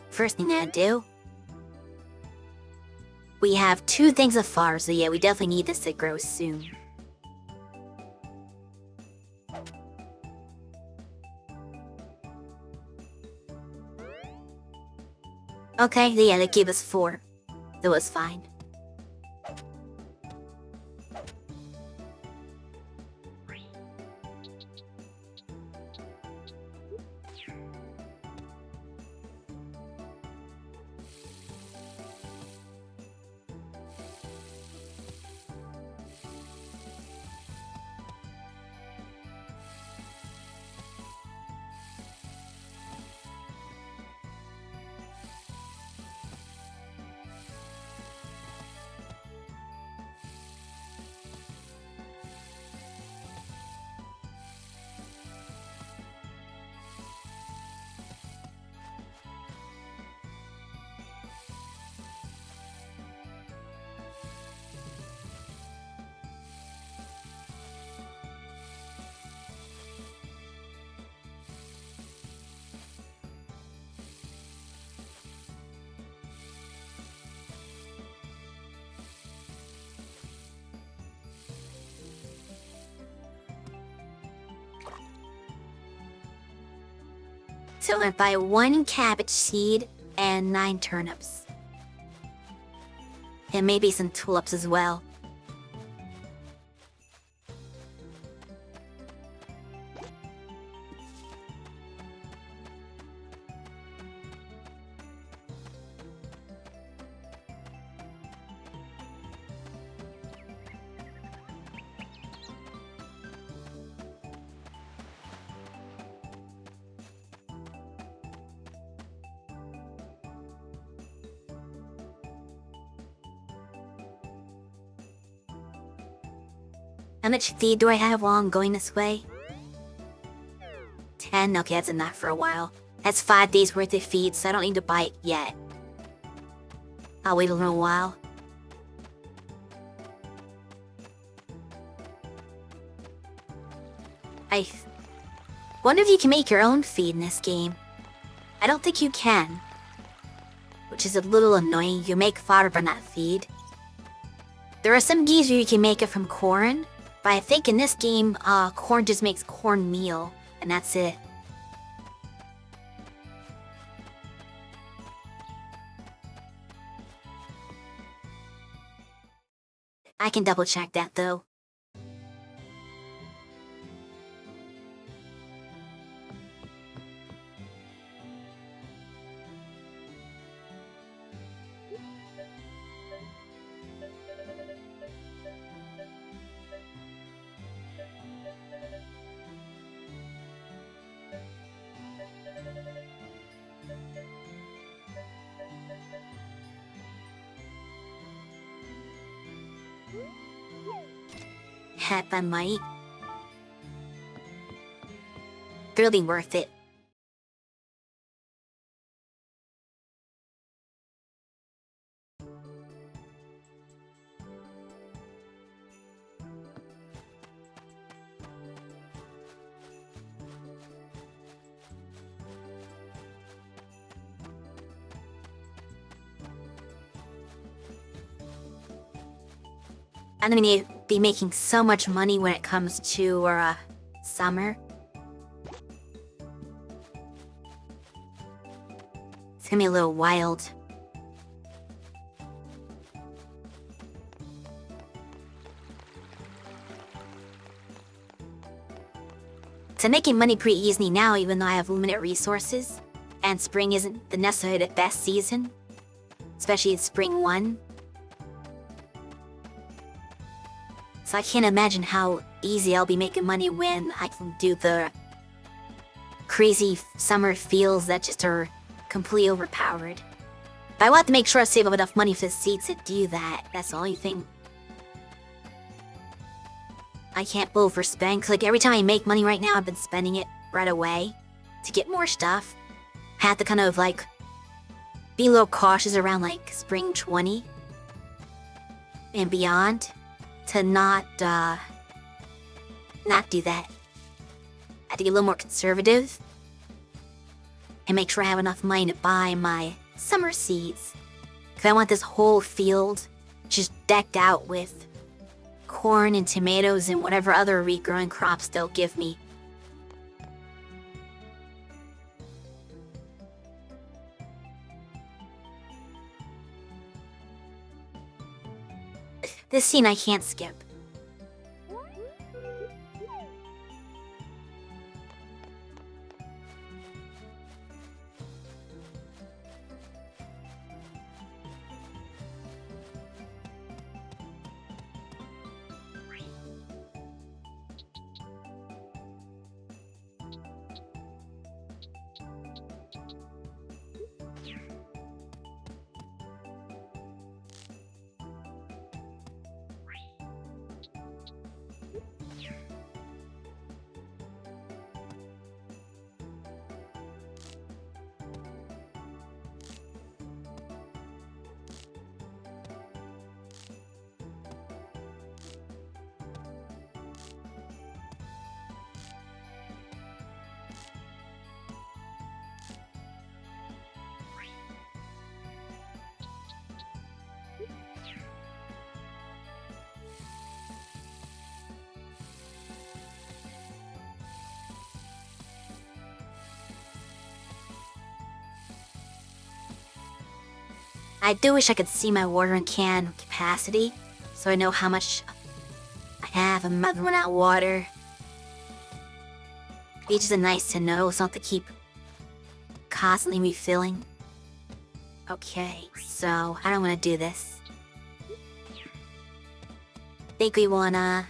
First thing to do, we have 2 things of fodder, so yeah, we definitely need this to grow soon. Okay, yeah, they gave us 4. That was fine. So I buy 1 cabbage seed and 9 turnips. And maybe some tulips as well. How much feed do I have while I'm going this way? 10? Okay, that's enough for a while. That's 5 days worth of feed, so I don't need to buy it yet. I'll wait a little while. I wonder if you can make your own feed in this game. I don't think you can. Which is a little annoying. You make fodder but not feed. There are some games where you can make it from corn, but I think in this game, corn just makes cornmeal, and that's it. I can double check that though. Heck, I might. Really worth it. I'm gonna be making so much money when it comes to, summer. It's gonna be a little wild. So I'm making money pretty easily now, even though I have limited resources. And spring isn't necessarily the best season. Especially spring 1. So I can't imagine how easy I'll be making money when I can do the crazy summer feels that just are completely overpowered. But I want to make sure I save up enough money for the seeds to do that. That's the only thing. I can't overspend, because like every time I make money right now, I've been spending it right away to get more stuff. I have to kind of like be a little cautious around like spring 20 and beyond. To not do that. I have to get a little more conservative and make sure I have enough money to buy my summer seeds. Because I want this whole field just decked out with corn and tomatoes and whatever other regrowing crops they'll give me. This scene I can't skip. I do wish I could see my watering can capacity, so I know how much I have. I'm not running out of water. It's just nice to know, it's not to keep constantly refilling. Okay, so I don't want to do this. Think we wanna...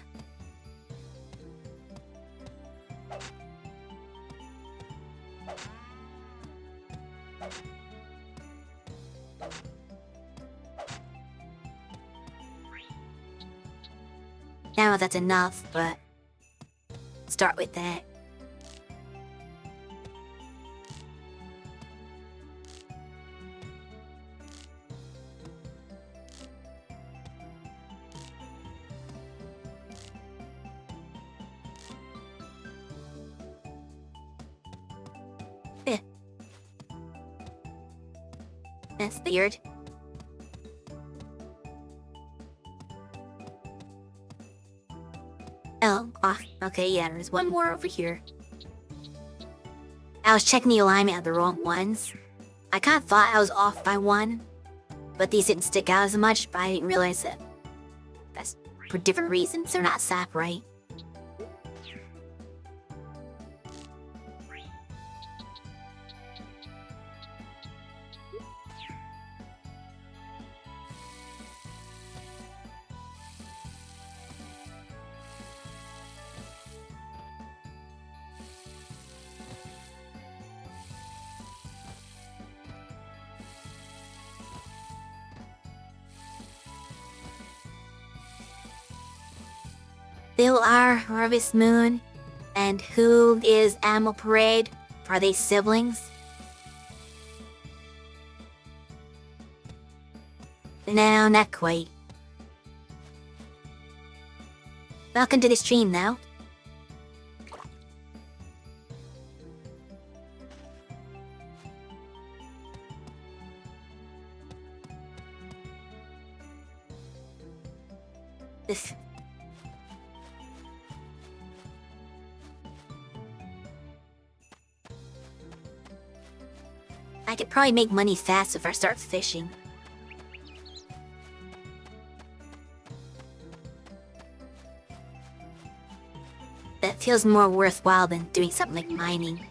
Now that's enough, but start with that. Eh. That's weird. Oh, okay, yeah, there's one more over here. I was checking the alignment of the wrong ones. I kinda thought I was off by one, but these didn't stick out as much, but I didn't realize that that's for different reasons. They're not sap right. Bill R. Harvest Moon, and who is Animal Parade? Are they siblings? No, not quite. Welcome to the stream now. This... I could probably make money fast if I start fishing. That feels more worthwhile than doing something like mining.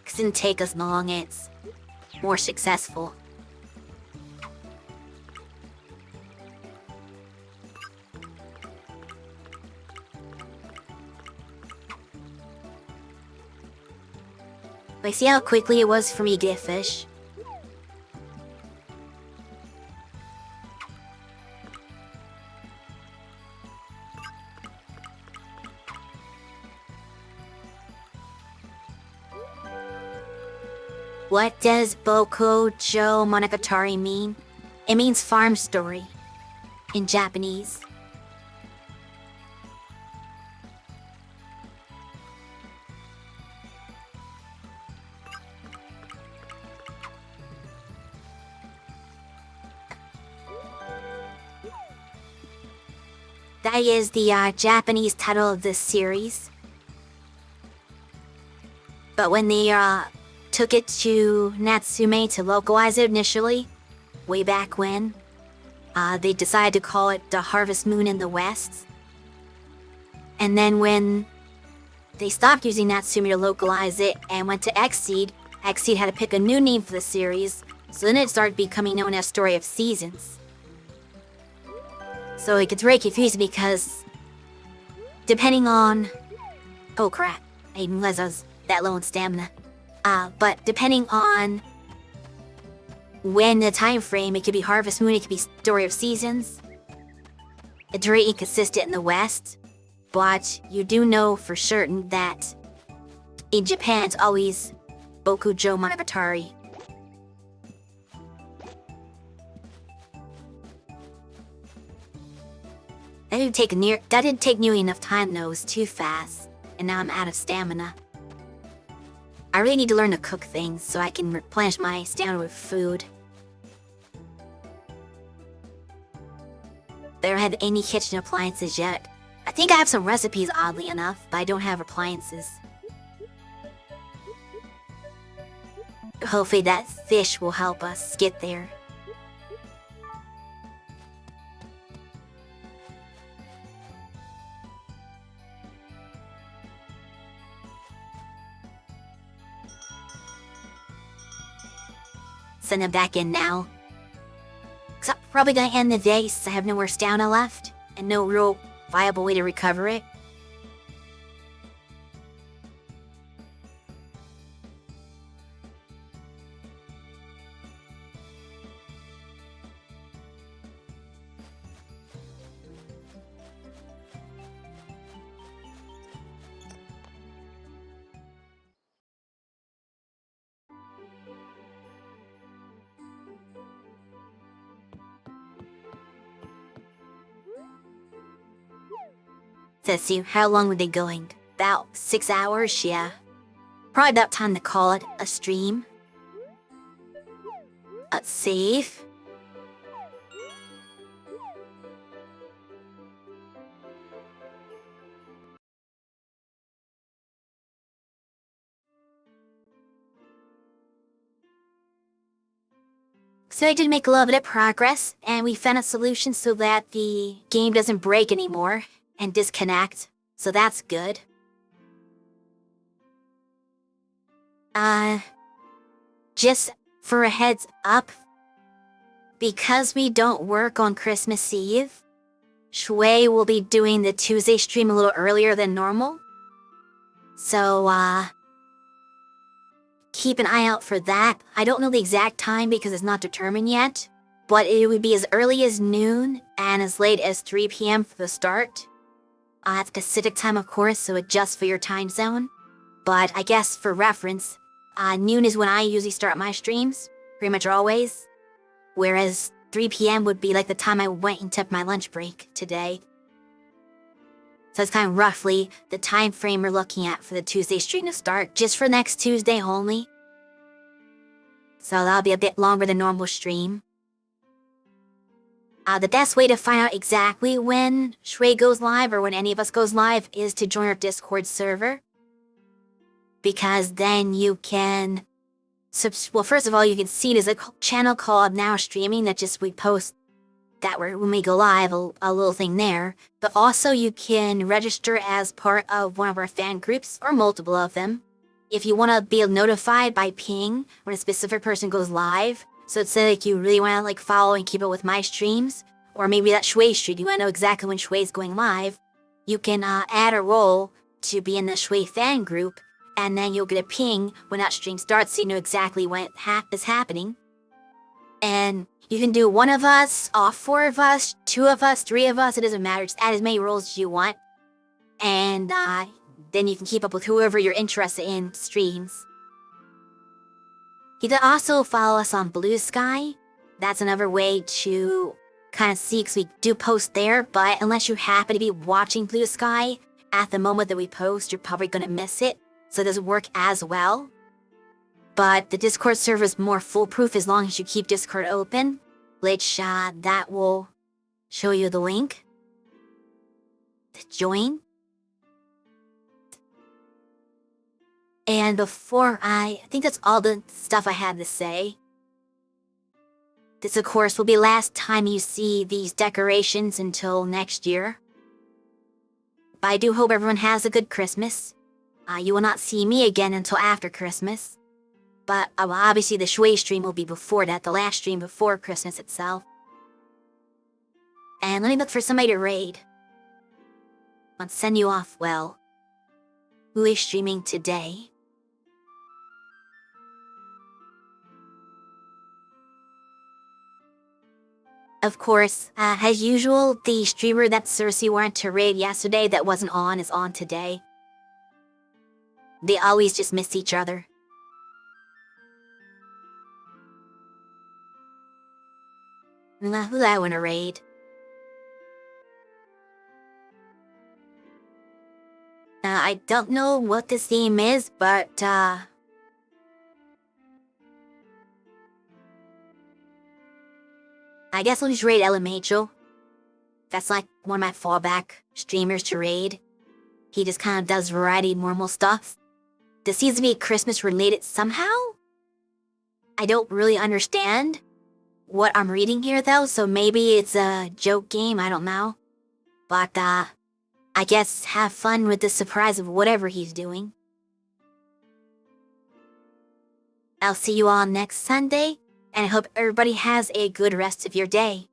It didn't take us long, it's more successful. Like, see how quickly it was for me to get fish? What does Boko Jo Monogatari mean? It means farm story in Japanese. That is the Japanese title of this series. But when they took it to Natsume to localize it initially, way back when, they decided to call it The Harvest Moon in the West. And then when they stopped using Natsume to localize it and went to Xseed, Xseed had to pick a new name for the series, so then it started becoming known as Story of Seasons. So it gets very confusing because depending on... Oh crap, I didn't realize I was that low in stamina. But depending on when the time frame, it could be Harvest Moon, it could be Story of Seasons. It's very inconsistent in the West, but you do know for certain that in Japan it's always Bokujo Monogatari. That didn't take nearly enough time though, it was too fast, and now I'm out of stamina. I really need to learn to cook things so I can replenish my stamina with food. I haven't had any kitchen appliances yet. I think I have some recipes, oddly enough, but I don't have appliances. Hopefully that fish will help us get there. Send them back in now. Cause I'm probably gonna end the day since I have no more stamina left, and no real viable way to recover it. Let's see, how long were they going? About 6 hours, yeah. Probably about time to call it a stream. Save. So I did make a little bit of progress, and we found a solution so that the game doesn't break anymore and disconnect, so that's good. Just for a heads up, because we don't work on Christmas Eve, Shui will be doing the Tuesday stream a little earlier than normal. So, keep an eye out for that. I don't know the exact time because it's not determined yet, but it would be as early as noon and as late as 3 p.m. for the start. At Pacific time, of course, so adjust for your time zone. But I guess for reference, noon is when I usually start my streams, pretty much always. Whereas 3 p.m. would be like the time I went and took my lunch break today. So it's kind of roughly the time frame we're looking at for the Tuesday stream to start, just for next Tuesday only. So that'll be a bit longer than normal stream. The best way to find out exactly when Shui goes live, or when any of us goes live, is to join our Discord server. Because then you can... well, first of all, you can see there's a channel called Now Streaming that just we post that when we go live, a little thing there. But also you can register as part of one of our fan groups, or multiple of them. If you want to be notified by ping when a specific person goes live, so it's like you really want to follow and keep up with my streams, or maybe that Shui stream, you want to know exactly when Shui's going live, you can add a role to be in the Shui fan group, and then you'll get a ping when that stream starts so you know exactly when it is happening. And you can do one of us, all 4 of us, 2 of us, 3 of us, it doesn't matter, just add as many roles as you want. And then you can keep up with whoever you're interested in streams. You can also follow us on Blue Sky. That's another way to kind of see, because we do post there, but unless you happen to be watching Blue Sky at the moment that we post, you're probably going to miss it, so it doesn't work as well. But the Discord server is more foolproof as long as you keep Discord open, which that will show you the link. join. And before I think that's all the stuff I had to say. This, of course, will be last time you see these decorations until next year. But I do hope everyone has a good Christmas. You will not see me again until after Christmas. But obviously the Shui stream will be before that, the last stream before Christmas itself. And let me look for somebody to raid. I'll send you off well. Who is streaming today? Of course, as usual, the streamer that Cersei wanted to raid yesterday that wasn't on is on today. They always just miss each other. Who do I want to raid? I don't know what this theme is, but I guess I'll just raid LMHO. That's like one of my fallback streamers to raid. He just kind of does variety normal stuff. This seems to be Christmas related somehow? I don't really understand what I'm reading here though, so maybe it's a joke game, I don't know. But I guess have fun with the surprise of whatever he's doing. I'll see you all next Sunday, and I hope everybody has a good rest of your day.